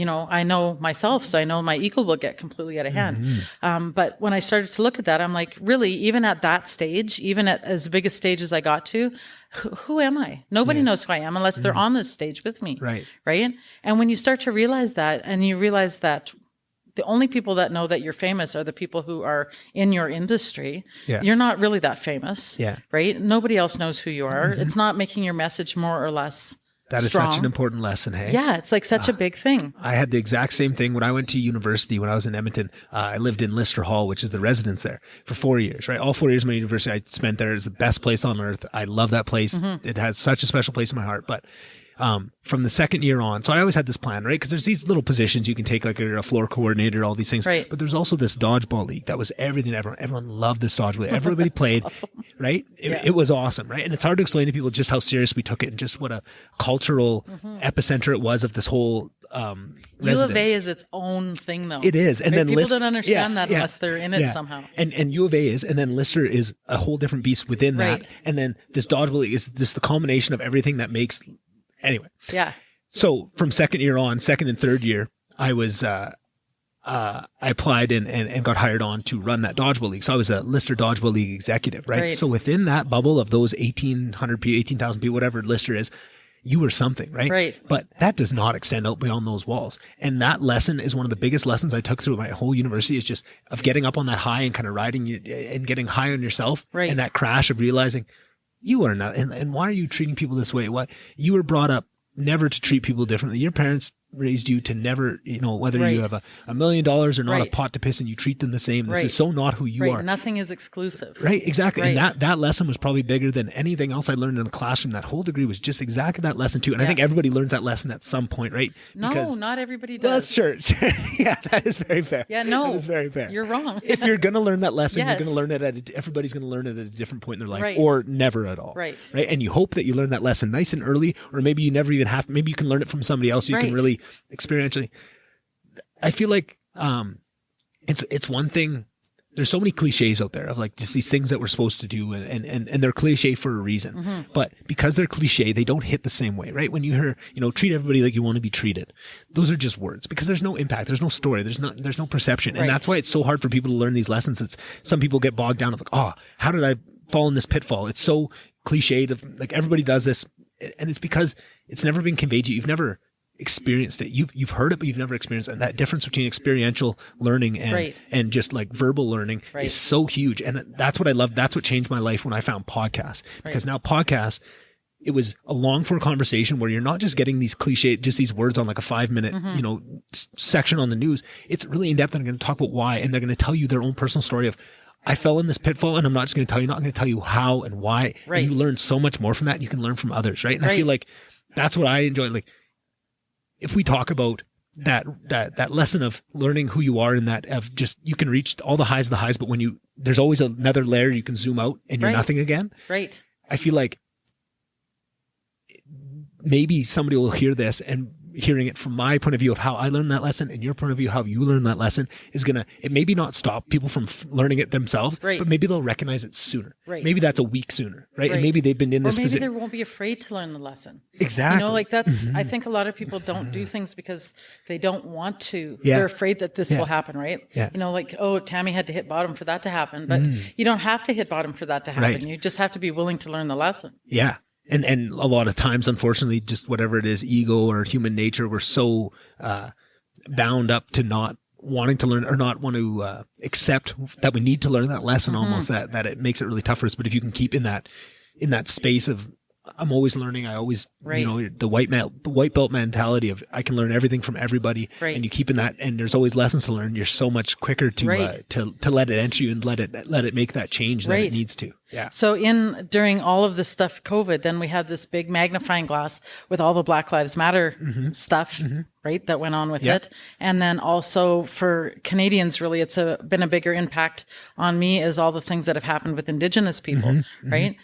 know myself, so I know my ego will get completely out of hand. But when I started to look at that, I'm like, really, even at that stage, even at as big a stage as I got to, who am I? Nobody knows who I am unless they're on this stage with me. Right? And when you start to realize that, and you realize that the only people that know that you're famous are the people who are in your industry. You're not really that famous, right? Nobody else knows who you are. It's not making your message more or less That is such an important lesson, hey? Yeah, it's like such a big thing. I had the exact same thing when I went to university. When I was in Edmonton, I lived in Lister Hall, which is the residence there, for 4 years, right? All 4 years of my university I spent there. It's the best place on earth. I love that place. It has such a special place in my heart. But from the second year on, so I always had this plan, right? Because there's these little positions you can take, like you're a floor coordinator, all these things. Right. But there's also this dodgeball league that was everything to everyone. Everyone loved this dodgeball league. Everybody played, awesome. Right? It was awesome, right? And it's hard to explain to people just how serious we took it and just what a cultural epicenter it was of this whole residence. U of A is its own thing, though. It is. And right? then people don't understand that unless they're in it somehow. And U of A is, and then Lister is a whole different beast within that. And then this dodgeball league is just the culmination of everything that makes, anyway. Yeah. So from second year on, second and third year, I was, I applied and got hired on to run that dodgeball league. So I was a Lister Dodgeball League executive, right? So within that bubble of those 18,000 people, whatever Lister is, you were something, right? Right. But that does not extend out beyond those walls. And that lesson is one of the biggest lessons I took through my whole university, is just of getting up on that high and kind of riding and getting high on yourself. Right. And that crash of realizing you are not, and why are you treating people this way? Why you were brought up never to treat people differently. Your parents raised you to never, whether you have $1 million or not a pot to piss in, you treat them the same. This is so not who you are. Nothing is exclusive. Right, exactly. And that lesson was probably bigger than anything else I learned in the classroom. That whole degree was just exactly that lesson too. And I think everybody learns that lesson at some point, right? No, not everybody does. Well, sure. Yeah, that is very fair. Yeah, no. That is very fair. You're wrong. If you're going to learn that lesson, you're going to learn it everybody's going to learn it at a different point in their life, or never at all. Right. And you hope that you learn that lesson nice and early, or maybe you never even have, maybe you can learn it from somebody else. You can really experientially. I feel like it's one thing. There's so many cliches out there of like just these things that we're supposed to do, and they're cliche for a reason. But because they're cliche, they don't hit the same way, right? When you hear, treat everybody like you want to be treated, those are just words, because there's no impact, there's no story, there's no perception, and that's why it's so hard for people to learn these lessons. It's some people get bogged down of like, oh, how did I fall in this pitfall? It's so cliched of like everybody does this, and it's because it's never been conveyed to you. You've never experienced it. You've heard it, but you've never experienced it. And that difference between experiential learning and just like verbal learning is so huge. And that's what I love. That's what changed my life when I found podcasts, because now podcasts, it was a long form conversation where you're not just getting these cliche, just these words on like a 5-minute, section on the news. It's really in depth, and they're going to talk about why, and they're going to tell you their own personal story of, I fell in this pitfall, and I'm not just going to tell you, not going to tell you how and why. And you learn so much more from that. And you can learn from others. Right. And I feel like that's what I enjoy. Like, if we talk about that lesson of learning who you are, and that of just, you can reach all the highs, but when there's always another layer you can zoom out and you're nothing again. Right. I feel like maybe somebody will hear this, and hearing it from my point of view of how I learned that lesson and your point of view how you learned that lesson is it maybe not stop people from learning it themselves, but maybe they'll recognize it sooner. Right. Maybe that's a week sooner, right? And maybe they've been in this position. Maybe they won't be afraid to learn the lesson. Exactly. Like that's, I think a lot of people don't do things because they don't want to. They're afraid that this will happen, right? Yeah. Like, oh, Tammy had to hit bottom for that to happen. But you don't have to hit bottom for that to happen. Right. You just have to be willing to learn the lesson. Yeah. And a lot of times, unfortunately, just whatever it is, ego or human nature, we're so bound up to not wanting to learn or not want to accept that we need to learn that lesson almost, that it makes it really tough for us. But if you can keep in that space of, I'm always learning. I always, the white belt mentality of I can learn everything from everybody, and you keep in that, and there's always lessons to learn. You're so much quicker to let it enter you and let it make that change that it needs to. Yeah. So during all of this stuff, COVID, then we had this big magnifying glass with all the Black Lives Matter stuff, right, that went on with it. And then also for Canadians, really, it's been a bigger impact on me is all the things that have happened with Indigenous people, right?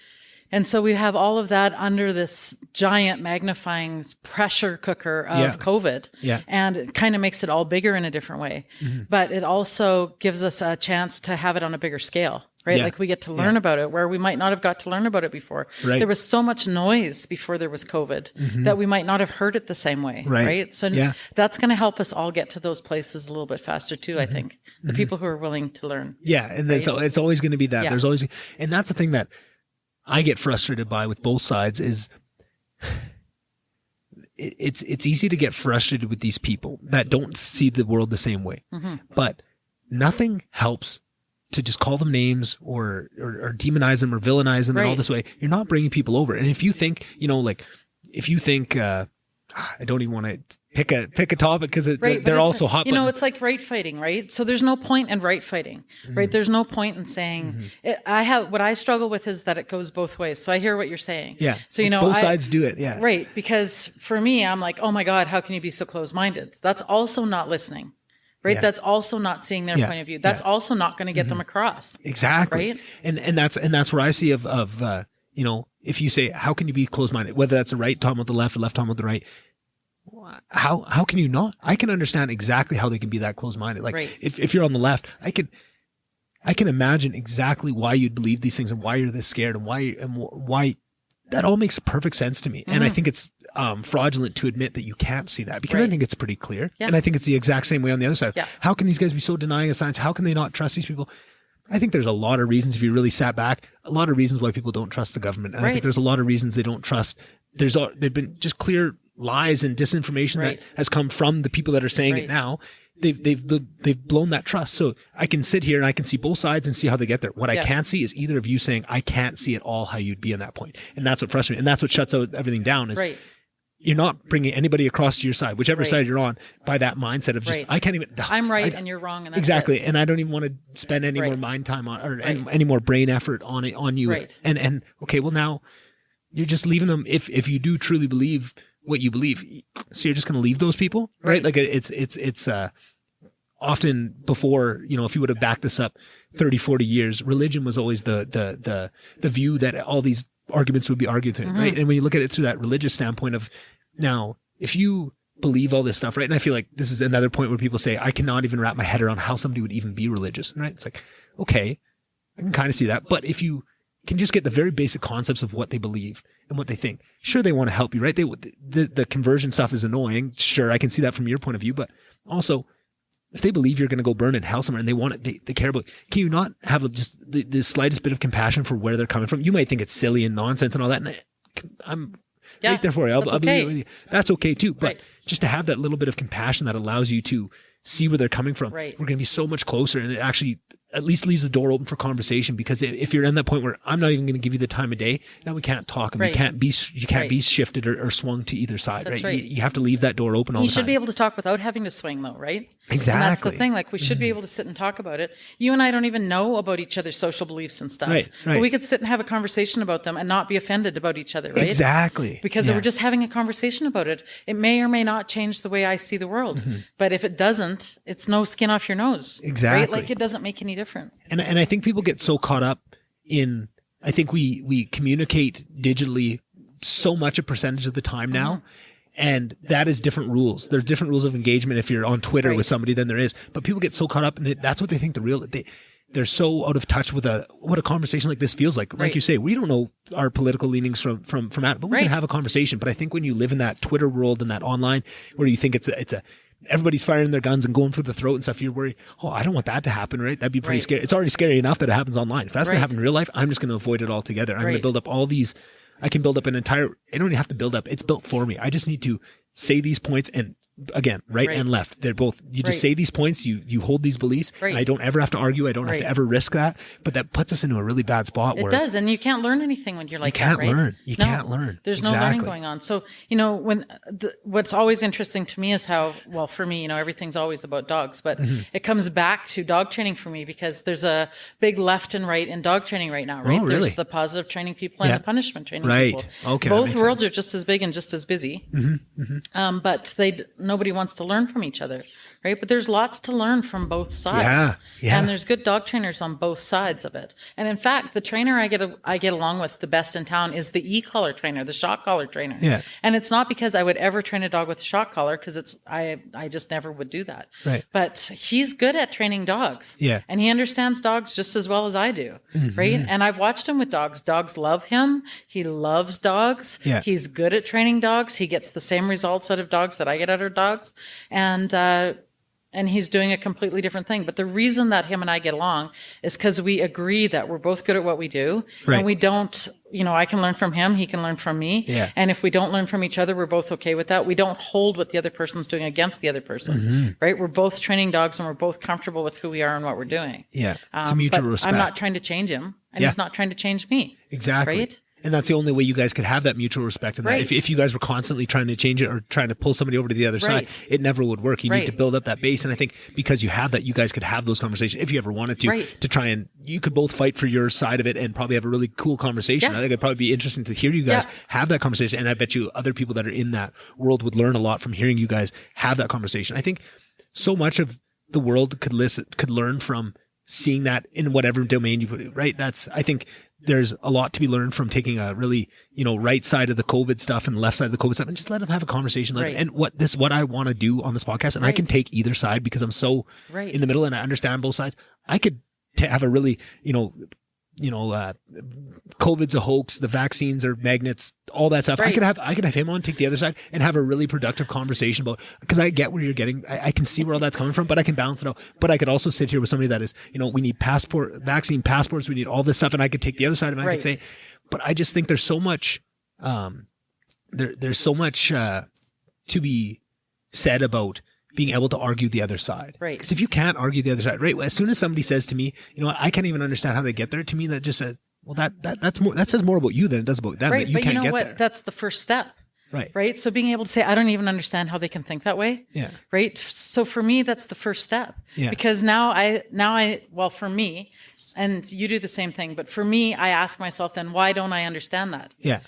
And so we have all of that under this giant magnifying pressure cooker of COVID. Yeah. And it kind of makes it all bigger in a different way. But it also gives us a chance to have it on a bigger scale, right? Like we get to learn about it where we might not have got to learn about it before. Right. There was so much noise before there was COVID that we might not have heard it the same way. Right. So that's going to help us all get to those places a little bit faster too, I think. The people who are willing to learn. Yeah. And it's always going to be that. Yeah. There's always, and that's the thing that I get frustrated by with both sides is it's easy to get frustrated with these people that don't see the world the same way. But nothing helps to just call them names or demonize them or villainize them in all this way. You're not bringing people over. And if you think, I don't even want to pick a topic because they're all so hot. It's like right fighting, right? So there's no point in right fighting, right? There's no point in saying what I struggle with is that it goes both ways. So I hear what you're saying. Yeah. So both sides do it. Yeah. Right. Because for me, I'm like, oh my God, how can you be so close-minded? That's also not listening. Right. Yeah. That's also not seeing their point of view. That's also not going to get them across. Exactly. Right. And that's where I see of if you say, how can you be closed-minded, whether that's the right talking about the left or left talking about the right, how can you not? I can understand exactly how they can be that closed-minded. Like if you're on the left, I can imagine exactly why you'd believe these things and why you're this scared and why that all makes perfect sense to me. And I think it's fraudulent to admit that you can't see that because I think it's pretty clear. Yeah. And I think it's the exact same way on the other side. Yeah. How can these guys be so denying of science? How can they not trust these people? I think there's a lot of reasons, if you really sat back, a lot of reasons why people don't trust the government. And I think there's a lot of reasons they don't trust. They've been just clear lies and disinformation that has come from the people that are saying it now. They've blown that trust. So I can sit here and I can see both sides and see how they get there. What I can't see is either of you saying, I can't see at all how you'd be in that point. And that's what frustrates me. And that's what shuts out everything down is you're not bringing anybody across to your side, whichever side you're on, by that mindset of just, I can't even. I'm right and you're wrong. And that's exactly. And I don't even want to spend any more mind time on, or any more brain effort on it, on you. Right. And okay, well now you're just leaving them. If you do truly believe what you believe, so you're just going to leave those people, right? Like it's often before, if you would have backed this up 30, 40 years, religion was always the view that all these arguments would be argued through, right? And when you look at it through that religious standpoint of now, if you believe all this stuff, right? And I feel like this is another point where people say, I cannot even wrap my head around how somebody would even be religious, right? It's like, okay, I can kind of see that. But if you can just get the very basic concepts of what they believe and what they think, sure, they want to help you, right? The conversion stuff is annoying. Sure, I can see that from your point of view, but also if they believe you're going to go burn in hell somewhere and they want it, they care about it, can you not have just the slightest bit of compassion for where they're coming from? You might think it's silly and nonsense and all that. And I'm right there for you. I'll be with you. That's okay too. But just to have that little bit of compassion that allows you to see where they're coming from, we're going to be so much closer. And it actually, at least leaves the door open for conversation, because if you're in that point where I'm not even going to give you the time of day, now we can't talk, and you can't be shifted or swung to either side. That's right. You have to leave that door open all the time. You should be able to talk without having to swing, though, right? Exactly. And that's the thing. Like, we should be able to sit and talk about it. You and I don't even know about each other's social beliefs and stuff. Right. But we could sit and have a conversation about them and not be offended about each other, right? Exactly. Because we're just having a conversation about it. It may or may not change the way I see the world. But if it doesn't, it's no skin off your nose. Exactly. Right? Like, it doesn't make any difference. And I think people get so caught up in, I think we communicate digitally so much a percentage of the time now. And that is different rules. There's different rules of engagement if you're on Twitter with somebody than there is. But people get so caught up, and that's what they think they're so out of touch with what a conversation like this feels like. Like you say, we don't know our political leanings from that, but we can have a conversation. But I think when you live in that Twitter world and that online, where you think it's a everybody's firing their guns and going for the throat and stuff, you're worried, oh, I don't want that to happen, right? That'd be pretty scary. It's already scary enough that it happens online. If that's going to happen in real life, I'm just going to avoid it altogether. I'm going to build up all these. I can build up I don't even have to build up. It's built for me. I just need to say these points, and again, right and left. They're both, you just say these points, you hold these beliefs, and I don't ever have to argue. I don't have to ever risk that. But that puts us into a really bad spot. It does. And you can't learn anything when you're like that, right? You can't learn. There's no learning going on. So, when what's always interesting to me is how, well, for me, everything's always about dogs, but it comes back to dog training for me, because there's a big left and right in dog training right now, right? Oh, really? There's the positive training people and the punishment training people. Okay. Both worlds are just as big and just as busy. But nobody wants to learn from each other, right? But there's lots to learn from both sides. And there's good dog trainers on both sides of it. And in fact, the trainer I get along with the best in town is the e-collar trainer, the shock collar trainer. Yeah. And it's not because I would ever train a dog with a shock collar, because I just never would do that. Right. But he's good at training dogs. Yeah. And he understands dogs just as well as I do. Right. And I've watched him with dogs. Dogs love him. He loves dogs. Yeah. He's good at training dogs. He gets the same results out of dogs that I get out of dogs. And he's doing a completely different thing. But the reason that him and I get along is because we agree that we're both good at what we do. Right. And we don't, I can learn from him. He can learn from me. Yeah. And if we don't learn from each other, we're both okay with that. We don't hold what the other person's doing against the other person. Right. We're both training dogs, and we're both comfortable with who we are and what we're doing. Yeah. It's a mutual respect. I'm not trying to change him, and he's not trying to change me. Exactly. Right. And that's the only way you guys could have that mutual respect. And that if you guys were constantly trying to change it or trying to pull somebody over to the other side, it never would work. You need to build up that base. And I think because you have that, you guys could have those conversations if you ever wanted to try, and you could both fight for your side of it and probably have a really cool conversation. I think it'd probably be interesting to hear you guys have that conversation. And I bet you other people that are in that world would learn a lot from hearing you guys have that conversation. I think so much of the world could learn from seeing that in whatever domain you put it, right? I think there's a lot to be learned from taking a really, right side of the COVID stuff and left side of the COVID stuff, and just let them have a conversation. And what I want to do on this podcast, and I can take either side because I'm so in the middle and I understand both sides. I could have a really, COVID's a hoax, the vaccines are magnets, all that stuff. I could have him on, take the other side, and have a really productive conversation about, because I get where you're getting, I can see where all that's coming from, but I can balance it out. But I could also sit here with somebody that is, we need vaccine passports, we need all this stuff, and I could take the other side of it. I could say, but I just think there's so much, there's so much to be said about being able to argue the other side. Right. Because if you can't argue the other side, right, as soon as somebody says to me, I can't even understand how they get there, to me that just says, well, that's more, that says more about you than it does about them. Right. That you can't get what? there. That's the first step. Right. Right. So being able to say, I don't even understand how they can think that way. Yeah. Right. So for me, that's the first step. Yeah. Because well, for me, and you do the same thing, but for me, I ask myself then, why don't I understand that? Yeah.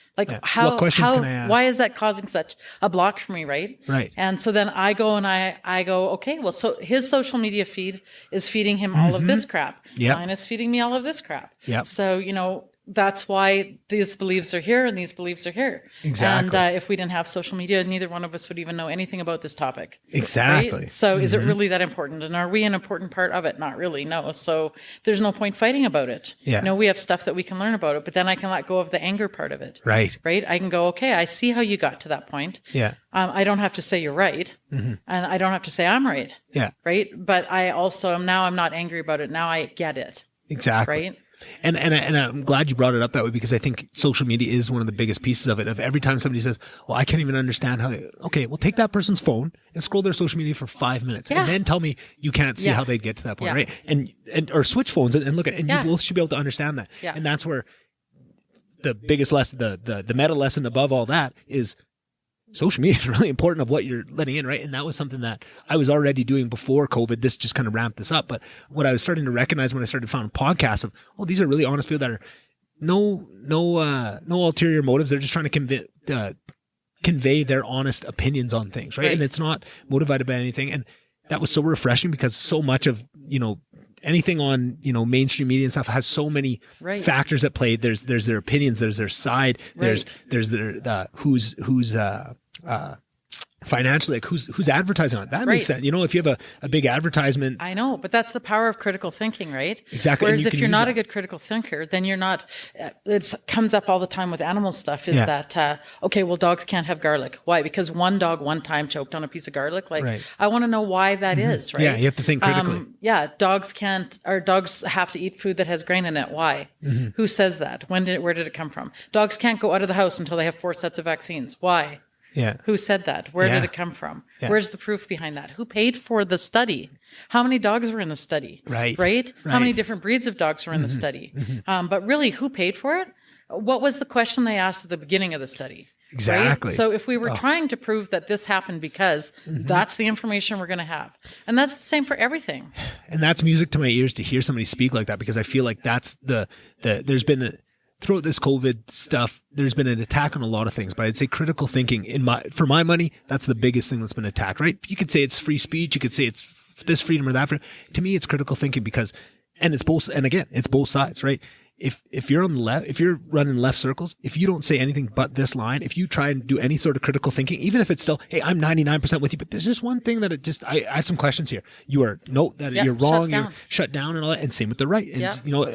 How, what questions can I ask? Why is that causing such a block for me? Right. Right. And so then I go and I go, okay, well, so his social media feed is feeding him all of this crap. Yep. Mine is feeding me all of this crap. Yep. So, that's why these beliefs are here and these beliefs are here. Exactly. And if we didn't have social media, neither one of us would even know anything about this topic. Exactly. Right? So is it really that important? And are we an important part of it? Not really, no. So there's no point fighting about it. Yeah. We have stuff that we can learn about it, but then I can let go of the anger part of it. Right. Right? I can go, okay, I see how you got to that point. Yeah. I don't have to say you're right. And I don't have to say I'm right. Yeah. Right? But I also I'm not angry about it. Now I get it. Exactly. Right? And I'm glad you brought it up that way, because I think social media is one of the biggest pieces of it. Of every time somebody says, well, I can't even understand how okay, well, take that person's phone and scroll their social media for 5 minutes and then tell me you can't see how they get to that point, right? And or switch phones and look at it, and you both should be able to understand that. Yeah. And that's where the biggest lesson, the meta lesson above all that is social media is really important of what you're letting in, right? And that was something that I was already doing before COVID. This just kind of ramped this up. But what I was starting to recognize when I started finding podcasts of, these are really honest people that are no ulterior motives. They're just trying to convey their honest opinions on things, right? And it's not motivated by anything. And that was so refreshing, because so much of, anything on, mainstream media and stuff has so many factors at play. There's their opinions, there's their side, there's their, who's financially, like who's advertising on it. That makes sense. If you have a big advertisement. I know, but that's the power of critical thinking, right? Exactly. Whereas if you're not a good critical thinker, then you're not, it comes up all the time with animal stuff is that, okay, well, dogs can't have garlic. Why? Because one dog one time choked on a piece of garlic. Like, I want to know why that is, right? Yeah, you have to think critically. Dogs have to eat food that has grain in it. Why? Who says that? Where did it come from? Dogs can't go out of the house until they have 4 sets of vaccines. Why? Yeah. Who said that? Where did it come from? Yeah. Where's the proof behind that? Who paid for the study? How many dogs were in the study? Right? How many different breeds of dogs were in the study? But really, who paid for it? What was the question they asked at the beginning of the study? Exactly. Right? So if we were trying to prove that this happened because that's the information we're going to have. And that's the same for everything. And that's music to my ears to hear somebody speak like that, because I feel like that's there's been throughout this COVID stuff, there's been an attack on a lot of things, but I'd say critical thinking, for my money, that's the biggest thing that's been attacked, right? You could say it's free speech. You could say it's this freedom or that freedom. To me, it's critical thinking because, and it's both, and again, it's both sides, right? If you're on the left, if you're running left circles, if you don't say anything but this line, if you try and do any sort of critical thinking, even if it's still, hey, I'm 99% with you, but there's just one thing that I have some questions here. You're wrong, you're shut down and all that. And same with the right. And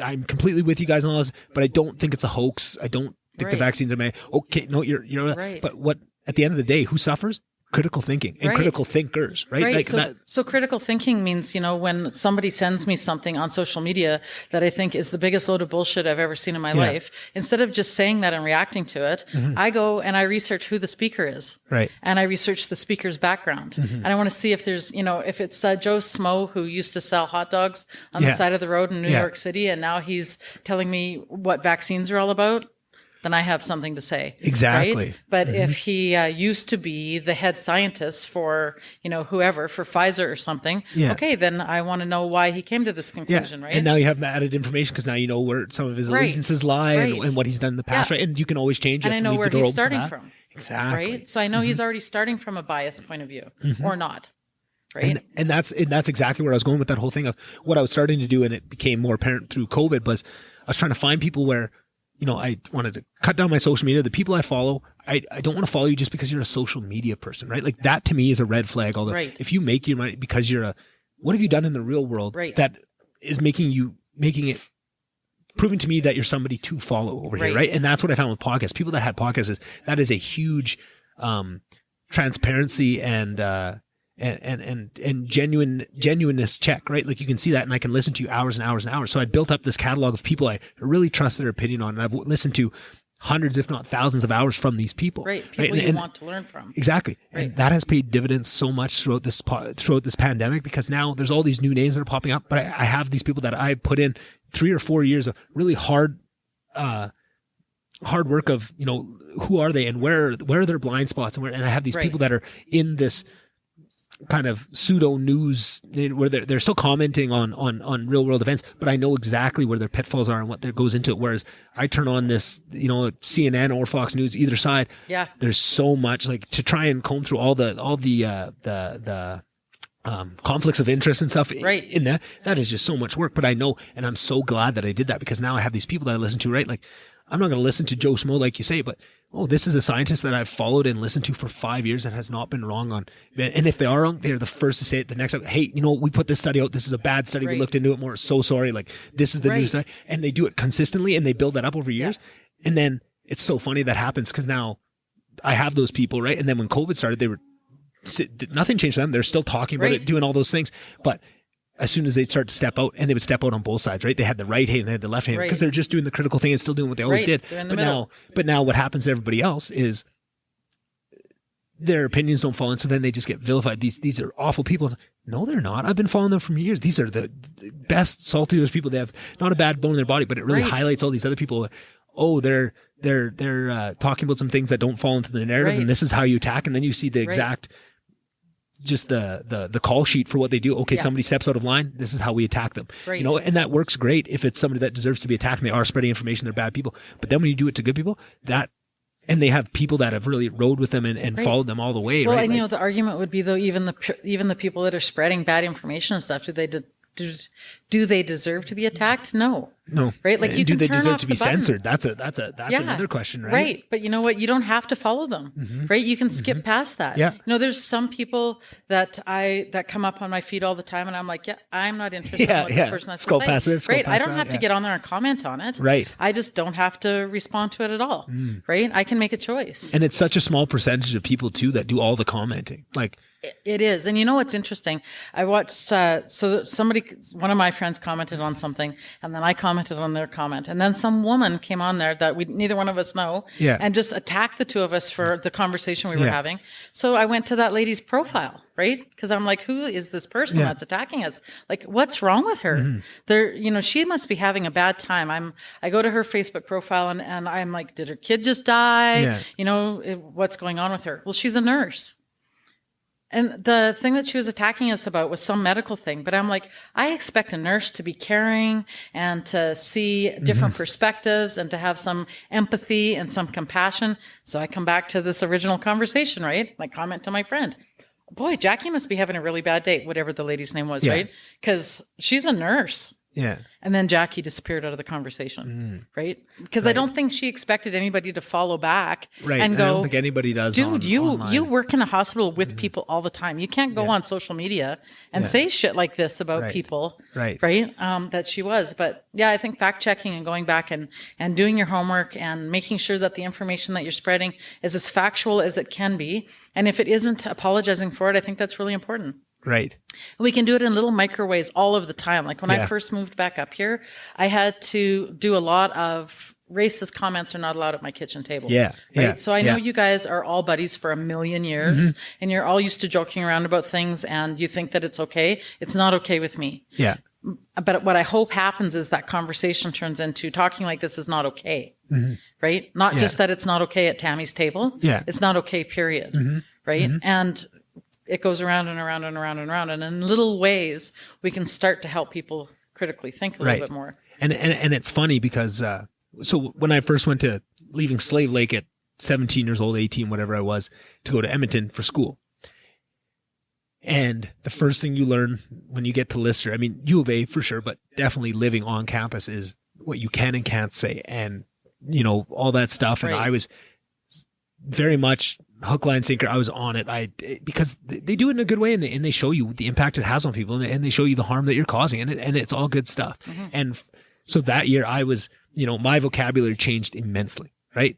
I'm completely with you guys on all this, but I don't think it's a hoax. I don't think the vaccines are made. Okay, no, you're right. But what, at the end of the day, who suffers? Critical thinking and critical thinkers, right? Like so critical thinking means, when somebody sends me something on social media that I think is the biggest load of bullshit I've ever seen in my life, instead of just saying that and reacting to it, I go and I research who the speaker is. Right. And I research the speaker's background. And I want to see if there's, if it's Joe Smo, who used to sell hot dogs on the side of the road in New York City, and now he's telling me what vaccines are all about. Then I have something to say. Exactly. Right? But if he used to be the head scientist for, whoever, for Pfizer or something, okay, then I want to know why he came to this conclusion, right? And now you have added information because now you know where some of his allegiances lie and what he's done in the past, right? And you can always change it. And I know where he's starting from. Exactly. Right? So I know he's already starting from a biased point of view or not. Right. And that's exactly where I was going with that whole thing of what I was starting to do, and it became more apparent through COVID, was I was trying to find people where, I wanted to cut down my social media. The people I follow, I don't want to follow you just because you're a social media person, right? Like that to me is a red flag. If you make your money because what have you done in the real world that is proving to me that you're somebody to follow over here, right? And that's what I found with podcasts. People that had podcasts that is a huge transparency and genuineness check, right? Like you can see that, and I can listen to you hours and hours and hours. So I built up this catalog of people I really trust their opinion on, and I've listened to hundreds, if not thousands of hours from these people. Right. People you want to learn from. Exactly. Right. And that has paid dividends so much throughout this pandemic, because now there's all these new names that are popping up, but I have these people that I put in 3 or 4 years of really hard work of, who are they and where are their blind spots, and I have these people that are in this kind of pseudo news where they're still commenting on real world events, but I know exactly where their pitfalls are and what goes into it. Whereas I turn on this, CNN or Fox News, either side. Yeah. There's so much like to try and comb through all the conflicts of interest and stuff in that. That is just so much work, but I know, and I'm so glad that I did that, because now I have these people that I listen to, right? Like I'm not going to listen to Joe Smo like you say, but this is a scientist that I've followed and listened to for 5 years and has not been wrong on. And if they are wrong, they're the first to say it the next time. Hey, we put this study out. This is a bad study. We looked into it more. So sorry. Like this is the new study. And they do it consistently and they build that up over years. Yeah. And then it's so funny that happens, because now I have those people, right? And then when COVID started, nothing changed for them. They're still talking about it, doing all those things. But as soon as they'd start to step out, and they would step out on both sides, right? They had the right hand and they had the left hand because they're just doing the critical thing and still doing what they always did. But now what happens to everybody else is their opinions don't fall in, so then they just get vilified. These are awful people. No, they're not. I've been following them for years. These are the best, saltiest people. They have not a bad bone in their body, but it really highlights all these other people. Oh, they're talking about some things that don't fall into the narrative, and this is how you attack. And then you see the exact, just the call sheet for what they do. Okay, somebody steps out of line. This is how we attack them. You know, and that works great if it's somebody that deserves to be attacked and they are spreading information. They're bad people. But then when you do it to good people, and they have people that have really rode with them and followed them all the way. Well, right? and you know, the argument would be though, even the people that are spreading bad information and stuff, do they deserve to be attacked? No. Right? Like, do they deserve to be censored? That's another question, right? Right. But you know what? You don't have to follow them, right? You can skip past that. Yeah. You know, there's some people that come up on my feed all the time, and I'm like, I'm not interested in what this person has scroll to say. Past this, right. I don't have to get on there and comment on it. Right. I just don't have to respond to it at all. Right. I can make a choice. And it's such a small percentage of people too that do all the commenting. Like, it is. And you know what's interesting? I watched, so one of my friends commented on something, and then I commented on their comment. And then some woman came on there that neither one of us know, and just attacked the two of us for the conversation we were having. So I went to that lady's profile, right? Because I'm like, who is this person that's attacking us? Like, what's wrong with her? She must be having a bad time. I go to her Facebook profile and I'm like, did her kid just die? What's going on with her? Well, she's a nurse. And the thing that she was attacking us about was some medical thing. But I'm like, I expect a nurse to be caring and to see different perspectives and to have some empathy and some compassion. So I come back to this original conversation, right? My comment to my friend. Boy, Jackie must be having a really bad day, whatever the lady's name was, right? Because she's a nurse. Yeah. And then Jackie disappeared out of the conversation, right? Because I don't think she expected anybody to follow back and go, I don't think anybody does. Dude, you work in a hospital with people all the time. You can't go on social media and say shit like this about people, right? That she was. But yeah, I think fact checking and going back and doing your homework and making sure that the information that you're spreading is as factual as it can be. And if it isn't, apologizing for it. I think that's really important. Right. We can do it in little microwaves all of the time. Like when I first moved back up here, I had to do a lot of racist comments are not allowed at my kitchen table. Right. So I know you guys are all buddies for a million years and you're all used to joking around about things and you think that it's okay. It's not okay with me. Yeah. But what I hope happens is that conversation turns into talking like this is not okay. Right. Not just that it's not okay at Tammy's table. Yeah. It's not okay, period. Right. And it goes around and around and around and around. And in little ways, we can start to help people critically think a little bit more. And it's funny because, so when I first went to leaving Slave Lake at 17 years old, 18, whatever I was, to go to Edmonton for school. And the first thing you learn when you get to Lister, I mean, U of A for sure, but definitely living on campus is what you can and can't say. And, all that stuff. And I was very much hook, line, sinker. I was on it. Because they do it in a good way and they show you the impact it has on people and they show you the harm that you're causing and it's all good stuff. And so that year I was, my vocabulary changed immensely. Right.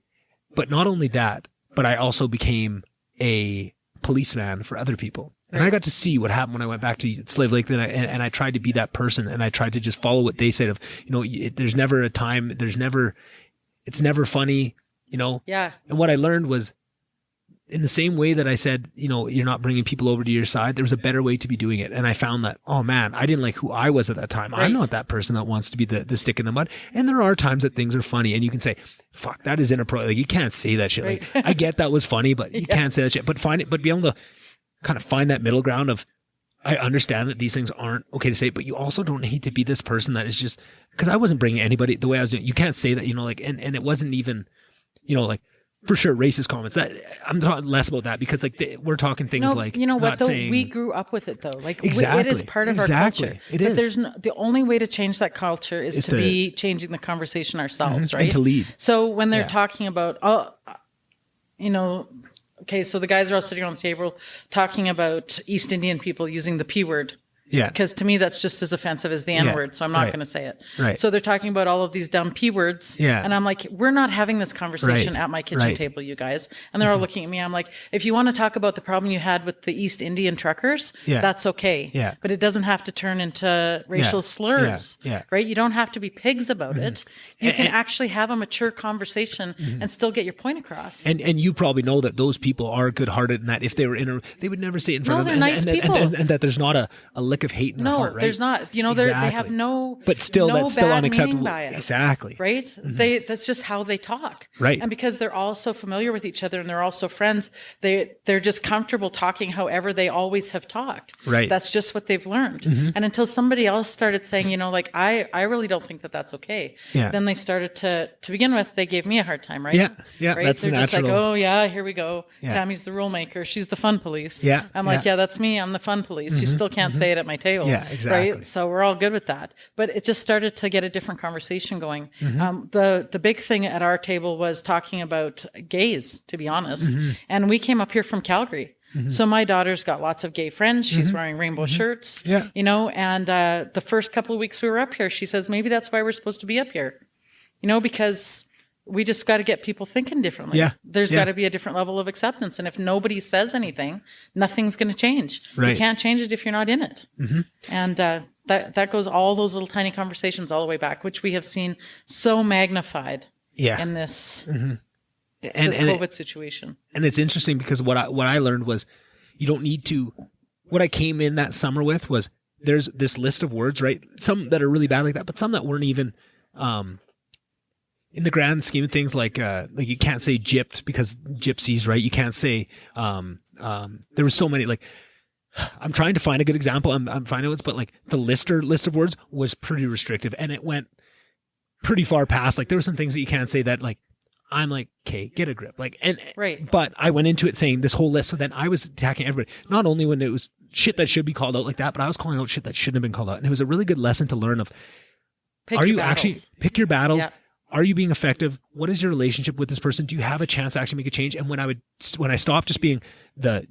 But not only that, but I also became a policeman for other people. And I got to see what happened when I went back to Slave Lake. Then and I tried to be that person and I tried to just follow what they said of, there's never a time, it's never funny, Yeah. And what I learned was, in the same way that I said, you're not bringing people over to your side, there was a better way to be doing it. And I found that, oh man, I didn't like who I was at that time. I'm not that person that wants to be the stick in the mud. And there are times that things are funny and you can say, fuck, that is inappropriate. Like, you can't say that shit. Like, I get that was funny, but you can't say that shit. But be able to kind of find that middle ground of, I understand that these things aren't okay to say, but you also don't need to be this person that is just, because I wasn't bringing anybody the way I was doing. You can't say that, and it wasn't even, for sure, racist comments. That I'm talking less about that because we're talking things like, you know what though, saying, we grew up with it though. Like exactly, it is part of our culture. It is. There's the only way to change that culture is to be changing the conversation ourselves, right? And to lead. So when they're talking about, okay, so the guys are all sitting on the table talking about East Indian people using the P word Yeah. Because to me, that's just as offensive as the N word. So I'm not going to say it. Right. So they're talking about all of these dumb P words. Yeah. And I'm like, we're not having this conversation at my kitchen table, you guys. And they're all looking at me. I'm like, if you want to talk about the problem you had with the East Indian truckers, that's okay. Yeah. But it doesn't have to turn into racial slurs. Yeah. Right. You don't have to be pigs about it. You can actually have a mature conversation and still get your point across. And you probably know that those people are good-hearted, and that if they were they would never say it in front of them. They're nice people. And that there's not a lick of hate in their heart, right? There's not. You know, they have no. But still, that's still bad unacceptable. By it, exactly. Right. That's just how they talk. Right. And because they're all so familiar with each other and they're also friends, they're just comfortable talking however they always have talked. Right. That's just what they've learned. And until somebody else started saying, you know, like I really don't think that that's okay. Yeah. Then they started to begin with, they gave me a hard time, right? Yeah. Yeah. Right? That's they're the just natural. like, oh yeah, here we go. Yeah. Tammy's the rule maker. She's the fun police. Yeah. I'm like, yeah, that's me. I'm the fun police. You still can't say it at my table. Yeah, exactly. Right. So we're all good with that. But it just started to get a different conversation going. The big thing at our table was talking about gays, to be honest. And we came up here from Calgary. So my daughter's got lots of gay friends. She's wearing rainbow shirts, you know, and the first couple of weeks we were up here, she says, maybe that's why we're supposed to be up here, you know, because we just got to get people thinking differently. Yeah. There's got to be a different level of acceptance. And if nobody says anything, nothing's going to change. Right. You can't change it if you're not in it. And that goes all those little tiny conversations all the way back, which we have seen so magnified in this this COVID situation. And it's interesting because what I learned was you don't need to. What I came in that summer with was there's this list of words, right? Some that are really bad like that, but some that weren't even. In the grand scheme of things, like you can't say gypped because gypsies, right? You can't say, there was so many, like, I'm trying to find a good example. I'm finding it, but like the list of words was pretty restrictive and it went pretty far past. Like there were some things that you can't say that like, I'm like, okay, get a grip. Like, and, but I went into it saying this whole list. So then I was attacking everybody, not only when it was shit that should be called out like that, but I was calling out shit that shouldn't have been called out. And it was a really good lesson to learn of, pick your battles? Yeah. Are you being effective? What is your relationship with this person? Do you have a chance to actually make a change? And when I stopped just being I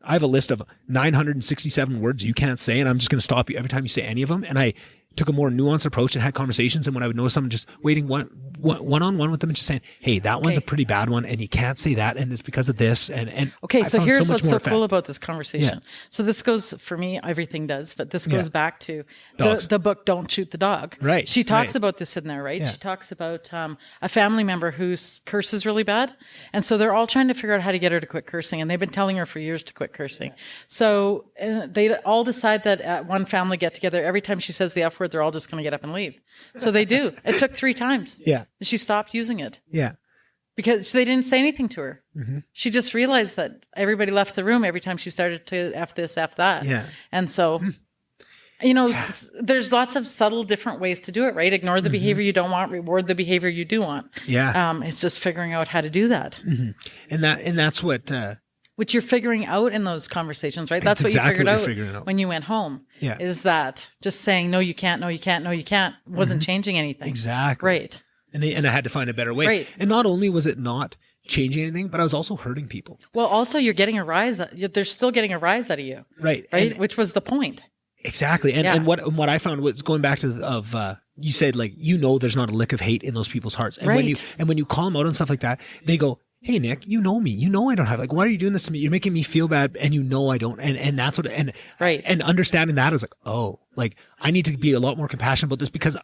have a list of 967 words you can't say, and I'm just going to stop you every time you say any of them. And I took a more nuanced approach and had conversations. And when I would notice someone, just waiting one-on-one with them and just saying, hey, that one's a pretty bad one and you can't say that. And it's because of this. And okay, so here's what's so cool about this conversation. Yeah. So this goes, for me, everything does, but this goes back to the book, Don't Shoot the Dog. Right. She talks about this in there, right? Yeah. She talks about a family member who curses really bad. And so they're all trying to figure out how to get her to quit cursing. And they've been telling her for years to quit cursing. So they all decide that at one family get together, every time she says the F word, they're all just going to get up and leave. So they do. It took 3 times. Yeah. She stopped using it. Yeah. Because they didn't say anything to her. She just realized that everybody left the room every time she started to F this, F that. Yeah. And so, you know, there's lots of subtle different ways to do it, right? Ignore the behavior you don't want, reward the behavior you do want. Yeah. It's just figuring out how to do that. And that's what... which you're figuring out in those conversations, right? That's what you figured out when you went home. Yeah. Is that just saying, no, you can't, no, you can't, no, you can't, wasn't changing anything. Exactly. Right. And I had to find a better way. Right. And not only was it not changing anything, but I was also hurting people. Well, also you're getting a rise. They're still getting a rise out of you. Right. Right. And, which was the point. Exactly. And what I found was going back to you said, like, you know, there's not a lick of hate in those people's hearts. And when you call them out on stuff like that, they go, hey, Nick, you know me. You know I don't have, like, why are you doing this to me? You're making me feel bad, and you know I don't. And that's what, and understanding that is like, oh, like, I need to be a lot more compassionate about this because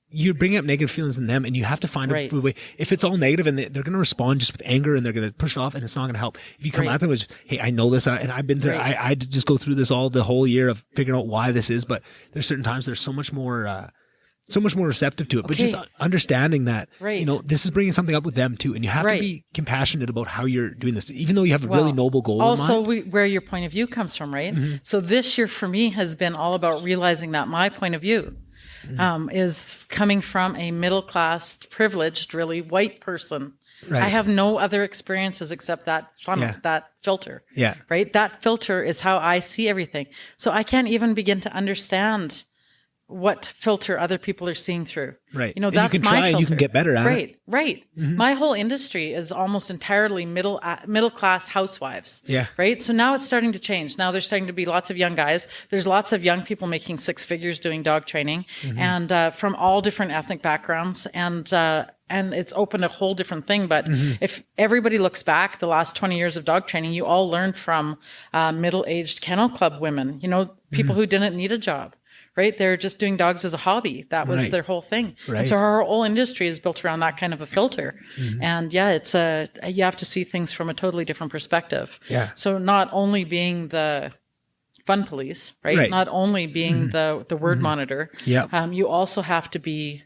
you're bringing up negative feelings in them, and you have to find a way. If it's all negative and they're going to respond just with anger and they're going to push it off, and it's not going to help. If you come at them with, hey, I know this, and I've been through, I had to just go through this the whole year of figuring out why this is, but there's certain times there's so much more receptive to it, but just understanding that, you know, this is bringing something up with them too. And you have to be compassionate about how you're doing this, even though you have a really noble goal also in mind. Where your point of view comes from, right? So this year for me has been all about realizing that my point of view is coming from a middle-class, privileged, really white person. Right. I have no other experiences except that funnel, that filter. Yeah. Right? That filter is how I see everything. So I can't even begin to understand what filter other people are seeing through. Right. You know, and that's you can my try filter. and you can get better at it. Right. My whole industry is almost entirely middle class housewives. Yeah. Right. So now it's starting to change. Now there's starting to be lots of young guys. There's lots of young people making six figures doing dog training, and from all different ethnic backgrounds, and it's opened a whole different thing. But if everybody looks back the last 20 years of dog training, you all learned from middle-aged kennel club women, you know, people who didn't need a job. Right. They're just doing dogs as a hobby. That was their whole thing. Right. And so our whole industry is built around that kind of a filter. And yeah, you have to see things from a totally different perspective. Yeah. So not only being the fun police, right? Not only being the word monitor. Yeah. You also have to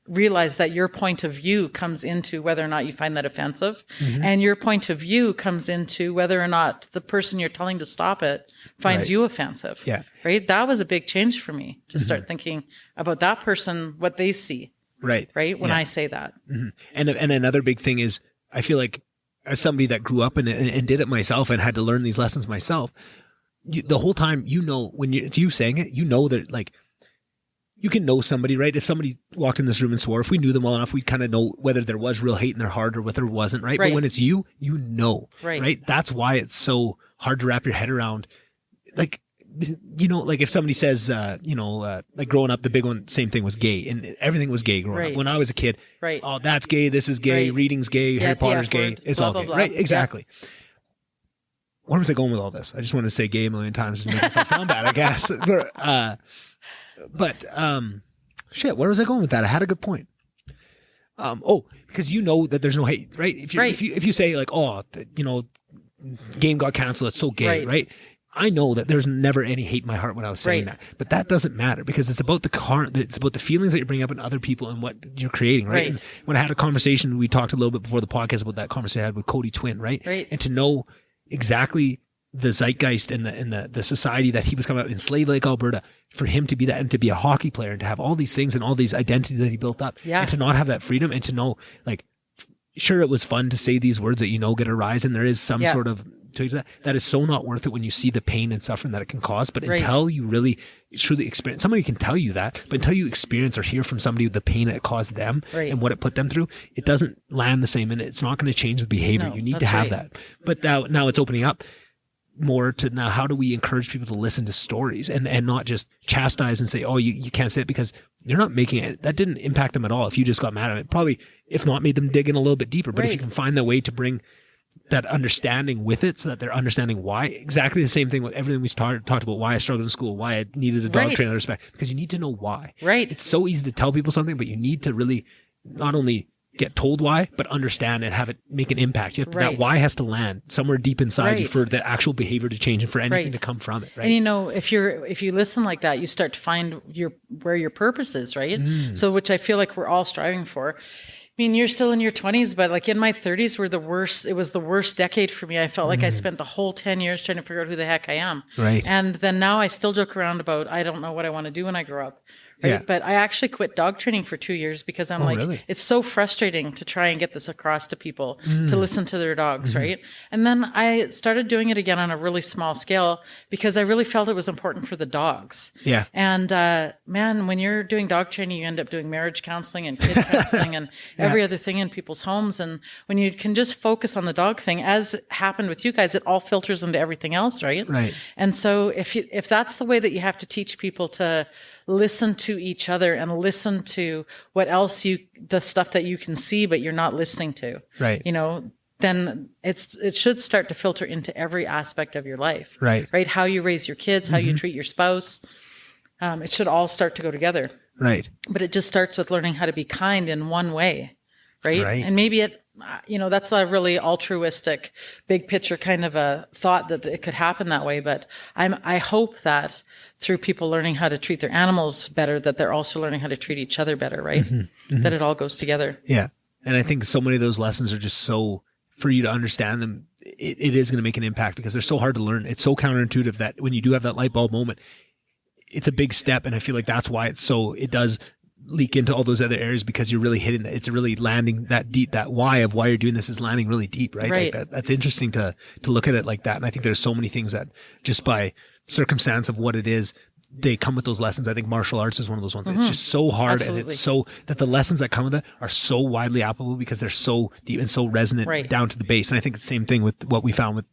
realize that your point of view comes into whether or not you find that offensive, and your point of view comes into whether or not the person you're telling to stop it finds you offensive. Yeah. Right. That was a big change for me to start thinking about that person, what they see. Right. Right. When I say that. And another big thing is, I feel like as somebody that grew up and did it myself and had to learn these lessons myself, the whole time, you know, when it's you saying it, you know that like, you can know somebody, right? If somebody walked in this room and swore, if we knew them well enough, we'd kind of know whether there was real hate in their heart or whether there wasn't, right? But when it's you, you know, right? That's why it's so hard to wrap your head around. Like, you know, like if somebody says, like growing up, the big one, same thing was gay, and everything was gay growing up. When I was a kid, oh, that's gay, this is gay, reading's gay, Harry Potter's gay, it's all gay, right? Exactly. Where was I going with all this? I just wanted to say gay a million times to make myself sound bad, I guess. But shit, where was I going with that? I had a good point. Because you know that there's no hate, right? If you say like, oh, game got canceled, it's so gay, right? I know that there's never any hate in my heart when I was saying that, but that doesn't matter because it's about it's about the feelings that you're bringing up in other people and what you're creating, right? And when I had a conversation, we talked a little bit before the podcast about that conversation I had with Cody Twin, right? And to know exactly the zeitgeist and the society that he was coming up in Slave Lake, Alberta, for him to be that and to be a hockey player and to have all these things and all these identities that he built up and to not have that freedom and to know, like, sure, it was fun to say these words that, you know, get a rise and there is some sort of to that is so not worth it when you see the pain and suffering that it can cause. But until you really truly experience, somebody can tell you that, but until you experience or hear from somebody the pain it caused them and what it put them through, it doesn't land the same and it's not going to change the behavior. You need to have that. But now it's opening up more to now, how do we encourage people to listen to stories and not just chastise and say, oh, you can't say it because you're not making it. That didn't impact them at all. If you just got mad at it, probably, if not, made them dig in a little bit deeper. But if you can find that way to bring that understanding with it so that they're understanding why, exactly the same thing with everything we talked about, why I struggled in school, why I needed a dog trainer, respect, because you need to know why. It's so easy to tell people something, but you need to really not only get told why, but understand and have it make an impact. You have to, that why has to land somewhere deep inside you for the actual behavior to change and for anything to come from it. Right. And you know, if you listen like that, you start to find where your purpose is, right? So, which I feel like we're all striving for. I mean, you're still in your 20s, but like in my 30s were the worst. It was the worst decade for me. I felt like I spent the whole 10 years trying to figure out who the heck I am. Right. And then now I still joke around about, I don't know what I want to do when I grow up. Right? Yeah. But I actually quit dog training for 2 years because I'm it's so frustrating to try and get this across to people to listen to their dogs, right? And then I started doing it again on a really small scale because I really felt it was important for the dogs. Yeah. And man, when you're doing dog training, you end up doing marriage counseling and kid counseling and every other thing in people's homes. And when you can just focus on the dog thing, as happened with you guys, it all filters into everything else, right? Right. And so if that's the way that you have to teach people to listen to each other and listen to what else the stuff that you can see, but you're not listening to, right? You know, then it should start to filter into every aspect of your life, right? Right. How you raise your kids, how you treat your spouse. It should all start to go together. Right. But it just starts with learning how to be kind in one way. Right. And maybe that's a really altruistic, big picture kind of a thought that it could happen that way. But I hope that through people learning how to treat their animals better, that they're also learning how to treat each other better, right? That it all goes together. Yeah. And I think so many of those lessons are just so, for you to understand them, it is going to make an impact because they're so hard to learn. It's so counterintuitive that when you do have that light bulb moment, it's a big step. And I feel like that's why it does leak into all those other areas because you're really hitting that. It's really landing that deep. That why of why you're doing this is landing really deep, right? Like that's interesting to look at it like that. And I think there's so many things that just by circumstance of what it is, they come with those lessons. I think martial arts is one of those ones. It's just so hard. Absolutely. And it's so that the lessons that come with it are so widely applicable because they're so deep and so resonant down to the base. And I think the same thing with what we found with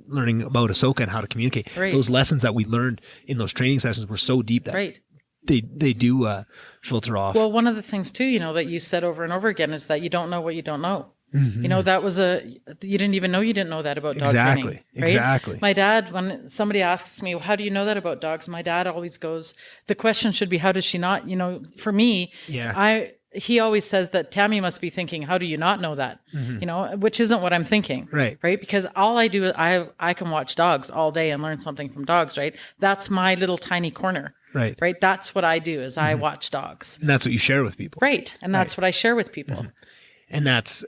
learning about Ahsoka and how to communicate. Those lessons that we learned in those training sessions were so deep that they do filter off. Well, one of the things too, that you said over and over again is that you don't know what you don't know. That was you didn't even know you didn't know that about dog training. Right? Exactly. My dad, when somebody asks me, well, how do you know that about dogs? My dad always goes, the question should be, how does she not? For me, he always says that Tammy must be thinking, how do you not know that? Which isn't what I'm thinking. Right. Because all I do is I can watch dogs all day and learn something from dogs, right? That's my little tiny corner. Right. That's what I do is I watch dogs. And that's what you share with people. Right. And that's what I share with people. And that's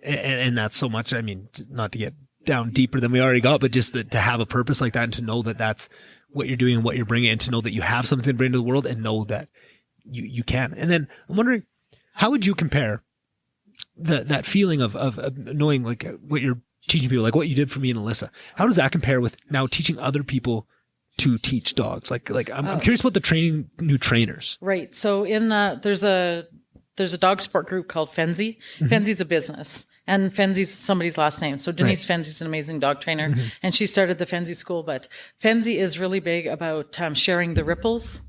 so much, I mean, not to get down deeper than we already got, but just to have a purpose like that and to know that that's what you're doing and what you're bringing, and to know that you have something to bring to the world and know that you can. And then I'm wondering, how would you compare that feeling of knowing like what you're teaching people, like what you did for me and Alyssa? How does that compare with now teaching other people to teach dogs? Like I'm curious about the training new trainers. Right. So there's a dog sport group called Fenzi. Fenzi's a business, and Fenzi's somebody's last name. So Denise Fenzi's an amazing dog trainer, and she started the Fenzi school. But Fenzi is really big about sharing the ripples.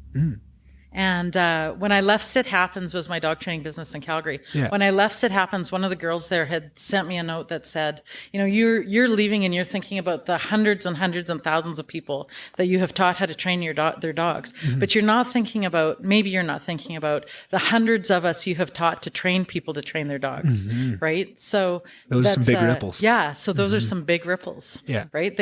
And when I left Sit Happens, was my dog training business in Calgary. When I left Sit Happens, one of the girls there had sent me a note that said, you're leaving and you're thinking about the hundreds and hundreds and thousands of people that you have taught how to train their dogs. But you're not thinking about the hundreds of us you have taught to train people to train their dogs. Right. So those are some big ripples. Yeah. So those are some big ripples. Yeah. Right.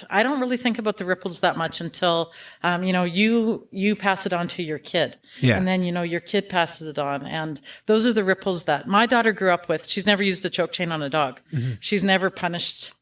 I don't really think about the ripples that much until, you pass it on to your kid. And then, your kid passes it on. And those are the ripples that my daughter grew up with. She's never used a choke chain on a dog. She's never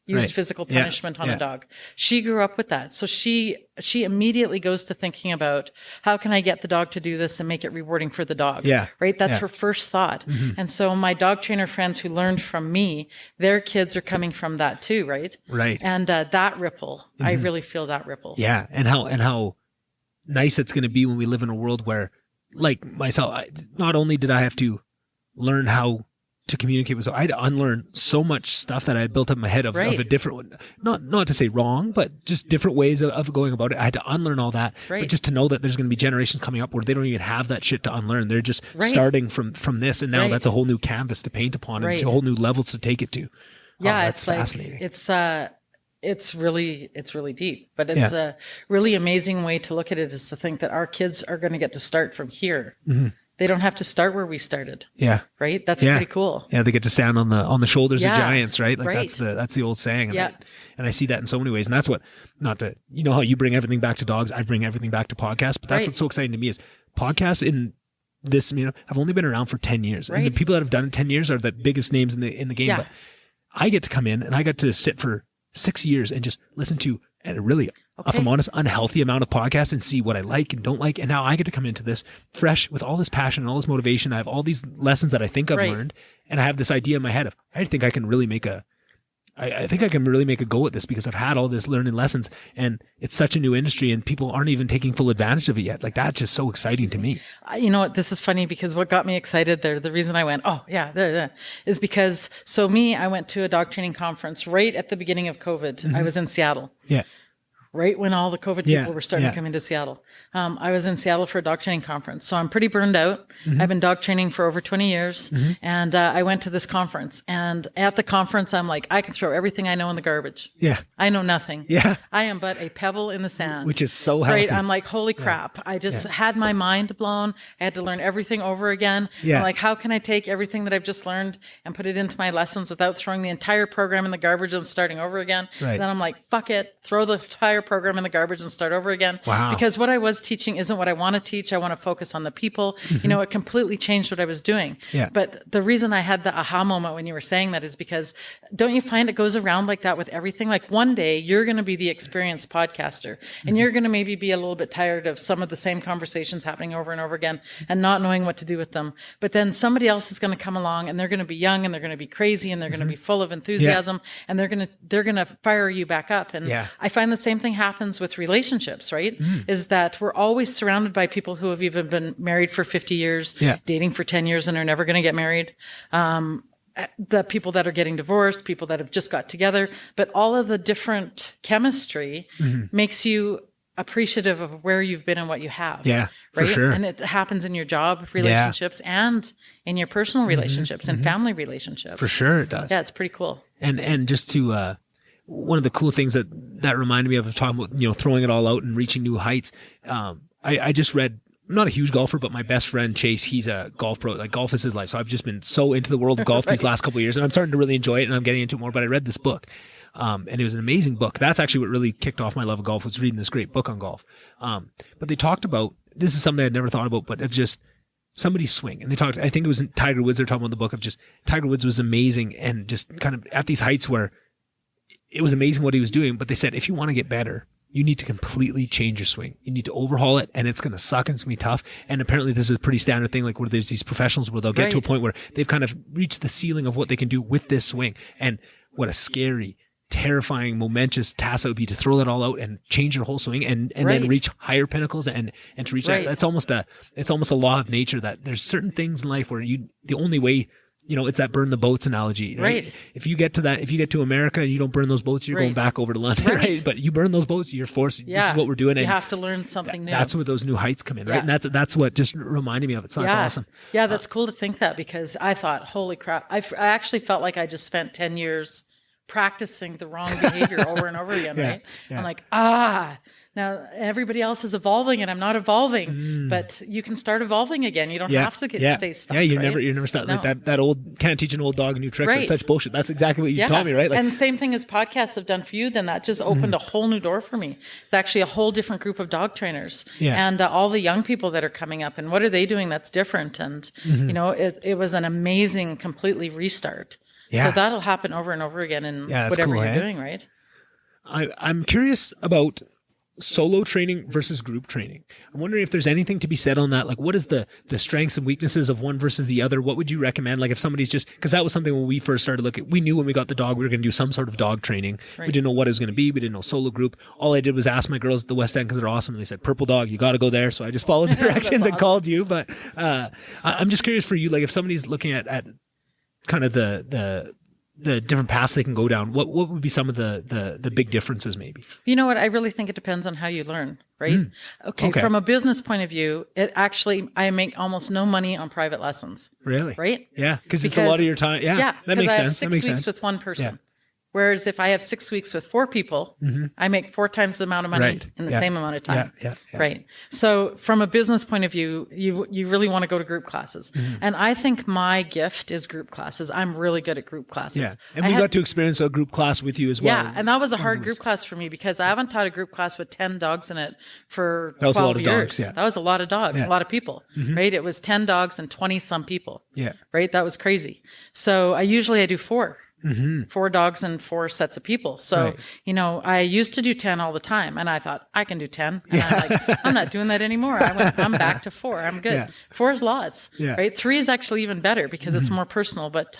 used physical punishment on a dog. She grew up with that. So she immediately goes to thinking about, how can I get the dog to do this and make it rewarding for the dog? Right. That's her first thought. And so my dog trainer friends who learned from me, their kids are coming from that too. Right. And that ripple, I really feel that ripple. Yeah. And how nice it's going to be when we live in a world where, like myself, not only did I have to learn how to communicate with, so I had to unlearn so much stuff that I had built up in my head of a different one. Not to say wrong, but just different ways of going about it. I had to unlearn all that, but just to know that there's going to be generations coming up where they don't even have that shit to unlearn. They're just starting from this, and now that's a whole new canvas to paint upon and a whole new levels to take it to. Yeah, that's fascinating. It's really deep, but it's a really amazing way to look at it, is to think that our kids are going to get to start from here. They don't have to start where we started. Yeah. Right. That's pretty cool. Yeah. They get to stand on the shoulders of giants, right? Like that's the old saying. And I see that in so many ways. And that's what, how you bring everything back to dogs. I bring everything back to podcasts, but that's what's so exciting to me is podcasts in this, have only been around for 10 years. And the people that have done it 10 years are the biggest names in the game. But I get to come in and I got to sit for 6 years and just listen to a really, if I'm honest, unhealthy amount of podcasts and see what I like and don't like. And now I get to come into this fresh with all this passion and all this motivation. I have all these lessons that I think I've learned, and I have this idea in my head of, I think I can really make a go at this because I've had all this learning lessons, and it's such a new industry and people aren't even taking full advantage of it yet. Like, that's just so exciting to me. You know what? This is funny because what got me excited there, the reason I went, is because, I went to a dog training conference right at the beginning of COVID. I was in Seattle. Yeah. Right when all the COVID people were starting to come into Seattle. I was in Seattle for a dog training conference. So I'm pretty burned out. I've been dog training for over 20 years. And I went to this conference. And at the conference, I'm like, I can throw everything I know in the garbage. Yeah. I know nothing. Yeah. I am but a pebble in the sand. Which is so healthy. Right. I'm like, holy crap. I just had my mind blown. I had to learn everything over again. I'm like, how can I take everything that I've just learned and put it into my lessons without throwing the entire program in the garbage and starting over again? Right. Then I'm like, fuck it. Throw the entire program in the garbage and start over again. Wow. Because what I was teaching isn't what I want to teach. I want to focus on the people. It completely changed what I was doing. Yeah. But the reason I had the aha moment when you were saying that is because don't you find it goes around like that with everything? Like one day you're going to be the experienced podcaster and you're going to maybe be a little bit tired of some of the same conversations happening over and over again and not knowing what to do with them. But then somebody else is going to come along and they're going to be young and they're going to be crazy and they're going to be full of enthusiasm and they're going to fire you back up. And I find the same thing thing happens with relationships, right? Is that we're always surrounded by people who have even been married for 50 years, dating for 10 years and are never going to get married. The people that are getting divorced, people that have just got together, but all of the different chemistry makes you appreciative of where you've been and what you have. Yeah, right? for sure. And it happens in your job relationships and in your personal relationships and family relationships. For sure it does. Yeah, it's pretty cool. And just to, one of the cool things that reminded me of talking about, throwing it all out and reaching new heights. I just read, I'm not a huge golfer, but my best friend Chase, he's a golf pro. Like golf is his life. So I've just been so into the world of golf these last couple of years, and I'm starting to really enjoy it, and I'm getting into it more. But I read this book, and it was an amazing book. That's actually what really kicked off my love of golf, was reading this great book on golf. But they talked about, this is something I'd never thought about, but of just somebody's swing. And they talked, I think it was Tiger Woods, they're talking about the book of just Tiger Woods was amazing and just kind of at these heights where it was amazing what he was doing. But they said, if you want to get better, you need to completely change your swing. You need to overhaul it, and it's going to suck and it's going to be tough. And apparently this is a pretty standard thing, like where there's these professionals where they'll get to a point where they've kind of reached the ceiling of what they can do with this swing. And what a scary, terrifying, momentous task it would be to throw that all out and change your whole swing and then reach higher pinnacles and to reach that. It's almost a law of nature that there's certain things in life where the only way, it's that burn the boats analogy, right? If you get to America and you don't burn those boats, you're going back over to London, right? But you burn those boats, you're forced. This is what we're doing. You have to learn something new. That's where those new heights come in, right? And that's what just reminded me of it. So that's awesome. Yeah, that's cool to think that, because I thought, holy crap, I actually felt like I just spent 10 years practicing the wrong behavior over and over again, right? I'm like, now everybody else is evolving and I'm not evolving, but you can start evolving again. You don't have to stay stuck. Yeah, you're never stuck. No. Like that old, can't teach an old dog new tricks. That's such bullshit. That's exactly what you taught me, right? Like, and the same thing as podcasts have done for you, then that just opened a whole new door for me. It's actually a whole different group of dog trainers and all the young people that are coming up, and what are they doing that's different? And, it was an amazing, completely restart. So that'll happen over and over again in whatever you're doing, right? I'm curious about solo training versus group training. I'm wondering if there's anything to be said on that. Like, what is the strengths and weaknesses of one versus the other? What would you recommend? Like, if somebody's because that was something when we first started looking, we knew when we got the dog, we were going to do some sort of dog training. We didn't know what it was going to be. We didn't know solo group. All I did was ask my girls at the West End, because they're awesome. And they said, purple dog, you got to go there. So I just followed the directions and called you. But I'm just curious for you, like if somebody's looking at kind of the different paths they can go down, what would be some of the big differences maybe? You know what? I really think it depends on how you learn, right? Okay. From a business point of view, I make almost no money on private lessons. Really? Right? Yeah. Because it's a lot of your time. Yeah. That makes sense. I have 6 weeks with one person. Yeah. Whereas if I have 6 weeks with 4 people, I make 4 times the amount of money in the same amount of time. Yeah. Right. So from a business point of view, you really want to go to group classes. And I think my gift is group classes. I'm really good at group classes. Yeah. And we got to experience a group class with you as well. Yeah. And that was a hard group class for me, because I haven't taught a group class with 10 dogs in it for 12 years. That was a lot of dogs, a lot of people, right? It was 10 dogs and 20 some people. Yeah. Right. That was crazy. So I do 4. 4 dogs and 4 sets of people. So, I used to do 10 all the time, and I thought I can do 10. And I'm not doing that anymore. I'm back to 4. I'm good. Yeah. 4 is lots, right? 3 is actually even better because it's more personal. But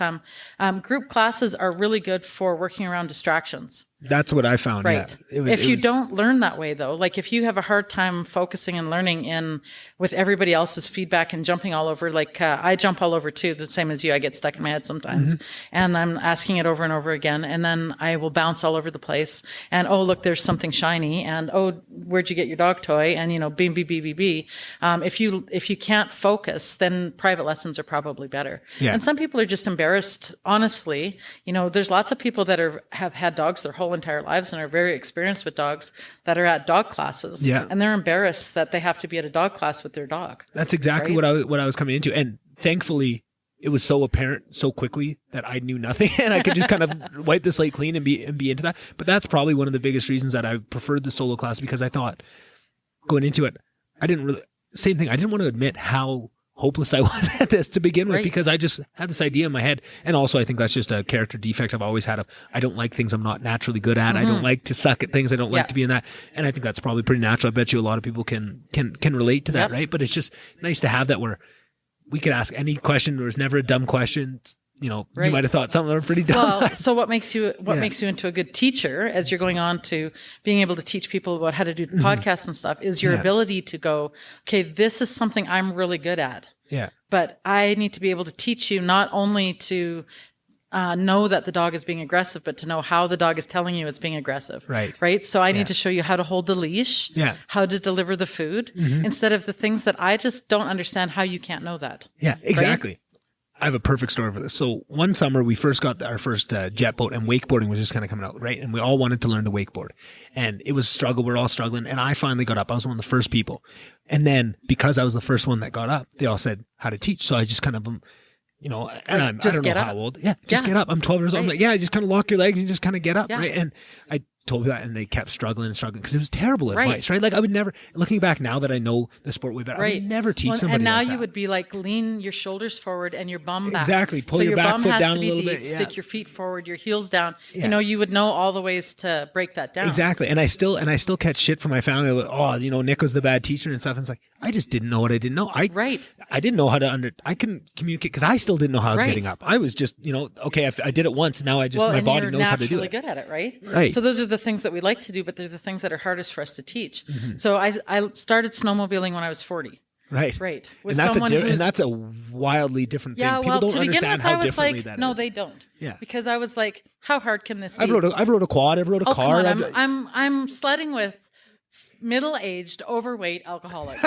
group classes are really good for working around distractions. That's what I found. Right. Yeah. If you don't learn that way, though, like if you have a hard time focusing and learning with everybody else's feedback and jumping all over, like I jump all over too, the same as you. I get stuck in my head sometimes, and I'm asking it over and over again, and then I will bounce all over the place. And oh, look, there's something shiny, and oh, where'd you get your dog toy? And beep, beep, beep, beep, beep. If you can't focus, then private lessons are probably better. Yeah. And some people are just embarrassed. Honestly, there's lots of people that have had dogs their whole entire lives and are very experienced with dogs that are at dog classes, and they're embarrassed that they have to be at a dog class with their dog. That's exactly what I was coming into, and thankfully it was so apparent so quickly that I knew nothing, and I could just kind of wipe the slate clean and be into that. But that's probably one of the biggest reasons that I preferred the solo class, because I thought going into it, I didn't want to admit how hopeless I was at this to begin with, because I just had this idea in my head. And also I think that's just a character defect I've always had I don't like things I'm not naturally good at. I don't like to suck at things. I don't like to be in that. And I think that's probably pretty natural. I bet you a lot of people can relate to that, right? But it's just nice to have that where we could ask any question. There was never a dumb question. you know, Right. you might have thought some of them are pretty dumb. Well, so what makes you into a good teacher as you're going on to being able to teach people about how to do podcasts and stuff is your ability to go, okay, this is something I'm really good at. Yeah. But I need to be able to teach you not only to know that the dog is being aggressive, but to know how the dog is telling you it's being aggressive. Right. Right. So I need to show you how to hold the leash, how to deliver the food, instead of the things that I just don't understand how you can't know that. Yeah, exactly. Right? I have a perfect story for this. So one summer we first got our first jet boat, and wakeboarding was just kind of coming out, right? And we all wanted to learn to wakeboard, and it was a struggle. We're all struggling, and I finally got up. I was one of the first people, and then because I was the first one that got up, they all said how to teach. So I just kind of, you know, and I don't know how old. Yeah, just get up. I'm 12 years old. I'm like, yeah, just kind of lock your legs and just kind of get up, right? And I told me that, and they kept struggling because it was terrible advice, right? Like I would never, looking back now that I know the sport way better, I would never teach somebody and now like you that. would be like, lean your shoulders forward and your bum back. Exactly. Pull so your back bum foot has down to a be little deep, bit. Yeah. Stick your feet forward, your heels down. You know, you would know all the ways to break that down. Exactly. And I still catch shit from my family. Like, oh, you know, Nick was the bad teacher and stuff. And it's like, I just didn't know what I didn't know. I didn't know how to I couldn't communicate because I still didn't know how I was getting up. I was just, you know, okay, I did it once. Now I just, my body knows how to do it. You're naturally good at it, right? Right. So those are the things that we like to do, but they're the things that are hardest for us to teach. So I started snowmobiling when I was 40. Right. Right. And that's a wildly different thing. Yeah, People well, don't to begin understand with, how I was differently like, that no, is. they don't. Yeah. Because I was like, how hard can this be? I've rode a quad. I've rode a car. Come on, I'm sledding with middle-aged, overweight alcoholics,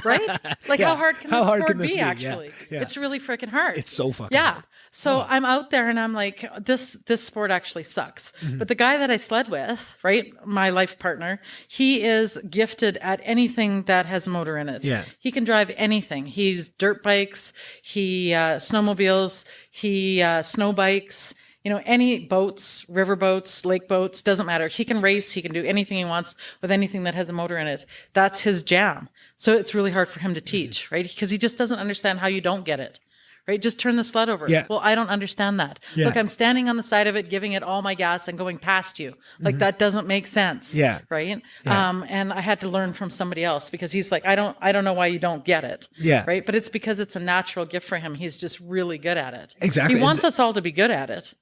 right? Like, how hard can this sport be, actually? Yeah. It's really freaking hard. It's so fucking hard. So I'm out there and I'm like, this sport actually sucks. But the guy that I sled with, right, my life partner, he is gifted at anything that has a motor in it. Yeah. He can drive anything. He's dirt bikes, he snowmobiles, he snow bikes, you know, any boats, river boats, lake boats, doesn't matter. He can race. He can do anything he wants with anything that has a motor in it. That's his jam. So it's really hard for him to teach, right? Because he just doesn't understand how you don't get it, right? Just turn the sled over. Yeah. Well, I don't understand that. Yeah. Look, I'm standing on the side of it, giving it all my gas and going past you. Like that doesn't make sense. Yeah. Right. Yeah. And I had to learn from somebody else because he's like, I don't know why you don't get it. Yeah. Right. But it's because it's a natural gift for him. He's just really good at it. Exactly. He wants us all to be good at it.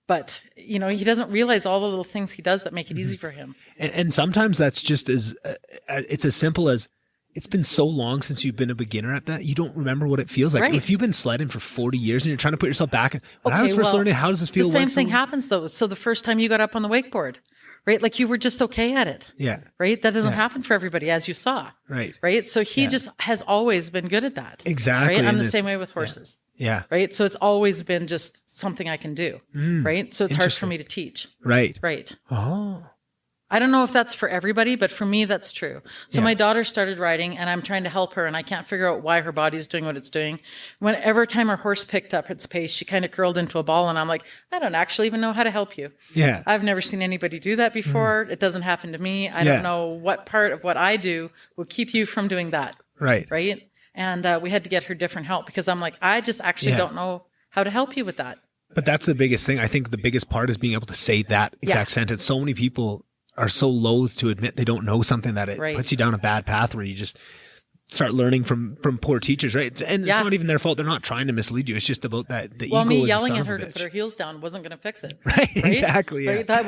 But, you know, he doesn't realize all the little things he does that make it easy for him. And sometimes that's just it's as simple as, it's been so long since you've been a beginner at that, you don't remember what it feels like. Right. If you've been sledding for 40 years and you're trying to put yourself back, when I was first learning, how does this feel? The same thing happens, though. So the first time you got up on the wakeboard, right? Like you were just okay at it. Yeah. Right? That doesn't happen for everybody, as you saw. Right. Right? So he just has always been good at that. Exactly. Right? I'm the same way with horses. Yeah. Right? So it's always been just something I can do. Right? So it's hard for me to teach. Right. Right. Oh. I don't know if that's for everybody, but for me, that's true. So my daughter started riding and I'm trying to help her and I can't figure out why her body's doing what it's doing. Whenever time her horse picked up its pace, she kind of curled into a ball and I'm like, I don't actually even know how to help you. Yeah. I've never seen anybody do that before. It doesn't happen to me. I don't know what part of what I do would keep you from doing that. Right. Right. And we had to get her different help because I'm like, I just actually don't know how to help you with that. But that's the biggest thing. I think the biggest part is being able to say that exact sentence. So many people are so loath to admit they don't know something that it puts you down a bad path where you just start learning from poor teachers, right? And it's not even their fault. They're not trying to mislead you. It's just about that. The well, ego me is yelling a son at of a her to bitch. put her heels down wasn't going to fix it. Right? Exactly. Yeah. Right? That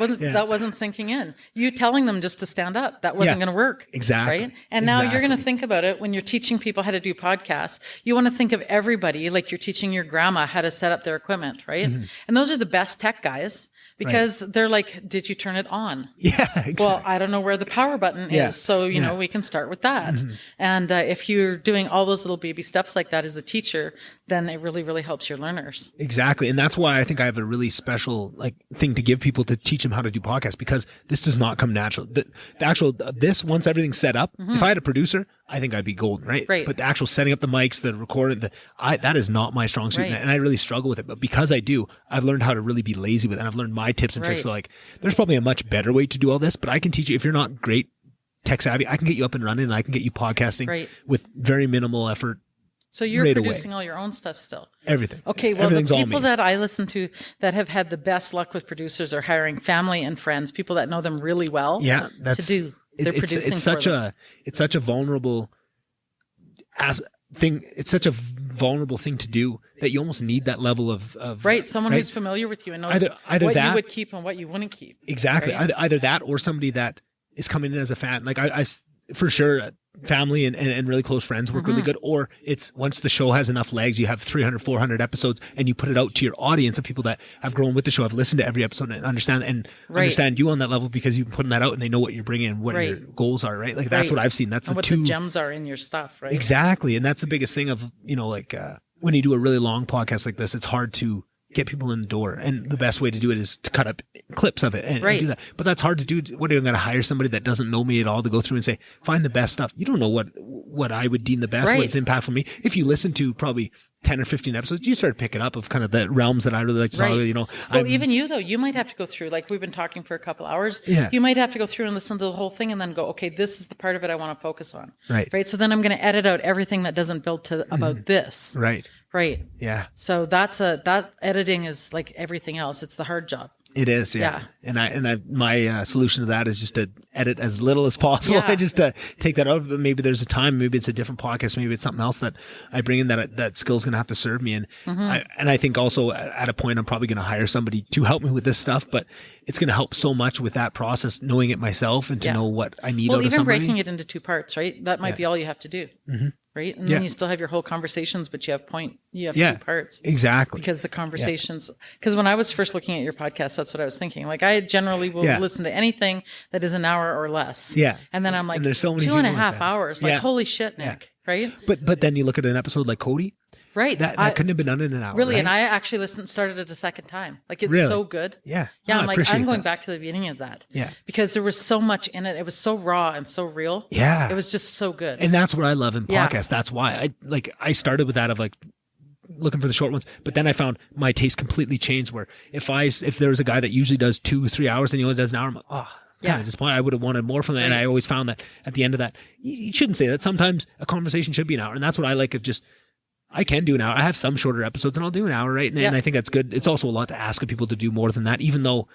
wasn't sinking in. You telling them just to stand up, that wasn't going to work. Exactly. Right? And now you're going to think about it when you're teaching people how to do podcasts. You want to think of everybody like you're teaching your grandma how to set up their equipment, right? And those are the best tech guys. Because they're like, did you turn it on? Yeah, exactly. Well, I don't know where the power button is. So, you know, we can start with that. And if you're doing all those little baby steps like that as a teacher, then it really, really helps your learners. Exactly. And that's why I think I have a really special thing to give people to teach them how to do podcasts, because this does not come natural. The actual, once everything's set up, if I had a producer, I think I'd be golden, right? Right. But the actual setting up the mics, the recording, that is not my strong suit. And I really struggle with it. But because I do, I've learned how to really be lazy with it. And I've learned my tips and tricks. So there's probably a much better way to do all this, but I can teach you. If you're not great tech savvy, I can get you up and running and I can get you podcasting with very minimal effort. So you're producing all your own stuff still? Everything. Okay, well, the people that I listen to that have had the best luck with producers are hiring family and friends, people that know them really well to do their producing it's such a vulnerable thing. It's such a vulnerable thing to do that you almost need that level of right. Someone who's familiar with you and knows either what that, you would keep and what you wouldn't keep. Exactly. Right? Either that or somebody that is coming in as a fan. Like I for sure, family and really close friends work really good. Or it's once the show has enough legs, you have 300, 400 episodes and you put it out to your audience of people that have grown with the show, have listened to every episode and understand you on that level because you've been putting that out and they know what you're bringing and what your goals are, right? Like that's what I've seen. That's what the gems are in your stuff, right? Exactly. And that's the biggest thing of, when you do a really long podcast like this, it's hard to get people in the door. And the best way to do it is to cut up clips of it and do that. But that's hard to do. What are you going to hire somebody that doesn't know me at all to go through and say, find the best stuff? You don't know what I would deem the best, what's impactful for me. If you listen to probably 10 or 15 episodes, you start picking up of kind of the realms that I really like to talk about, Well, even you though, you might have to go through, like we've been talking for a couple hours. Yeah. You might have to go through and listen to the whole thing and then go, okay, this is the part of it I want to focus on. Right. So then I'm going to edit out everything that doesn't build to about this. Right. Yeah. So that editing is like everything else. It's the hard job. It is, yeah. And my solution to that is just to edit as little as possible. Yeah. I just take that out. But maybe there's a time, maybe it's a different podcast, maybe it's something else that I bring in that skill's going to have to serve me. And I think also at a point I'm probably going to hire somebody to help me with this stuff. But it's going to help so much with that process, knowing it myself and to know what I need out of somebody. Well, even breaking it into 2 parts, right? That might be all you have to do. Right. And then you still have your whole conversations, but you have 2 parts. Exactly. Because the conversations, because when I was first looking at your podcast, that's what I was thinking. Like I generally will listen to anything that is an hour or less. Yeah. And then I'm like, there's so many 2.5 hours. Like, holy shit, Nick. Right. But then you look at an episode like Cody. Right. That couldn't have been done in an hour. Really. Right? And I actually started it a second time. Like it's so good. Yeah. Yeah. No, I'm like, I'm going back to the beginning of that. Yeah. Because there was so much in it. It was so raw and so real. Yeah. It was just so good. And that's what I love in podcasts. That's why I started with that of like looking for the short ones, but then I found my taste completely changed where if there was a guy that usually does 2-3 hours and he only does an hour, I'm like, kind of disappointed. I would have wanted more from that. And I always found that at the end of that, you shouldn't say that. Sometimes a conversation should be an hour. And that's what I like of just, I can do an hour. I have some shorter episodes and I'll do an hour, right? And I think that's good. It's also a lot to ask of people to do more than that, even though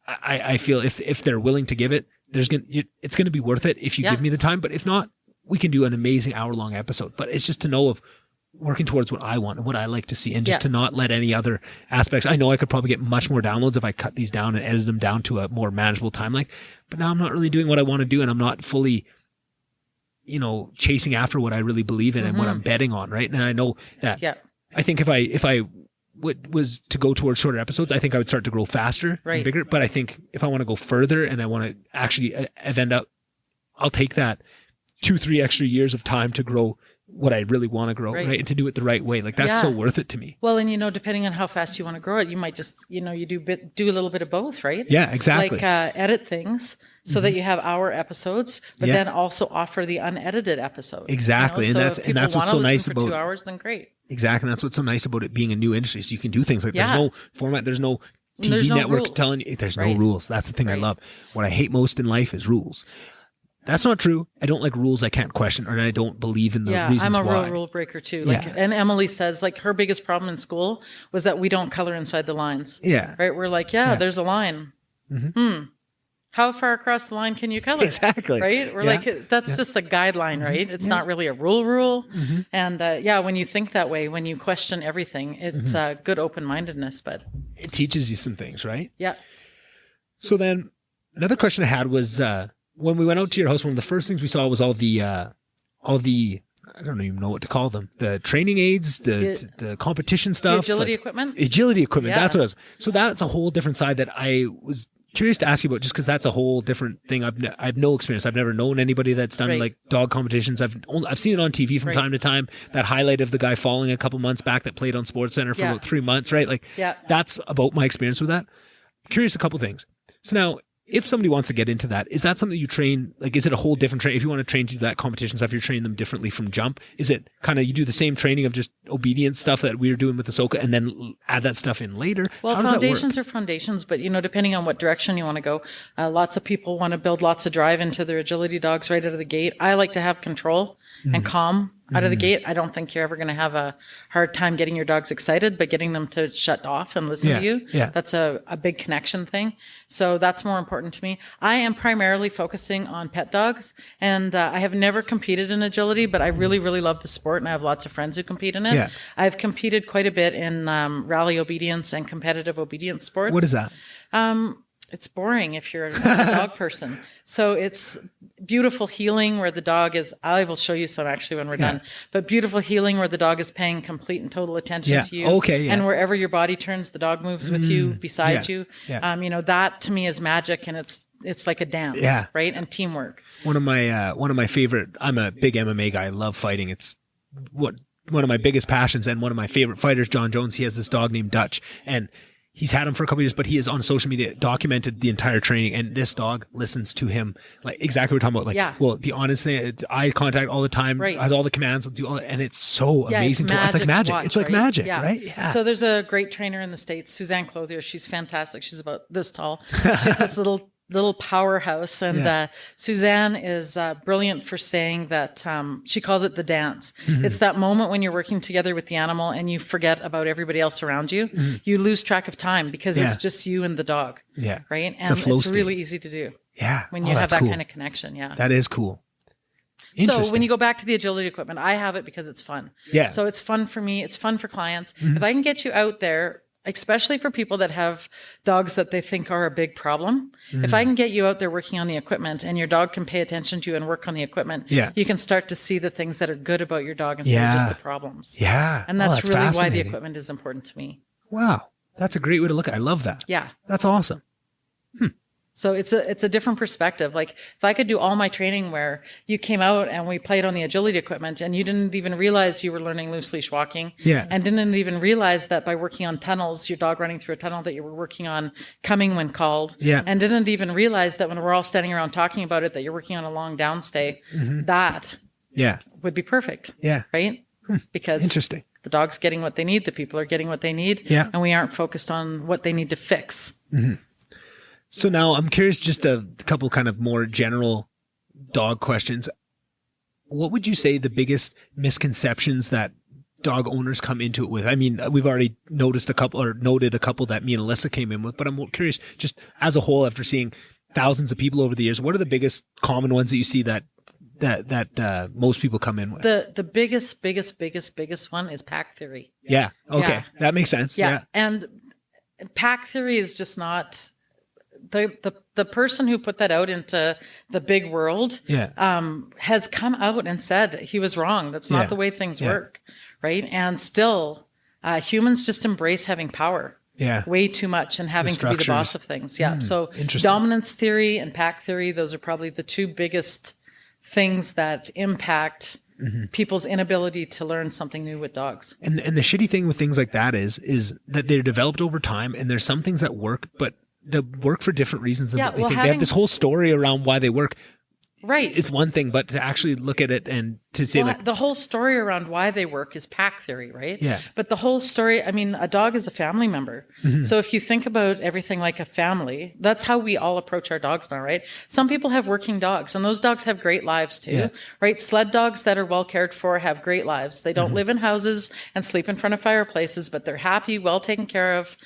I feel if they're willing to give it, it's going to be worth it if you give me the time. But if not, we can do an amazing hour-long episode. But it's just to know of working towards what I want and what I like to see and just to not let any other aspects. I know I could probably get much more downloads if I cut these down and edit them down to a more manageable time length. But now I'm not really doing what I want to do and I'm not fully chasing after what I really believe in and what I'm betting on, right? And I know that I think if I was to go towards shorter episodes, I think I would start to grow faster and bigger. But I think if I want to go further and I want to actually end up, I'll take that 2-3 extra years of time to grow what I really want to grow, right? And to do it the right way. Like that's so worth it to me. Well, and depending on how fast you want to grow it, you might just, you do a little bit of both, right? Yeah, exactly. Like edit things so that you have hour episodes, but then also offer the unedited episode. Exactly. So and that's what's so nice about 2 hours, then great. Exactly. And that's what's so nice about it being a new industry. So you can do things like there's no format, there's no TV network rules. telling you there's no rules. That's the thing I love. What I hate most in life is rules. That's not true. I don't like rules I can't question, or I don't believe in the reasons why. I'm a real rule breaker too. And Emily says her biggest problem in school was that we don't color inside the lines. Yeah. Right. We're like, there's a line. How far across the line can you color? Exactly. Right. We're like, that's just a guideline, right? It's not really a rule. And when you think that way, when you question everything, it's good open-mindedness, but it teaches you some things, right? Yeah. So then another question I had was, when we went out to your house, one of the first things we saw was all the I don't even know what to call them. The training aids, the competition stuff. The agility equipment? Agility equipment. That's what it was. So that's a whole different side that I was curious to ask you about, just because that's a whole different thing. I have no experience. I've never known anybody that's done like dog competitions. I've seen it on TV from time to time. That highlight of the guy falling a couple months back that played on SportsCenter for about 3 months, right? Like that's about my experience with that. Curious a couple things. So now, if somebody wants to get into that, is that something you train? Like, is it a whole different train? If you want to train to do that competition stuff, you're training them differently from jump. Is it kind of, you do the same training of just obedience stuff that we were doing with Ahsoka and then add that stuff in later? Well, foundations are foundations, but depending on what direction you want to go, lots of people want to build lots of drive into their agility dogs right out of the gate. I like to have control and calm out of the gate. I don't think you're ever going to have a hard time getting your dogs excited, but getting them to shut off and listen to you, that's a big connection thing. So that's more important to me. I am primarily focusing on pet dogs, and I have never competed in agility, but I really, really love the sport, and I have lots of friends who compete in it. Yeah. I've competed quite a bit in rally obedience and competitive obedience sports. What is that? It's boring if you're not a dog person. So it's beautiful healing where the dog is, I will show you some actually when we're done, but beautiful healing where the dog is paying complete and total attention to you. Okay. Yeah. And wherever your body turns, the dog moves with you, beside you. Yeah. That to me is magic, and it's like a dance, right? And teamwork. One of my favorite, I'm a big MMA guy. I love fighting. It's one of my biggest passions, and one of my favorite fighters, John Jones, he has this dog named Dutch, and he's had him for a couple of years, but he is on social media documented the entire training, and this dog listens to him like exactly what we're talking about. Well, be honest, eye contact all the time, has all the commands, will do all, and it's so amazing. It's like magic. It's like magic, right? Yeah. So there's a great trainer in the States, Suzanne Clothier. She's fantastic. She's about this tall. She's this little powerhouse, and Suzanne is brilliant for saying that she calls it the dance. It's that moment when you're working together with the animal and you forget about everybody else around you. You lose track of time because it's just you and the dog. Yeah. Right. And it's really easy to do. Yeah. When you have that kind of connection. Yeah. That is cool. So when you go back to the agility equipment, I have it because it's fun. Yeah. So it's fun for me. It's fun for clients. If I can get you out there, especially for people that have dogs that they think are a big problem. If I can get you out there working on the equipment and your dog can pay attention to you and work on the equipment, you can start to see the things that are good about your dog instead of just the problems. Yeah. And that's really why the equipment is important to me. Wow. That's a great way to look at it. I love that. Yeah. That's awesome. So it's a different perspective. Like if I could do all my training where you came out and we played on the agility equipment and you didn't even realize you were learning loose leash walking, and didn't even realize that by working on tunnels, your dog running through a tunnel, that you were working on coming when called, and didn't even realize that when we're all standing around talking about it, that you're working on a long downstay, that would be perfect. Yeah. Right? Because interesting. The dog's getting what they need, the people are getting what they need, and we aren't focused on what they need to fix. So now I'm curious, just a couple kind of more general dog questions. What would you say the biggest misconceptions that dog owners come into it with? I mean, we've already noted a couple that me and Alyssa came in with, but I'm more curious, just as a whole, after seeing thousands of people over the years, what are the biggest common ones that you see that most people come in with? The biggest one is pack theory. Yeah. Okay. Yeah. That makes sense. Yeah. And pack theory is just not... The person who put that out into the big world has come out and said he was wrong. That's not the way things work, right? And still, humans just embrace having power way too much and having to be the boss of things. So dominance theory and pack theory, those are probably the two biggest things that impact people's inability to learn something new with dogs. And the shitty thing with things like that is that they're developed over time, and there's some things that work, but they work for different reasons than what they think. They have this whole story around why they work. Right. It's one thing, but to actually look at it and to say the whole story around why they work is pack theory, right? Yeah. But the whole story, I mean, a dog is a family member. So if you think about everything like a family, that's how we all approach our dogs now, right? Some people have working dogs, and those dogs have great lives too, right? Sled dogs that are well cared for have great lives. They don't live in houses and sleep in front of fireplaces, but they're happy, well taken care of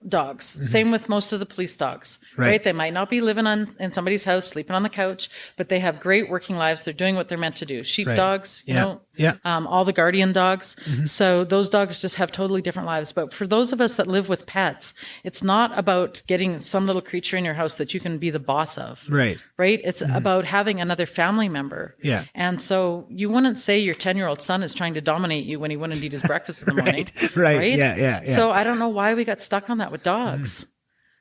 dogs. Same with most of the police dogs, right? They might not be living in somebody's house, sleeping on the couch, but they have great working lives. They're doing what they're meant to do. Sheep dogs, you know, all the guardian dogs. So those dogs just have totally different lives. But for those of us that live with pets, it's not about getting some little creature in your house that you can be the boss of. Right. It's about having another family member. Yeah. And so you wouldn't say your 10-year-old son is trying to dominate you when he wouldn't eat his breakfast in the morning. Right. Yeah. So I don't know why we got stuck on that with dogs.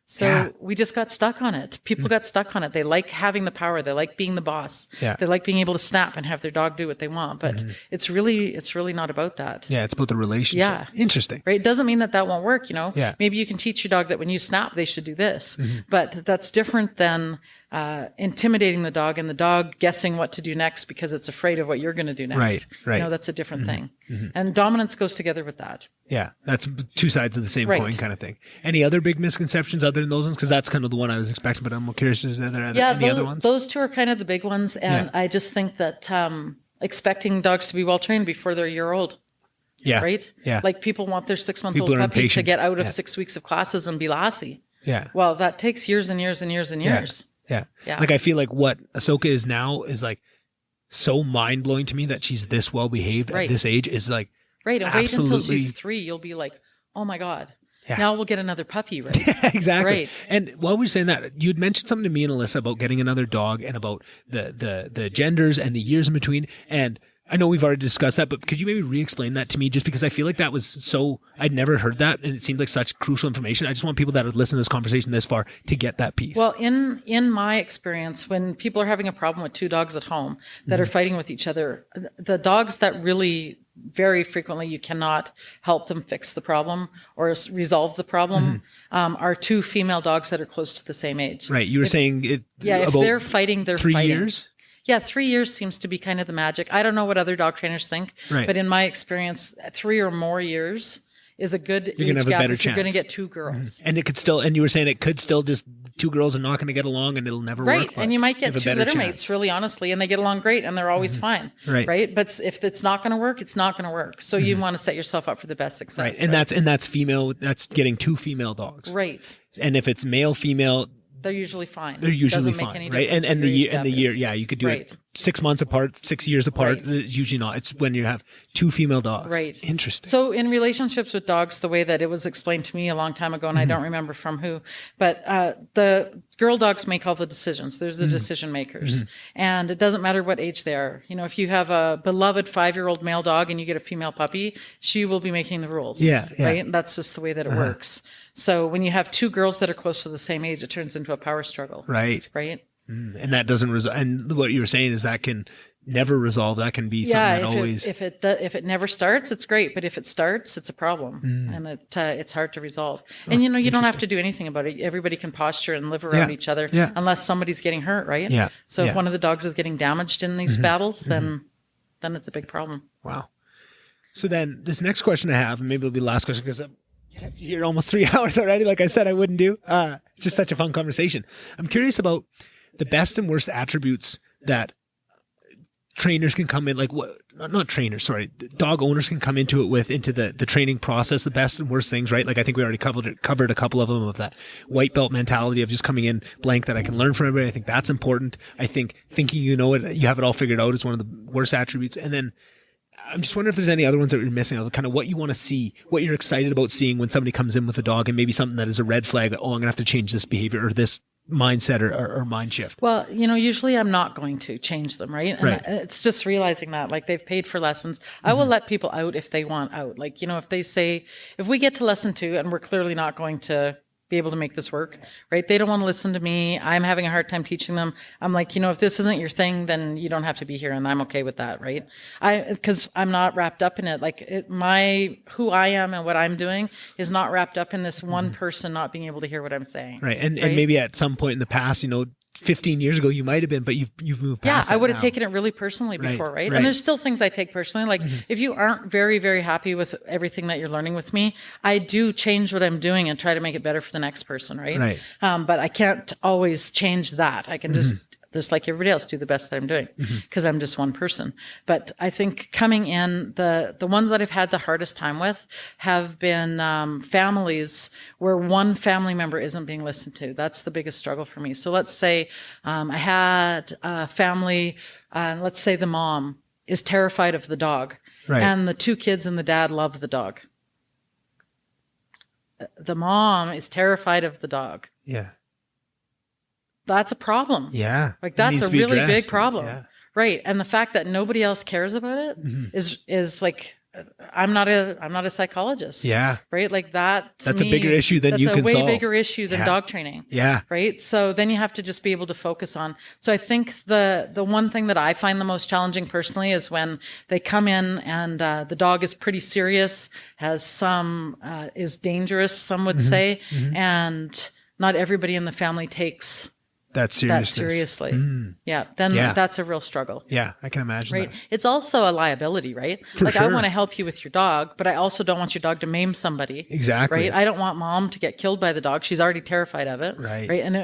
So we just got stuck on it. People got stuck on it. They like having the power. They like being the boss. They like being able to snap and have their dog do what they want. But it's really not about that. Yeah, it's about the relationship. Yeah. Interesting. Right? It doesn't mean that won't work, you know? Yeah. Maybe you can teach your dog that when you snap, they should do this. But that's different than intimidating the dog and the dog guessing what to do next because it's afraid of what you're going to do next. Right. You know, that's a different thing. And dominance goes together with that. Yeah. That's two sides of the same coin kind of thing. Any other big misconceptions other than those ones? Because that's kind of the one I was expecting, but I'm curious, is there any other ones? Those two are kind of the big ones. And I just think that expecting dogs to be well trained before they're a year old. Yeah. Right? Yeah. Like people want their 6-month-old People are puppy to impatient. get out of Yeah. 6 weeks of classes and be lassie. Yeah. Well, that takes years and years and years and years. Yeah. Yeah. Like I feel like what Ahsoka is now is like so mind blowing to me that she's this well behaved Right. at this age is like Right. And wait until absolutely- she's 3. You'll be like, oh my God. Yeah. Now we'll get another puppy, right? exactly. Right. And while we were saying that, you'd mentioned something to me and Alyssa about getting another dog and about the genders and the years in between. And I know we've already discussed that, but could you maybe re-explain that to me? Just because I feel like that was so, I'd never heard that, and it seemed like such crucial information. I just want people that have listened to this conversation this far to get that piece. Well, in my experience, when people are having a problem with 2 dogs at home that are fighting with each other, the dogs that really very frequently you cannot help them fix the problem or resolve the problem are 2 female dogs that are close to the same age. Right. You were saying it. Yeah, if about they're fighting, they're 3 fighting. years. Yeah, 3 years seems to be kind of the magic. I don't know what other dog trainers think, Right. but in my experience, 3 or more years is a good You're gonna age have a gap better if you're going to chance. get 2 girls. And it could still, and you were saying it could still just 2 girls are not going to get along and it'll never Right. work. but And you might have get a 2 better litter chance. mates, really honestly, and they get along great and they're always fine. Right. Right. But if it's not going to work, it's not going to work. So you want to set yourself up for the best success. Right. And that's female, that's getting 2 female dogs. right. And if it's male, female, They're usually fine. they're usually Doesn't make fine, any right? difference And what the your year age and the gap year, is. yeah, you could do Right. it 6 months apart, 6 years apart. Right. It's usually not. It's when you have 2 female dogs. Right. Interesting. So in relationships with dogs, the way that it was explained to me a long time ago, and I don't remember from who, but the girl dogs make all the decisions. There's the decision makers. And it doesn't matter what age they are. You know, if you have a beloved 5-year-old male dog and you get a female puppy, she will be making the rules. Yeah, yeah. Right? That's just the way that it works. So when you have 2 girls that are close to the same age, it turns into a power struggle. Right. Right? And that doesn't resolve. And what you were saying is that can never resolve. That can be something that always. if it never starts, it's great, but if it starts, it's a problem, and it's hard to resolve. And you know, you don't have to do anything about it. Everybody can posture and live around Yeah. each other, Yeah. unless somebody's getting hurt, right? Yeah. So Yeah. if one of the dogs is getting damaged in these battles, then it's a big problem. Wow. So then this next question I have, and maybe it'll be the last question because I'm here almost 3 hours already. Like I said, I wouldn't do. It's just such a fun conversation. I'm curious about the best and worst attributes that trainers can come in, like what, not trainers, sorry, dog owners can come into it with, into the training process, the best and worst things, right? Like I think we already covered a couple of them, of that white belt mentality of just coming in blank that I can learn from everybody. I think that's important. I think thinking you know it, you have it all figured out is one of the worst attributes. And then I'm just wondering if there's any other ones that you're missing, kind of what you want to see, what you're excited about seeing when somebody comes in with a dog, and maybe something that is a red flag that, oh, I'm going to have to change this behavior or this mindset or mind shift. Well, you know, usually I'm not going to change them, right? And Right. it's just realizing that, like, they've paid for lessons. I will let people out if they want out. Like, you know, if they say, if we get to lesson 2 and we're clearly not going to be able to make this work, right? They don't want to listen to me. I'm having a hard time teaching them. I'm like, you know, if this isn't your thing, then you don't have to be here, and I'm okay with that, right? Because I'm not wrapped up in it. Like who I am and what I'm doing is not wrapped up in this one person not being able to hear what I'm saying. Right. And maybe at some point in the past, you know, 15 years ago, you might have been, but you've moved past I would that have now. taken it really personally before, right? right. And there's still things I take personally. Like if you aren't very, very happy with everything that you're learning with me, I do change what I'm doing and try to make it better for the next person, right? Right. But I can't always change that. I can just like everybody else, do the best that I'm doing because I'm just one person. But I think coming in, the ones that I've had the hardest time with have been families where one family member isn't being listened to. That's the biggest struggle for me. So let's say I had a family, let's say the mom is terrified of the dog, Right. and the 2 kids and the dad love the dog. The mom is terrified of the dog. Yeah. That's a problem. Yeah. Like It that's needs a to be really addressed. big problem. Yeah. Right. And the fact that nobody else cares about it is like, I'm not a psychologist. Yeah. Right. Like that. To That's a me, bigger issue than you can That's a solve. way bigger issue than Yeah. dog training. Yeah. Right. So then you have to just be able to focus on. So I think the one thing that I find the most challenging personally is when they come in and the dog is pretty serious, has some, is dangerous, some would say, and not everybody in the family takes that seriously. Yeah. Then that's a real struggle. Yeah. I can imagine right. that. It's also a liability, right? For I want to help you with your dog, but I also don't want your dog to maim somebody. Exactly. Right. I don't want mom to get killed by the dog. She's already terrified of it. Right. Right. And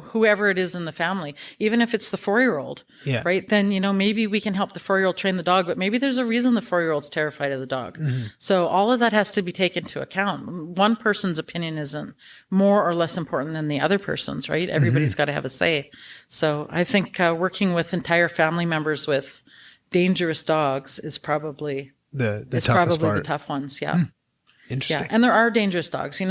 whoever it is in the family, even if it's the 4-year-old, right. Then, maybe we can help the 4-year-old train the dog, but maybe there's a reason the 4-year-old's terrified of the dog. So all of that has to be taken into account. One person's opinion isn't more or less important than the other person's, right? Everybody's got to have a say. So I think working with entire family members with dangerous dogs is probably the tough ones. Yeah. Interesting. Yeah. And there are dangerous dogs.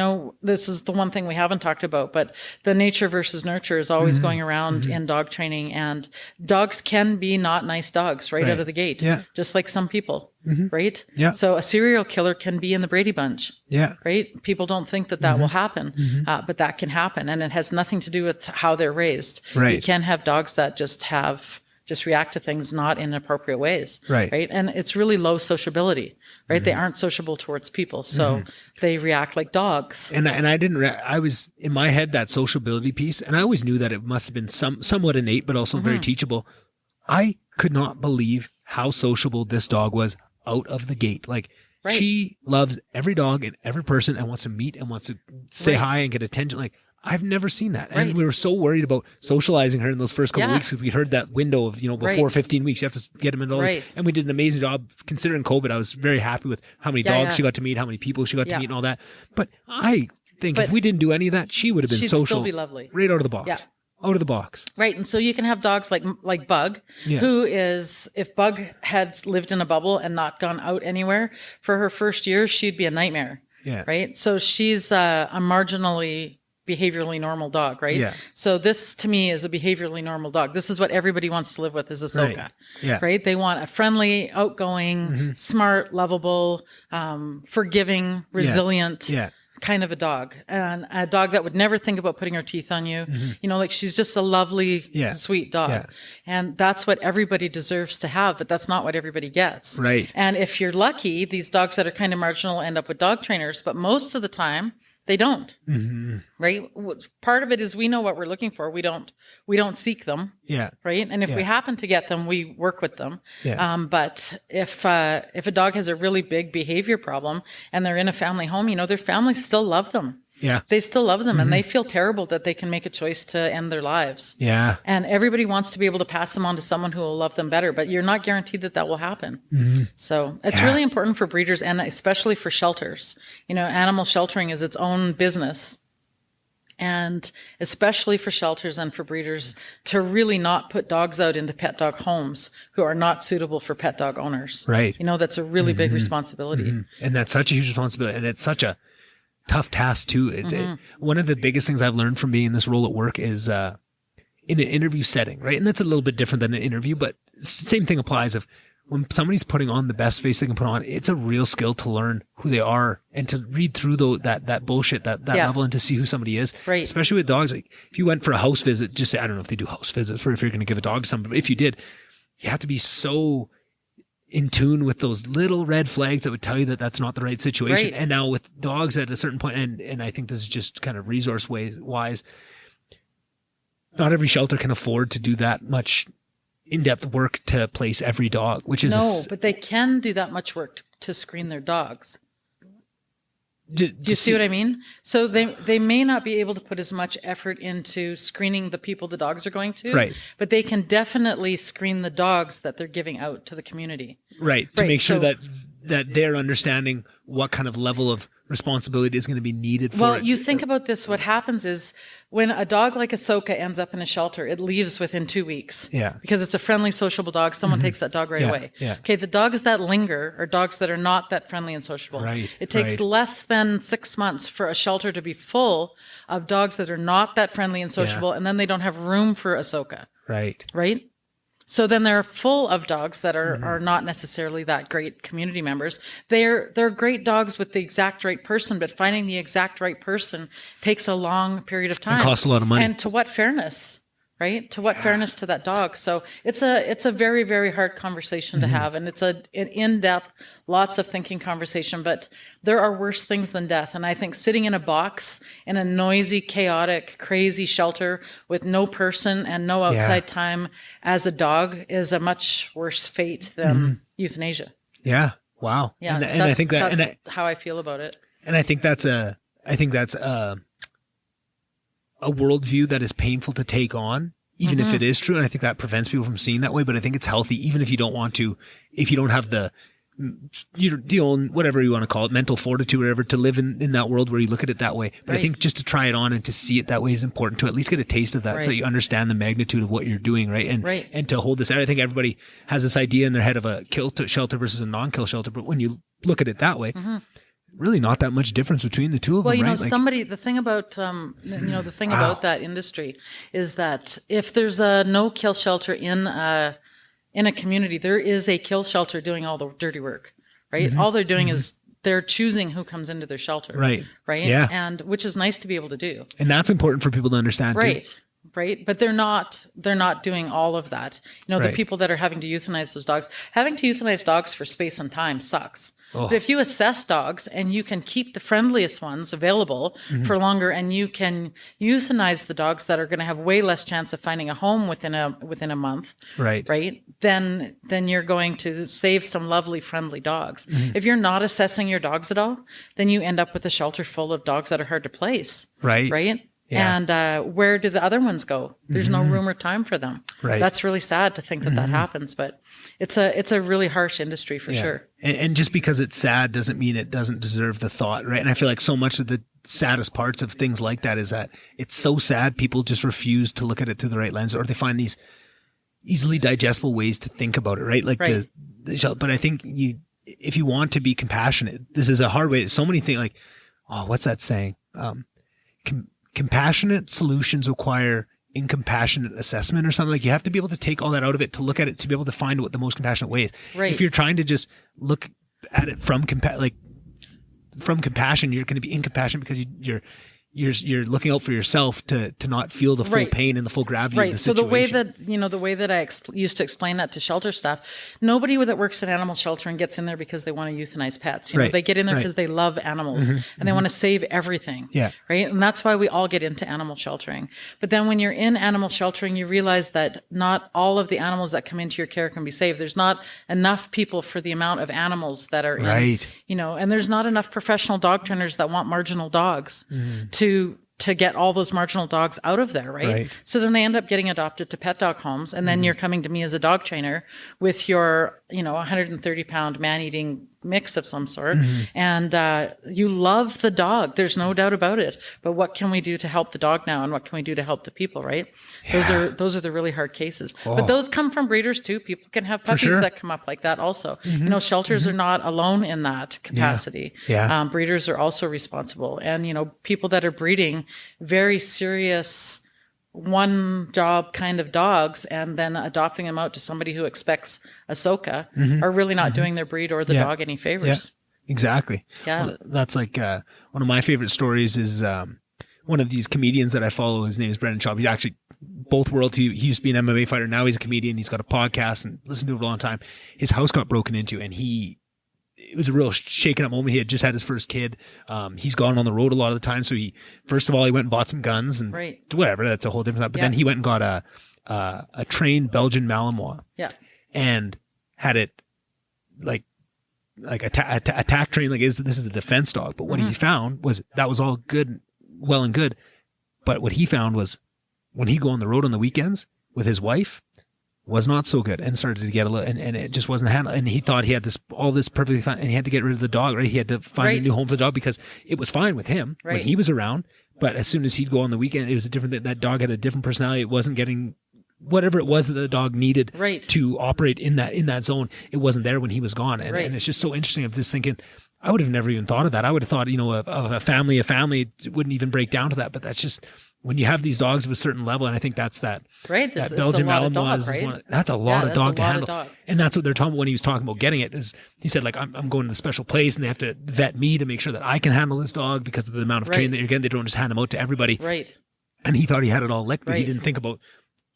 This is the one thing we haven't talked about, but the nature versus nurture is always going around in dog training, and dogs can be not nice dogs right out of the gate. Yeah. Just like some people. Right. Yeah. So a serial killer can be in the Brady Bunch. Yeah. Right. People don't think that will happen, but that can happen. And it has nothing to do with how they're raised. Right. You can have dogs that just react to things not in appropriate ways. Right. Right. And it's really low sociability, right? They aren't sociable towards people. So they react like dogs. And I was in my head, that sociability piece, and I always knew that it must have been somewhat innate, but also very teachable. I could not believe how sociable this dog was out of the gate. Like, she loves every dog and every person and wants to meet and wants to say hi and get attention. Like, I've never seen that. And we were so worried about socializing her in those first couple of weeks because we heard that window of, before 15 weeks, you have to get them into all this. And we did an amazing job considering COVID. I was very happy with how many dogs she got to meet, how many people she got to meet and all that. But I think if we didn't do any of that, she would have been social. She'd still be lovely. Right out of the box. Yeah. Out of the box. Right. And so you can have dogs like Bug, who is, if Bug had lived in a bubble and not gone out anywhere for her first year, she'd be a nightmare. Yeah. Right. So she's a marginally behaviorally normal dog, right? Yeah. So this to me is a behaviorally normal dog. This is what everybody wants to live with is Ahsoka. Right. Yeah. Right. They want a friendly, outgoing, smart, lovable, forgiving, resilient. Kind of a dog, and a dog that would never think about putting her teeth on you. Like she's just a lovely, sweet dog. And that's what everybody deserves to have, but that's not what everybody gets. Right. And if you're lucky, these dogs that are kind of marginal end up with dog trainers, but most of the time they don't. Right. Part of it is we know what we're looking for. We don't seek them. Yeah. Right. And if we happen to get them, we work with them. Yeah. But if a dog has a really big behavior problem and they're in a family home, their families still love them. Yeah. They still love them and they feel terrible that they can make a choice to end their lives. Yeah. And everybody wants to be able to pass them on to someone who will love them better, but you're not guaranteed that will happen. So it's really important for breeders and especially for shelters. Animal sheltering is its own business. And especially for shelters and for breeders to really not put dogs out into pet dog homes who are not suitable for pet dog owners. Right. That's a really big responsibility. And that's such a huge responsibility. And it's such a tough task too. One of the biggest things I've learned from being in this role at work is in an interview setting, right? And that's a little bit different than an interview, but same thing applies. If when somebody's putting on the best face they can put on, it's a real skill to learn who they are and to read through that bullshit, that level, and to see who somebody is. Right. Especially with dogs. Like if you went for a house visit, just say, I don't know if they do house visits for if you're going to give a dog to somebody, but if you did, you have to be so in tune with those little red flags that would tell you that that's not the right situation. Right. And now with dogs at a certain point, and I think this is just kind of resource wise, not every shelter can afford to do that much in-depth work to place every dog, which is but they can do that much work to screen their dogs. Do you see what I mean? So they may not be able to put as much effort into screening the people the dogs are going to, right? But they can definitely screen the dogs that they're giving out to the community, right? To make sure that they're understanding what kind of level of responsibility is going to be needed for it. Well, you think about this. What happens is when a dog like Ahsoka ends up in a shelter, it leaves within 2 weeks. Yeah. Because it's a friendly, sociable dog. Someone takes that dog right away. Yeah. Okay. The dogs that linger are dogs that are not that friendly and sociable. Right. It takes less than 6 months for a shelter to be full of dogs that are not that friendly and sociable. And then they don't have room for Ahsoka. Right. Right. So then they're full of dogs that are not necessarily that great community members. They're great dogs with the exact right person, but finding the exact right person takes a long period of time. It costs a lot of money. And to what fairness? right? To what fairness to that dog? So it's a very, very hard conversation to have. And it's an in-depth, lots of thinking conversation, but there are worse things than death. And I think sitting in a box in a noisy, chaotic, crazy shelter with no person and no outside time as a dog is a much worse fate than euthanasia. Yeah. Wow. Yeah. And I think that's how I feel about it. And I think that's a worldview that is painful to take on, even if it is true. And I think that prevents people from seeing that way. But I think it's healthy, even if you don't want to, if you don't have the whatever you want to call it, mental fortitude, or whatever, to live in that world where you look at it that way. But I think just to try it on and to see it that way is important, to at least get a taste of that, so you understand the magnitude of what you're doing, right? And to hold this out. I think everybody has this idea in their head of a kill shelter versus a non-kill shelter. But when you look at it that way, really not that much difference between the two of them, right? The thing about, about that industry is that if there's a no-kill shelter in a community, there is a kill shelter doing all the dirty work, right? All they're doing is they're choosing who comes into their shelter. Right. Yeah. And which is nice to be able to do. And that's important for people to understand too. Right. But they're not doing all of that. The people that are having to euthanize those dogs, having to euthanize dogs for space and time sucks. But if you assess dogs and you can keep the friendliest ones available for longer, and you can euthanize the dogs that are going to have way less chance of finding a home within a month, right? Then you're going to save some lovely, friendly dogs. If you're not assessing your dogs at all, then you end up with a shelter full of dogs that are hard to place, right? Yeah. And where do the other ones go? There's no room or time for them. Right. That's really sad to think that happens, but it's a really harsh industry for sure. And just because it's sad doesn't mean it doesn't deserve the thought, right? And I feel like so much of the saddest parts of things like that is that it's so sad people just refuse to look at it through the right lens, or they find these easily digestible ways to think about it, right? Like but I think if you want to be compassionate, this is a hard way. So many things, like, what's that saying? Compassionate solutions require incompassionate assessment, or something. Like, you have to be able to take all that out of it to look at it, to be able to find what the most compassionate way is. Right. If you're trying to just look at it from compassion, you're going to be incompassionate because you're looking out for yourself to not feel the full pain and the full gravity of the situation. So the way that I used to explain that to shelter staff, nobody that works in animal sheltering gets in there because they want to euthanize pets. They get in there because they love animals and they want to save everything. Yeah. Right. And that's why we all get into animal sheltering. But then when you're in animal sheltering, you realize that not all of the animals that come into your care can be saved. There's not enough people for the amount of animals that are in, and there's not enough professional dog trainers that want marginal dogs to get all those marginal dogs out of there, right? So then they end up getting adopted to pet dog homes, and then you're coming to me as a dog trainer with your, 130-pound man-eating mix of some sort, and you love the dog. There's no doubt about it. But what can we do to help the dog now, and what can we do to help the people, right? Yeah. Those are the really hard cases. But those come from breeders too. People can have puppies that come up like that also. Shelters are not alone in that capacity. Yeah. Breeders are also responsible, and people that are breeding very serious one job kind of dogs and then adopting them out to somebody who expects Ahsoka are really not doing their breed or the dog any favors. Yeah, exactly. Yeah. Well, that's like one of my favorite stories is one of these comedians that I follow. His name is Brendan Schaub. He's actually both worlds. He used to be an MMA fighter. Now he's a comedian. He's got a podcast and listened to it for a long time. His house got broken into, and it was a real shaken up moment. He had just had his first kid. He's gone on the road a lot of the time. So first of all, he went and bought some guns and whatever. That's a whole different thing. But then he went and got a trained Belgian Malinois. Yeah. And had it like attack trained. Like this is a defense dog. But what he found was that was all good, well and good. But what he found was when he'd go on the road on the weekends with his wife, was not so good, and started to get a little, and it just wasn't handled. And he thought he had all this perfectly fine, and he had to get rid of the dog, right? He had to find a new home for the dog because it was fine with him when he was around. But as soon as he'd go on the weekend, it was that dog had a different personality. It wasn't getting whatever it was that the dog needed to operate in that zone. It wasn't there when he was gone. And it's just so interesting of just thinking, I would have never even thought of that. I would have thought, of a family wouldn't even break down to that. But that's just, when you have these dogs of a certain level, and I think that's that. Right. That Belgian Malinois, that's a lot of dog to handle. And that's what they're talking about when he was talking about getting it. Is he said, like, I'm going to the special place and they have to vet me to make sure that I can handle this dog because of the amount of training that you're getting. They don't just hand them out to everybody. Right. And he thought he had it all licked, but he didn't think about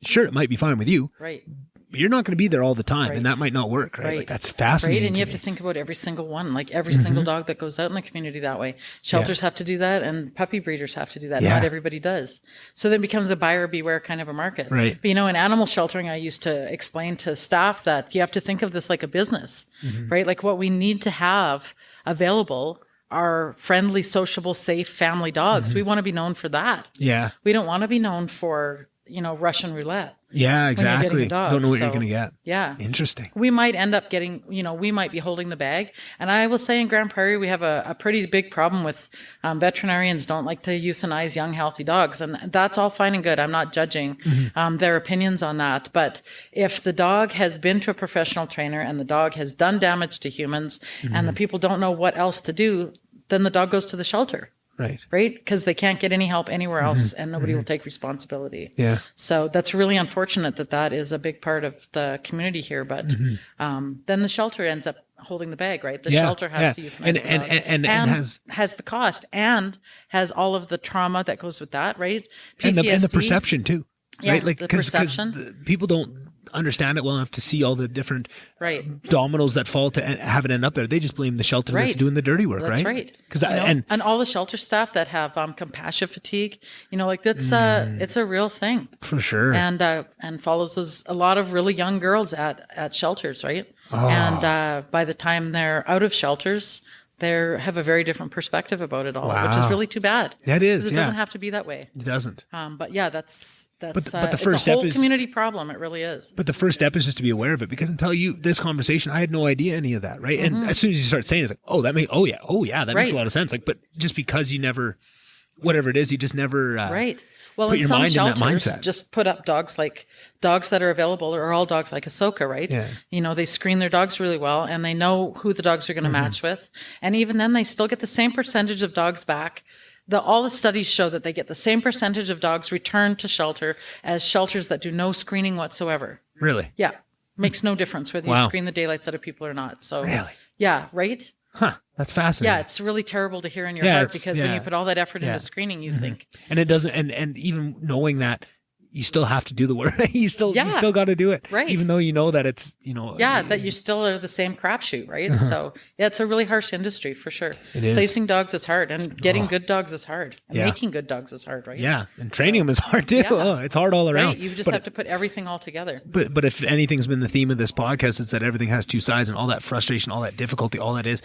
sure, it might be fine with you. Right. But you're not going to be there all the time, Right. and that might not work, right? Right. Like, that's fascinating. Right, and you have me. to think about every single one, like every single dog that goes out in the community that way. Shelters have to do that, and puppy breeders have to do that. Yeah. Not everybody does. So then it becomes a buyer beware kind of a market. Right. But, in animal sheltering, I used to explain to staff that you have to think of this like a business, right? Like what we need to have available are friendly, sociable, safe family dogs. We want to be known for that. Yeah. We don't want to be known for, Russian roulette. Yeah, When you're exactly. getting a dog, Don't know what so- you're going to get. Yeah. Interesting. We might end up getting, we might be holding the bag. And I will say in Grande Prairie, we have a pretty big problem with veterinarians don't like to euthanize young, healthy dogs. And that's all fine and good. I'm not judging their opinions on that. But if the dog has been to a professional trainer and the dog has done damage to humans and the people don't know what else to do, then the dog goes to the shelter. Right. Right? Because they can't get any help anywhere else and nobody will take responsibility. Yeah. So that's really unfortunate that is a big part of the community here. But then the shelter ends up holding the bag, right? The shelter has to euthanize the dog. And has the cost and has all of the trauma that goes with that, right? PTSD. And the perception too. Yeah, right? Like, the because perception. people don't understand it well enough to see all the different Right. dominoes that fall to have it end up there. They just blame the shelter that's Right. doing the dirty work, That's right? right. Because and all the shelter staff that have compassion fatigue, like that's it's a real thing. for sure. And follows a lot of really young girls at shelters, right? And by the time they're out of shelters, they have a very different perspective about it all, which is Wow. really too bad. That is, 'Cause it yeah. doesn't have to be that way. It doesn't. But yeah, that's But the it's first a step whole is- community problem. It really is. But the first step is just to be aware of it, because until this conversation, I had no idea any of that, right? And as soon as you start saying it, it's like, that makes a Right. lot of sense. Like, but just because you never, whatever it is, you just never Right. Well, put in your some mind in that shelters, mindset. just put up dogs that are available are all dogs like Ahsoka, right? Yeah. They screen their dogs really well and they know who the dogs are going to match with. And even then they still get the same percentage of dogs back. All the studies show that they get the same percentage of dogs returned to shelter as shelters that do no screening whatsoever. really. Yeah. Makes no difference whether you Wow. screen the daylights out of people or not. So Really? yeah, right? Huh. That's fascinating. Yeah, it's really terrible to hear in your Yeah, heart it's- because when yeah. you put all that effort Yeah. into screening, you think, And it doesn't, and even knowing that, you still have to do the work. you still got to do it, Right. Even though you know that it's that you still are the same crapshoot, right? So yeah, it's a really harsh industry for sure. It is. Placing dogs is hard, and getting good dogs is hard, and Yeah. making good dogs is hard, right? yeah, and training them is hard too. Yeah. Oh, it's hard all around. Right. You just But have to put everything all together. But if anything's been the theme of this podcast, it's that everything has two sides, and all that frustration, all that difficulty, all that is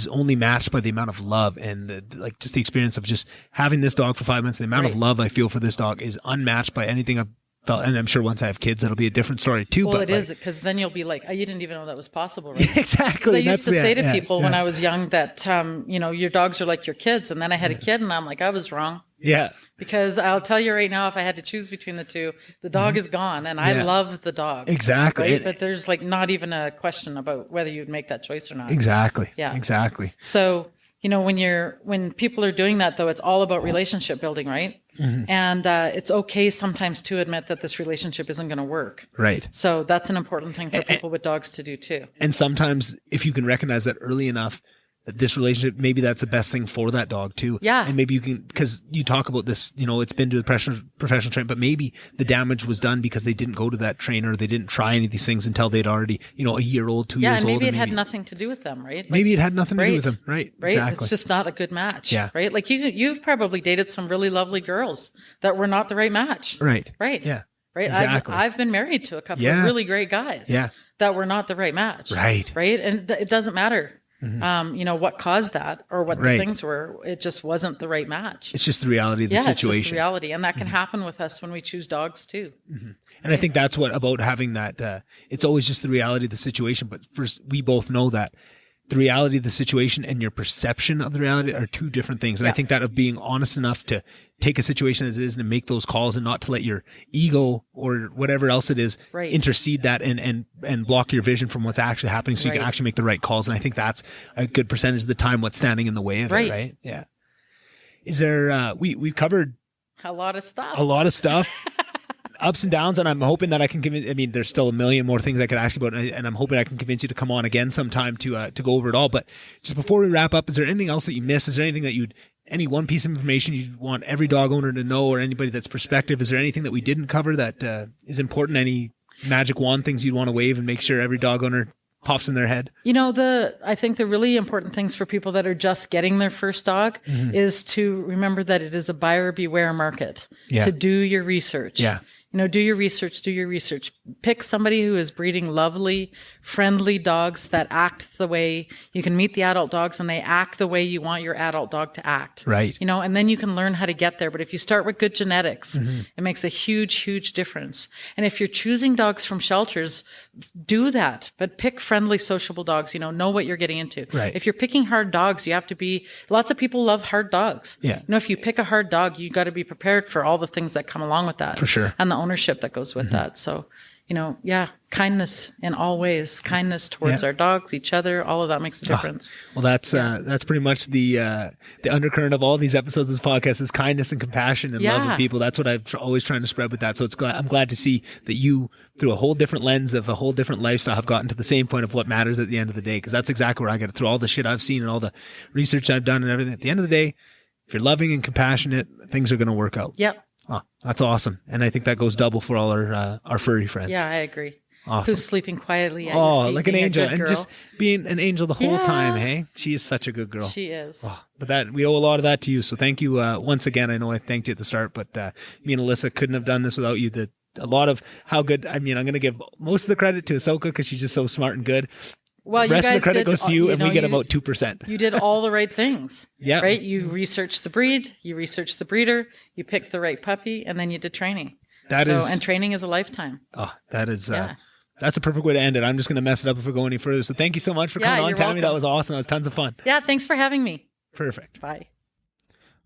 only matched by the amount of love and just the experience of just having this dog for 5 minutes. The amount of Right. love I feel for this dog is unmatched by anything I've felt. And I'm sure once I have kids, that'll be a different story too. Well, but it is, because then you'll be like, oh, you didn't even know that was possible, right? exactly. I used to say to yeah, people when I was young that, your dogs are like your kids. And then I had a kid and I'm like, I was wrong. yeah, Because I'll tell you right now, if I had to choose between the two, the dog is gone. And I Yeah. love the dog. exactly. Right? But there's not even a question about whether you'd make that choice or not. Exactly. Yeah. Exactly. So, when people are doing that, though, it's all about relationship building, right? And it's okay sometimes to admit that this relationship isn't going to work. Right. So that's an important thing for people with dogs to do too. And sometimes if you can recognize that early enough, that this relationship, maybe that's the best thing for that dog too. Yeah. And maybe you can, because you talk about this, it's been to a professional trainer, but maybe the damage was done because they didn't go to that trainer. They didn't try any of these things until they'd already, a year old, 2 Yeah, years and old. maybe it had nothing to do with them, right? Maybe it had nothing to do right, with them. Right. Right. Exactly. It's just not a good match. Yeah. Right. Like you've probably dated some really lovely girls that were not the right match. Right. Right. Yeah. Right. Exactly. I've been married to a couple Yeah. of really great guys. Yeah. That were not the right match. Right. Right. And it doesn't matter. What caused that or what Right. the things were. It just wasn't the right match. It's just the reality of the It's situation. just the reality. And that can happen with us when we choose dogs too. And I think that's what about having that. It's always just the reality of the situation. But first, we both know that the reality of the situation and your perception of the reality are two different things. And I think that of being honest enough to take a situation as it is and make those calls and not to let your ego or whatever else it is Right. intercede that and block your vision from what's actually happening so you can Right. actually make the right calls. And I think that's a good percentage of the time what's standing in the way of Right. it, right? Yeah. Is there, we've covered A lot of stuff. a lot of stuff. Ups and downs, and I'm hoping that I can convince. I mean, there's still a million more things I could ask you about, and I'm hoping I can convince you to come on again sometime to go over it all. But just before we wrap up, is there anything else that you missed? Is there anything that you'd any one piece of information you want every dog owner to know, or anybody that's prospective? Is there anything that we didn't cover that is important? Any magic wand things you'd want to wave and make sure every dog owner pops in their head? I think the really important things for people that are just getting their first dog is to remember that it is a buyer beware market. Yeah. To do your research. Yeah. Do your research. Pick somebody who is breeding lovely, friendly dogs that act the way you can meet the adult dogs, and they act the way you want your adult dog to act. Right. And then you can learn how to get there. But if you start with good genetics, it makes a huge, huge difference. And if you're choosing dogs from shelters, do that. But pick friendly, sociable dogs, know what you're getting into. Right. If you're picking hard dogs, you have to be, lots of people love hard dogs. Yeah. If you pick a hard dog, you got to be prepared for all the things that come along with that. For sure. And the ownership that goes with that. So, kindness in all ways, kindness towards our dogs, each other, all of that makes a difference. Well, that's pretty much the undercurrent of all these episodes of this podcast is kindness and compassion and love of people. That's what I'm always trying to spread with that. So I'm glad to see that you, through a whole different lens of a whole different lifestyle, have gotten to the same point of what matters at the end of the day. Because that's exactly where I get it. Through all the shit I've seen and all the research I've done and everything, at the end of the day, if you're loving and compassionate, things are going to work out. Yep. Oh, that's awesome. And I think that goes double for all our furry friends. Yeah, I agree. Awesome. Who's sleeping quietly at your feet, like an being a angel, good and girl. just being an angel the whole time. Hey, she is such a good girl. She is. But that we owe a lot of that to you. So thank you once again. I know I thanked you at the start, but me and Alyssa couldn't have done this without you. A lot of how good. I'm going to give most of the credit to Ahsoka because she's just so smart and good. Well, the rest you guys of the credit goes to you, and we get about 2%. You did all the right things. Yeah. Right? You researched the breed, you researched the breeder, you picked the right puppy, and then you did training. And training is a lifetime. Oh, that is... That's a perfect way to end it. I'm just going to mess it up if we go any further. So thank you so much for coming on, Tammy. Welcome. That was awesome. That was tons of fun. Yeah, thanks for having me. Perfect. Bye.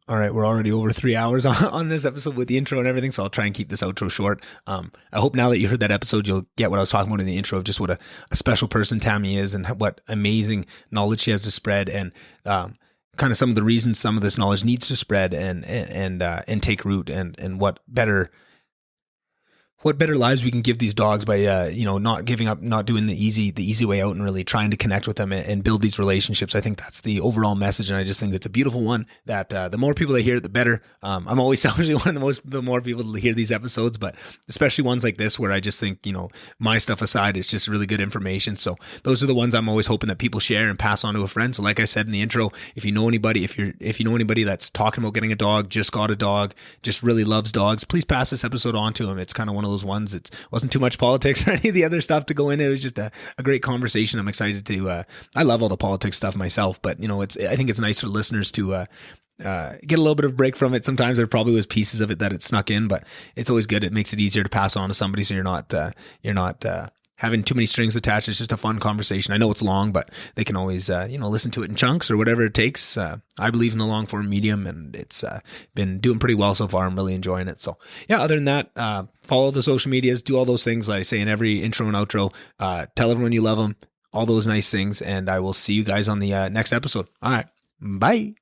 All right, we're already over 3 hours on this episode with the intro and everything, so I'll try and keep this outro short. I hope now that you heard that episode, you'll get what I was talking about in the intro of just what a special person Tammy is and what amazing knowledge she has to spread, and kind of some of the reasons some of this knowledge needs to spread and take root, and what better lives we can give these dogs by not giving up, not doing the easy way out, and really trying to connect with them and build these relationships. I think that's the overall message, and I just think it's a beautiful one that the more people that hear it, the better. I'm always selfishly one of the more people to hear these episodes, but especially ones like this where I just think, my stuff aside, it's just really good information. So those are the ones I'm always hoping that people share and pass on to a friend. So like I said in the intro, if you know anybody that's talking about getting a dog, just got a dog, just really loves dogs, please pass this episode on to them. It's kind of one of those ones. It wasn't too much politics or any of the other stuff to go in. It was just a great conversation. I'm excited to, I love all the politics stuff myself, but I think it's nice for listeners to, get a little bit of break from it. Sometimes there probably was pieces of it that it snuck in, but it's always good. It makes it easier to pass on to somebody. So you're not having too many strings attached. It's just a fun conversation. I know it's long, but they can always, listen to it in chunks or whatever it takes. I believe in the long form medium, and it's been doing pretty well so far. I'm really enjoying it. So yeah, other than that, follow the social medias, do all those things like I say in every intro and outro. Tell everyone you love them, all those nice things. And I will see you guys on the next episode. All right. Bye.